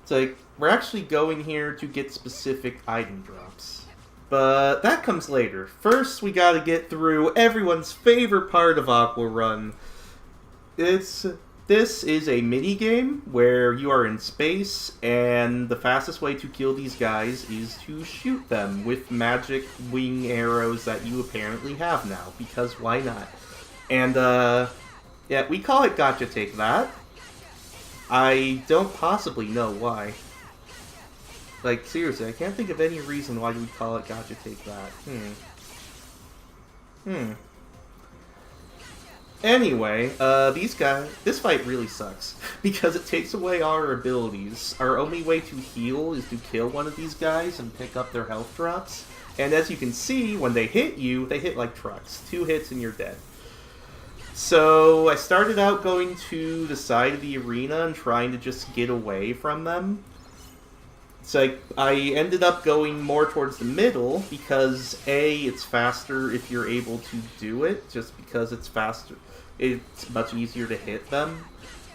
It's like, we're actually going here to get specific item drops. But that comes later. First, we gotta get through everyone's favorite part of Aqua Run. This is a mini-game where you are in space, and the fastest way to kill these guys is to shoot them with magic wing arrows that you apparently have now, because why not? And, yeah, we call it Gotcha Take That. I don't possibly know why. Like, seriously, I can't think of any reason why we'd call it Gotcha Take That. Anyway, this fight really sucks, because it takes away our abilities. Our only way to heal is to kill one of these guys and pick up their health drops. And as you can see, when they hit you, they hit like trucks. 2 hits and you're dead. So, I started out going to the side of the arena and trying to just get away from them. So I ended up going more towards the middle because A, it's faster if you're able to do it, just because it's faster. It's much easier to hit them,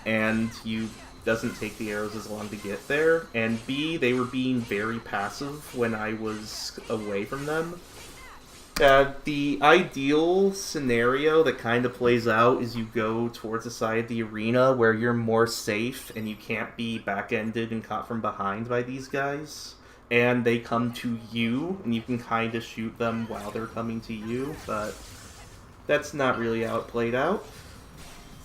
and you doesn't take the arrows as long to get there. And B, they were being very passive when I was away from them. The ideal scenario that kind of plays out is you go towards the side of the arena where you're more safe and you can't be back-ended and caught from behind by these guys. And they come to you, and you can kind of shoot them while they're coming to you, but that's not really how it played out.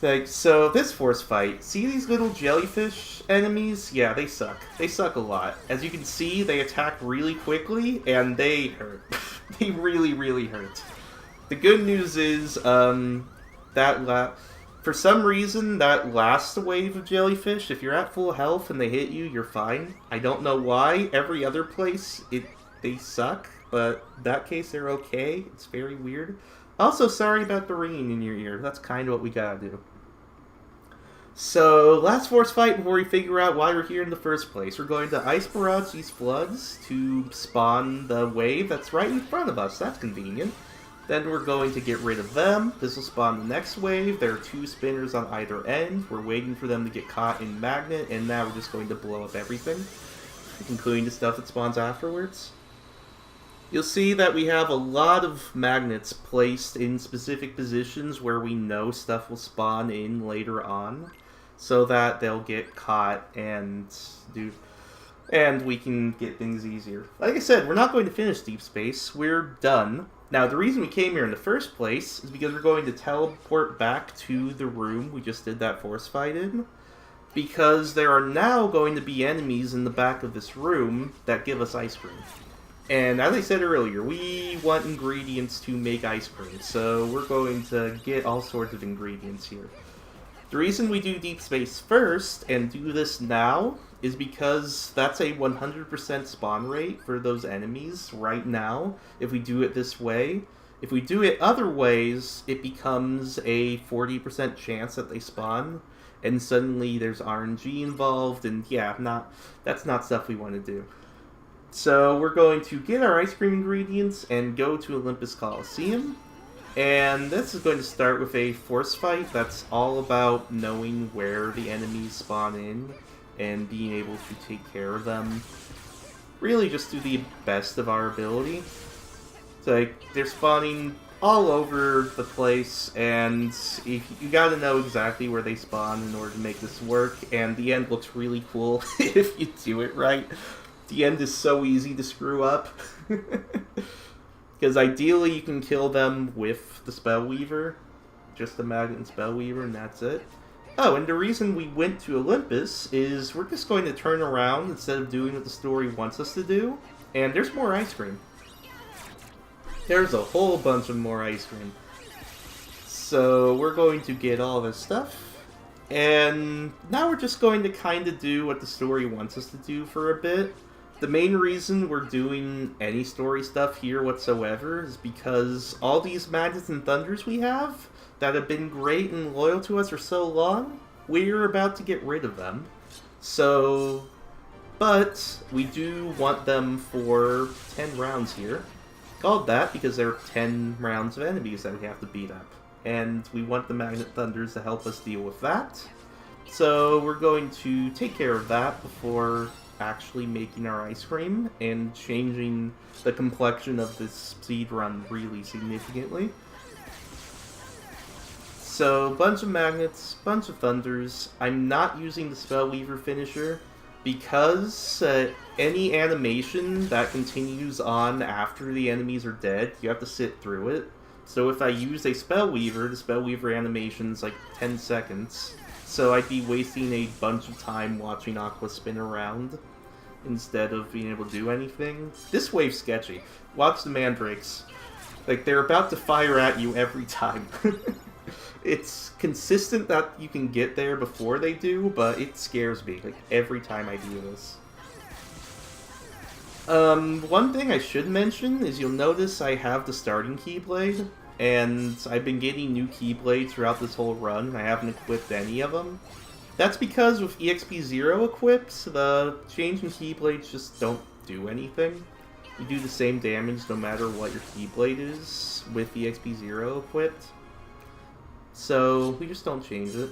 Like, so this force fight, see these little jellyfish enemies? Yeah, they suck. They suck a lot. As you can see, they attack really quickly, and they hurt. They really, really hurt. The good news is, for some reason, that last wave of jellyfish, if you're at full health and they hit you, you're fine. I don't know why. Every other place, they suck, but that case, they're okay. It's very weird. Also, sorry about the ringing in your ear. That's kind of what we gotta do. So, last force fight before we figure out why we're here in the first place. We're going to Ice Barrage these floods to spawn the wave that's right in front of us. That's convenient. Then we're going to get rid of them. This will spawn the next wave. There are 2 spinners on either end. We're waiting for them to get caught in Magnet, and now we're just going to blow up everything, including the stuff that spawns afterwards. You'll see that we have a lot of magnets placed in specific positions where we know stuff will spawn in later on. so that they'll get caught and we can get things easier. Like I said, we're not going to finish Deep Space. We're done. Now, the reason we came here in the first place is because we're going to teleport back to the room we just did that force fight in. Because there are now going to be enemies in the back of this room that give us ice cream. And as I said earlier, we want ingredients to make ice cream, so we're going to get all sorts of ingredients here. The reason we do Deep Space first, and do this now, is because that's a 100% spawn rate for those enemies right now, if we do it this way. If we do it other ways, it becomes a 40% chance that they spawn, and suddenly there's RNG involved, and yeah, that's not stuff we want to do. So we're going to get our ice cream ingredients and go to Olympus Coliseum. And this is going to start with a force fight that's all about knowing where the enemies spawn in and being able to take care of them. Really just do the best of our ability. It's like, they're spawning all over the place, and you gotta know exactly where they spawn in order to make this work, and the end looks really cool if you do it right. The end is so easy to screw up. Because ideally you can kill them with the Spellweaver. Just the Magnet and Spellweaver, and that's it. Oh, and the reason we went to Olympus is we're just going to turn around instead of doing what the story wants us to do. And there's more ice cream. There's a whole bunch of more ice cream. So we're going to get all this stuff. And now we're just going to kind of do what the story wants us to do for a bit. The main reason we're doing any story stuff here whatsoever is because all these Magnets and Thunders we have that have been great and loyal to us for so long, we're about to get rid of them. So, but we do want them for 10 rounds here. Called that because there are 10 rounds of enemies that we have to beat up. And we want the Magnet Thunders to help us deal with that. So we're going to take care of that before actually making our ice cream and changing the complexion of this speed run really significantly. So, bunch of Magnets, bunch of Thunders. I'm not using the Spellweaver finisher because any animation that continues on after the enemies are dead, you have to sit through it. So if I use a Spellweaver, the Spellweaver animation's like 10 seconds. So I'd be wasting a bunch of time watching Aqua spin around instead of being able to do anything. This wave's sketchy. Watch the mandrakes. Like, they're about to fire at you every time. It's consistent that you can get there before they do, but it scares me, like, every time I do this. One thing I should mention is you'll notice I have the starting Keyblade, and I've been getting new Keyblades throughout this whole run, and I haven't equipped any of them. That's because with EXP0 equipped, the change in Keyblades just don't do anything. You do the same damage no matter what your Keyblade is with EXP0 equipped. So, we just don't change it.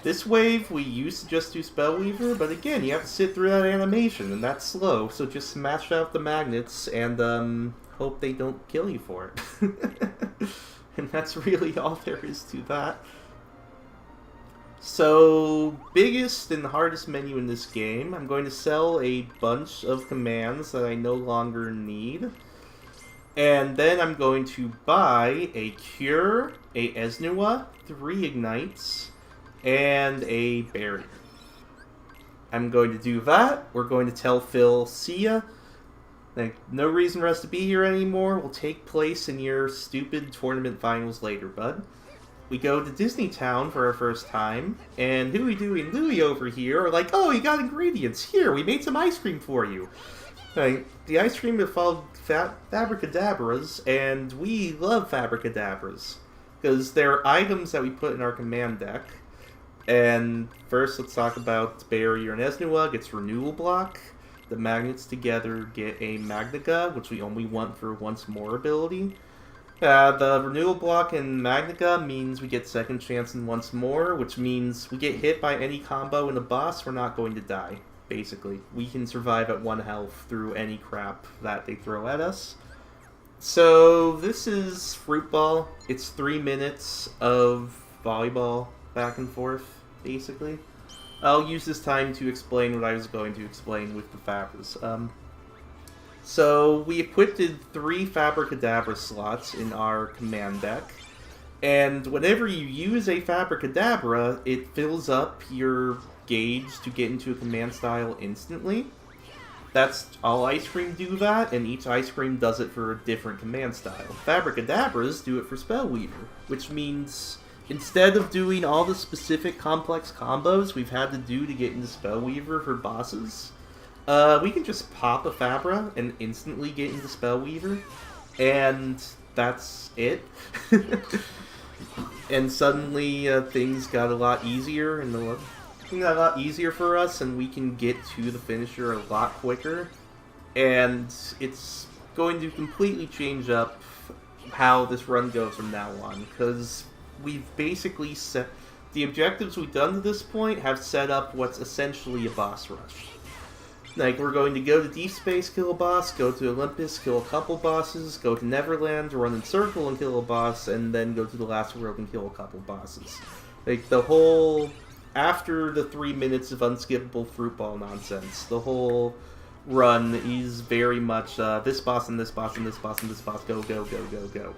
This wave, we used to just do Spellweaver, but again, you have to sit through that animation, and that's slow, so just smash out the magnets and hope they don't kill you for it. And that's really all there is to that. So, biggest and hardest menu in this game, I'm going to sell a bunch of commands that I no longer need. And then I'm going to buy a Cure, a Esnua, 3 Ignites, and a Barrier. I'm going to do that. We're going to tell Phil, see ya. Like, no reason for us to be here anymore. Will take place in your stupid tournament finals later, bud. We go to Disney Town for our first time, and Huey, Dewey, and Louie over here are like, oh, you got ingredients. Here, we made some ice cream for you. Like, the ice cream involved Fabricadabras, and we love Fabricadabras. Because they're items that we put in our command deck. And first, let's talk about Barrier and Esnua. Gets Renewal Block. The magnets together get a Magnica, which we only want for once more ability. The Renewal Block in Magnica means we get second chance and once more, which means we get hit by any combo in a boss, we're not going to die, basically. We can survive at 1 health through any crap that they throw at us. So, this is Fruit Ball. It's 3 minutes of volleyball back and forth. basically. I'll use this time to explain what I was going to explain with the Fabras. So we equipped 3 Fabricadabra slots in our command deck, and whenever you use a Fabricadabra, it fills up your gauge to get into a command style instantly. That's all Ice Cream do that, and each Ice Cream does it for a different command style. Fabricadabras do it for Spellweaver, which means instead of doing all the specific complex combos we've had to do to get into Spellweaver for bosses, we can just pop a Fabra and instantly get into Spellweaver, and that's it. And suddenly things got a lot easier, and for us, and we can get to the finisher a lot quicker. And it's going to completely change up how this run goes from now on, because we've basically set the objectives we've done to this point have set up what's essentially a boss rush. Like, we're going to go to Deep Space, kill a boss, go to Olympus, kill a couple bosses, go to Neverland, run in circle and kill a boss, and then go to the last world and kill a couple bosses. Like, the whole... After the 3 minutes of unskippable fruit ball nonsense, the whole run is very much this boss and this boss and this boss and this boss, go, go, go, go, go.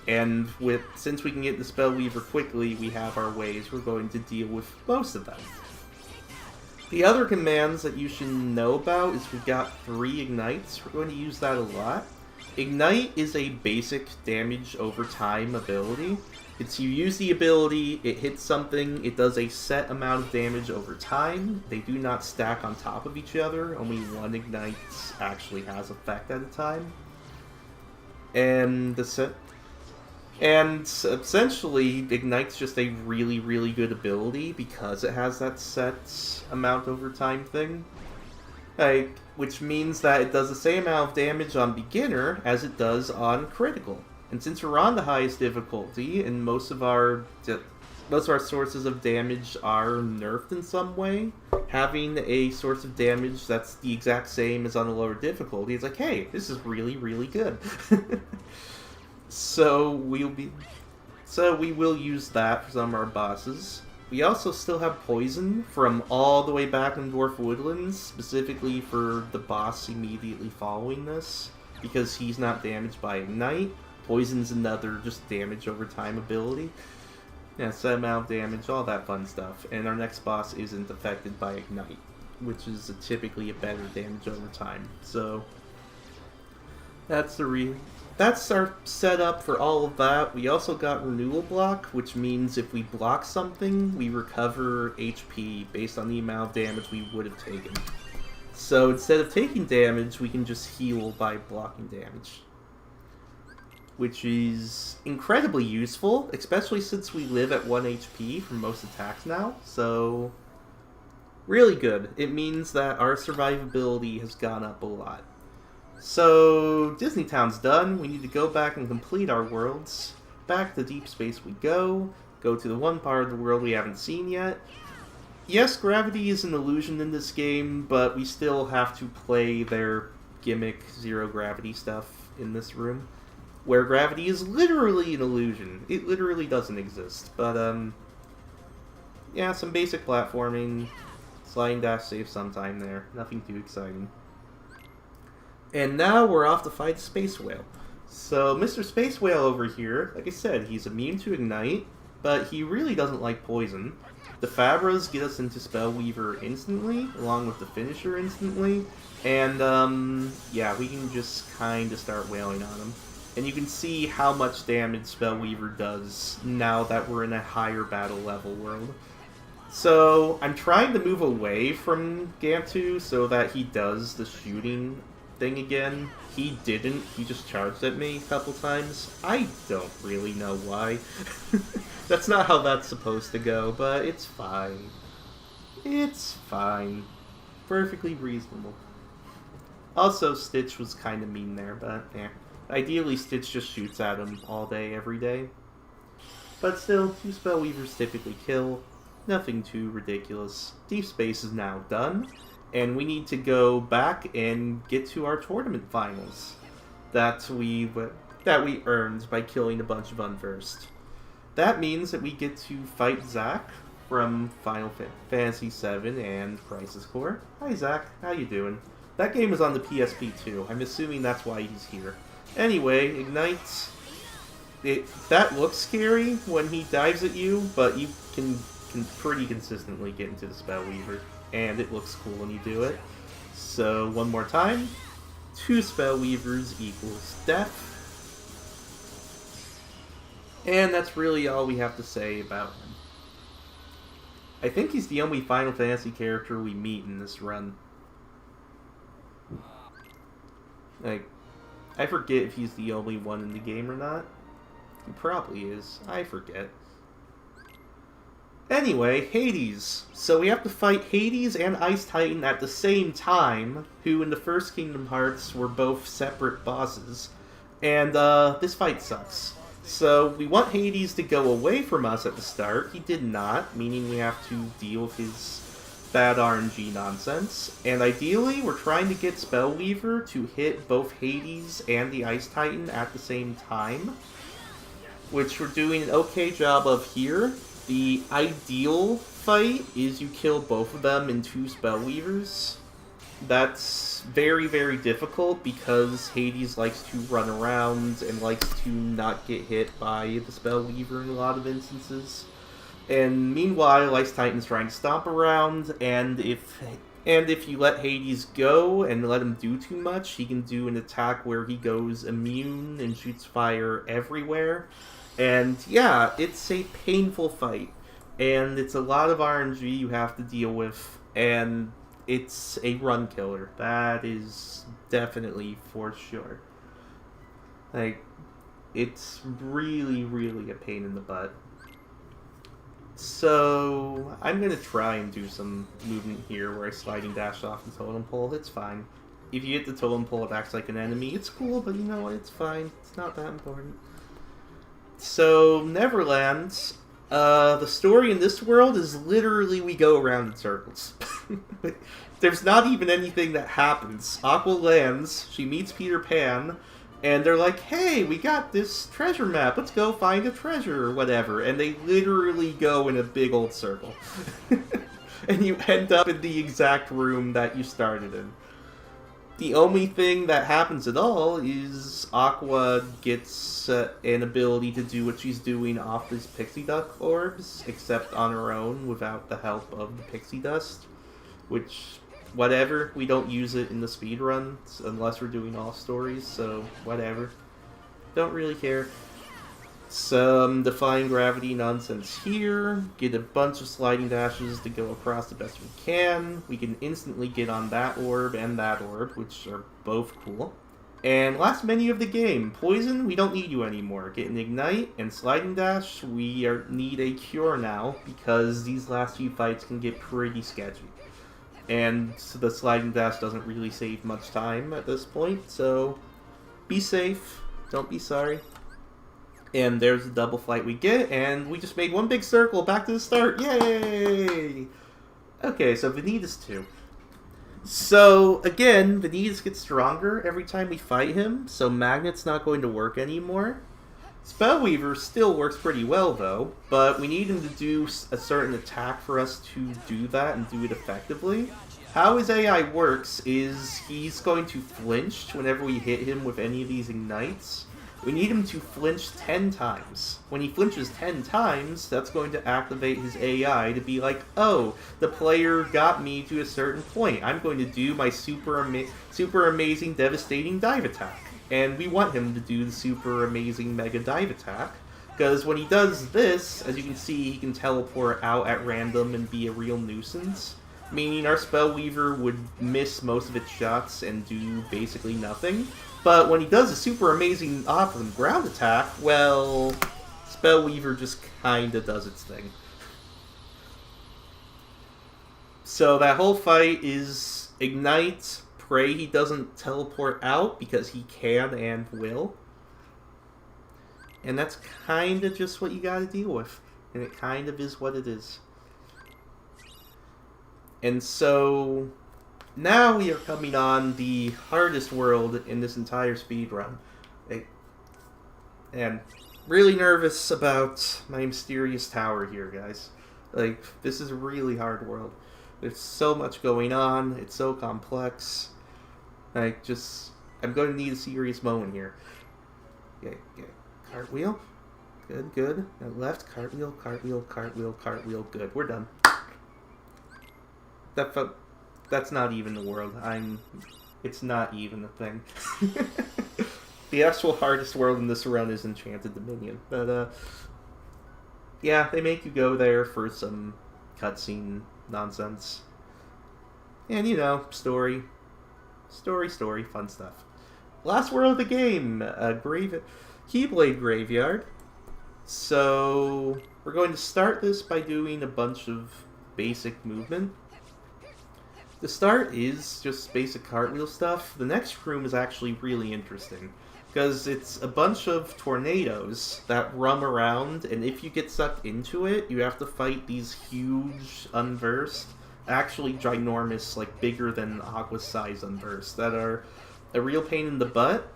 And since we can get the Spellweaver quickly, we have our ways we're going to deal with most of them. The other commands that you should know about is we've got 3 Ignites. We're going to use that a lot. Ignite is a basic damage over time ability. It's you use the ability, it hits something, it does a set amount of damage over time. They do not stack on top of each other. Only one Ignite actually has effect at a time. And essentially, Ignite's just a really, really good ability because it has that set amount over time thing. Which means that it does the same amount of damage on beginner as it does on critical. And since we're on the highest difficulty, and most of our sources of damage are nerfed in some way, having a source of damage that's the exact same as on a lower difficulty is like, hey, this is really, really good. So we will use that for some of our bosses. We also still have Poison from all the way back in Dwarf Woodlands, specifically for the boss immediately following this, because he's not damaged by Ignite. Poison's another just damage over time ability. Yeah, set amount of damage, all that fun stuff. And our next boss isn't affected by Ignite, which is typically a better damage over time. So that's our setup for all of that. We also got Renewal Block, which means if we block something, we recover HP based on the amount of damage we would have taken. So instead of taking damage, we can just heal by blocking damage, which is incredibly useful, especially since we live at 1 HP for most attacks now. So really good. It means that our survivability has gone up a lot. So Disney Town's done. We need to go back and complete our worlds. Back to Deep Space we go to the one part of the world we haven't seen yet. Yes, gravity is an illusion in this game, but we still have to play their gimmick zero gravity stuff in this room, where gravity is literally an illusion. It literally doesn't exist. But, yeah, some basic platforming, sliding dash save sometime there. Nothing too exciting. And now we're off to fight Space Whale. So, Mr. Space Whale over here, like I said, he's immune to Ignite, but he really doesn't like Poison. The Fabras get us into Spellweaver instantly, along with the Finisher instantly, and, yeah, we can just kind of start wailing on him. And you can see how much damage Spellweaver does now that we're in a higher battle level world. So, I'm trying to move away from Gantu so that he does the shooting thing again. He didn't. He just charged at me a couple times. I don't really know why. That's not how that's supposed to go, but it's fine. It's fine. Perfectly reasonable. Also, Stitch was kind of mean there, but yeah. Ideally, Stitch just shoots at him all day, every day. But still, 2 Spellweavers typically kill. Nothing too ridiculous. Deep Space is now done, and we need to go back and get to our tournament finals that we earned by killing a bunch of Unversed. That means that we get to fight Zack from Final Fantasy VII and Crisis Core. Hi Zach, how you doing? That game is on the PSP too. I'm assuming that's why he's here. Anyway, Ignite. That looks scary when he dives at you, but you can pretty consistently get into the Spellweaver, and it looks cool when you do it. So, one more time. 2 Spellweavers equals death. And that's really all we have to say about him. I think he's the only Final Fantasy character we meet in this run. Like, I forget if he's the only one in the game or not. He probably is. I forget. Anyway, Hades. So we have to fight Hades and Ice Titan at the same time, who in the first Kingdom Hearts were both separate bosses. And this fight sucks. So we want Hades to go away from us at the start. He did not, meaning we have to deal with his bad RNG nonsense. And ideally, we're trying to get Spellweaver to hit both Hades and the Ice Titan at the same time, which we're doing an okay job of here. The ideal fight is you kill both of them in 2 Spellweavers. That's very, very difficult because Hades likes to run around and likes to not get hit by the Spellweaver in a lot of instances. And meanwhile, Ice Titan's trying to stomp around, and if you let Hades go and let him do too much, he can do an attack where he goes immune and shoots fire everywhere. And yeah, it's a painful fight, and it's a lot of RNG you have to deal with, and it's a run killer. That is definitely for sure. Like, it's really, really a pain in the butt. So, I'm going to try and do some movement here where I sliding dash off the totem pole. It's fine. If you hit the totem pole, it acts like an enemy. It's cool, but you know what? It's fine. It's not that important. So, Neverland, the story in this world is literally we go around in circles. There's not even anything that happens. Aqua lands, she meets Peter Pan, and they're like, hey, we got this treasure map, let's go find a treasure, or whatever. And they literally go in a big old circle. And you end up in the exact room that you started in. The only thing that happens at all is Aqua gets an ability to do what she's doing off these pixie duck orbs, except on her own without the help of the pixie dust. Which, whatever, we don't use it in the speedruns unless we're doing all stories, so whatever. Don't really care. Some defying gravity nonsense here. Get a bunch of sliding dashes to go across the best we can. We can instantly get on that orb and that orb, which are both cool. And last menu of the game. Poison, we don't need you anymore. Get an Ignite and sliding dash. We need a cure now, because these last few fights can get pretty sketchy. And so the sliding dash doesn't really save much time at this point, so be safe. Don't be sorry. And there's the double flight we get, and we just made one big circle back to the start. Yay! Okay, so Vanitas 2. So, again, Vanitas gets stronger every time we fight him, so Magnet's not going to work anymore. Spellweaver still works pretty well, though, but we need him to do a certain attack for us to do that and do it effectively. How his AI works is he's going to flinch whenever we hit him with any of these ignites. We need him to flinch 10 times. When he flinches 10 times, that's going to activate his AI to be like, oh, the player got me to a certain point. I'm going to do my super amazing, devastating dive attack. And we want him to do the super amazing mega dive attack. Because when he does this, as you can see, he can teleport out at random and be a real nuisance. Meaning our Spellweaver would miss most of its shots and do basically nothing. But when he does a super amazing awesome ground attack, well, Spellweaver just kinda does its thing. So that whole fight is Ignite, pray he doesn't teleport out, because he can and will. And that's kinda just what you gotta deal with. And it kind of is what it is. And so now we are coming on the hardest world in this entire speedrun. And really nervous about my mysterious tower here, guys. Like, this is a really hard world. There's so much going on. It's so complex. Like, just... I'm going to need a serious moment here. Okay. Cartwheel. Good. Now left. Cartwheel. Good. We're done. That's not even the world. It's not even a thing. The actual hardest world in this run is Enchanted Dominion. But, yeah, they make you go there for some cutscene nonsense. And, story, fun stuff. Last world of the game, Keyblade Graveyard. So, we're going to start this by doing a bunch of basic movement. The start is just basic cartwheel stuff. The next room is actually really interesting, because it's a bunch of tornadoes that roam around, and if you get sucked into it, you have to fight these huge unversed, actually ginormous, like bigger than Aqua's size unversed, that are a real pain in the butt.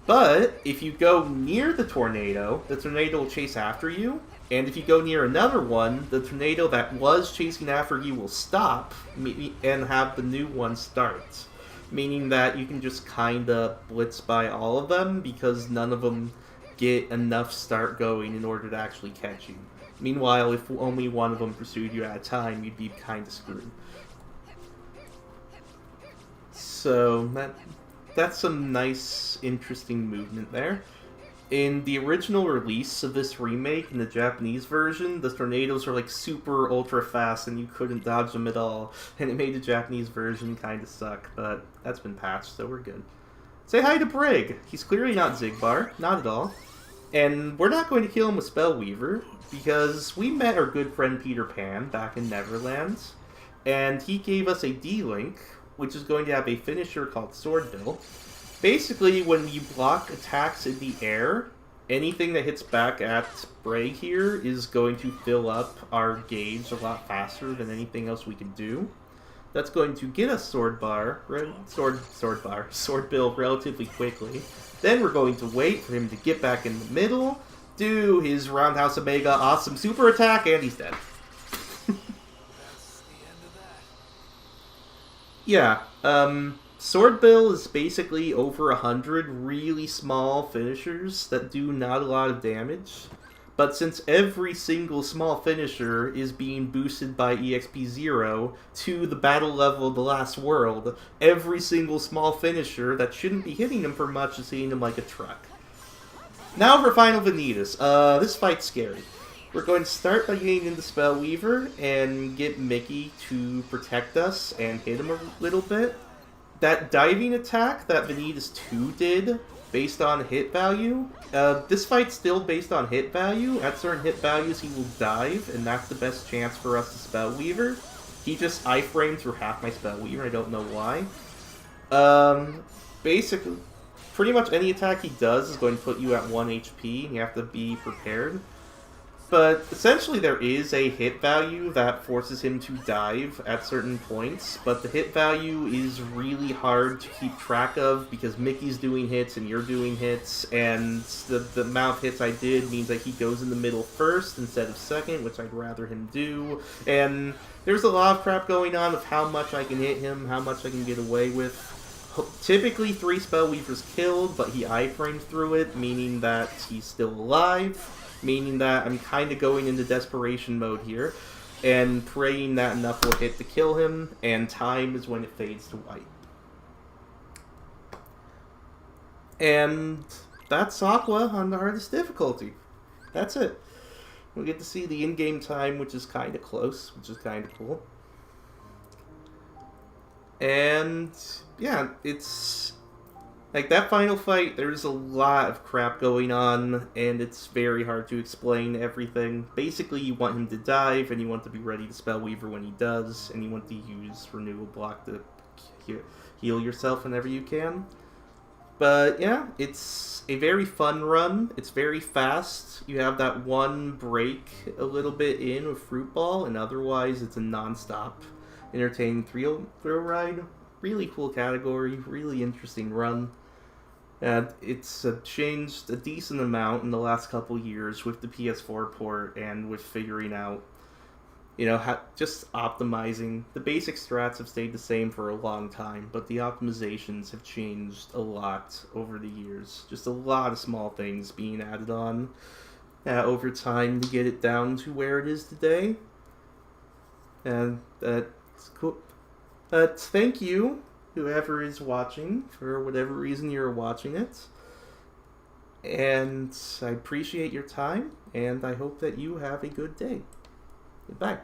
But if you go near the tornado will chase after you, and if you go near another one, the tornado that was chasing after you will stop and have the new one start. Meaning that you can just kinda blitz by all of them, because none of them get enough start going in order to actually catch you. Meanwhile, if only one of them pursued you at a time, you'd be kinda screwed. So, that's some nice, interesting movement there. In the original release of this remake, in the Japanese version, the tornadoes were like super ultra fast and you couldn't dodge them at all. And it made the Japanese version kind of suck, but that's been patched, so we're good. Say hi to Brig! He's clearly not Zigbar, not at all. And we're not going to kill him with Spellweaver, because we met our good friend Peter Pan back in Neverlands, and he gave us a D-Link, which is going to have a finisher called Swordbill. Basically, when you block attacks in the air, anything that hits back at Brig here is going to fill up our gauge a lot faster than anything else we can do. That's going to get us Swordbill relatively quickly. Then we're going to wait for him to get back in the middle, do his Roundhouse Omega awesome super attack, and he's dead. Yeah, Swordbill is basically over 100 really small finishers that do not a lot of damage. But since every single small finisher is being boosted by EXP 0 to the battle level of the last world, every single small finisher that shouldn't be hitting him for much is hitting him like a truck. Now for Final Vanitas. This fight's scary. We're going to start by getting into Spellweaver and get Mickey to protect us and hit him a little bit. That diving attack that Vanitas 2 did, based on hit value, this fight's still based on hit value. At certain hit values he will dive, and that's the best chance for us to Spellweaver. He just iframed through half my Spellweaver, I don't know why. Basically, pretty much any attack he does is going to put you at 1 HP, and you have to be prepared. But essentially there is a hit value that forces him to dive at certain points, but the hit value is really hard to keep track of because Mickey's doing hits and you're doing hits, and the amount of hits I did means that he goes in the middle first instead of second, which I'd rather him do, and there's a lot of crap going on of how much I can hit him, how much I can get away with. Typically 3 Spellweavers killed, but he iframed through it, meaning that he's still alive. Meaning that I'm kind of going into desperation mode here, and praying that enough will hit to kill him, and time is when it fades to white. And that's Aqua on the hardest difficulty. That's it. We get to see the in-game time, which is kind of close, which is kind of cool. And yeah, it's... like, that final fight, there's a lot of crap going on, and it's very hard to explain everything. Basically, you want him to dive, and you want to be ready to Spellweaver when he does, and you want to use Renewal Block to heal yourself whenever you can. But, yeah, it's a very fun run. It's very fast. You have that one break a little bit in with Fruit Ball, and otherwise it's a non-stop entertaining thrill ride. Really cool category, really interesting run. And it's changed a decent amount in the last couple years with the PS4 port and with figuring out just optimizing. The basic strats have stayed the same for a long time, but the optimizations have changed a lot over the years. Just a lot of small things being added on over time to get it down to where it is today. And that's cool. Thank you, whoever is watching, for whatever reason you're watching it. And I appreciate your time, and I hope that you have a good day. Goodbye.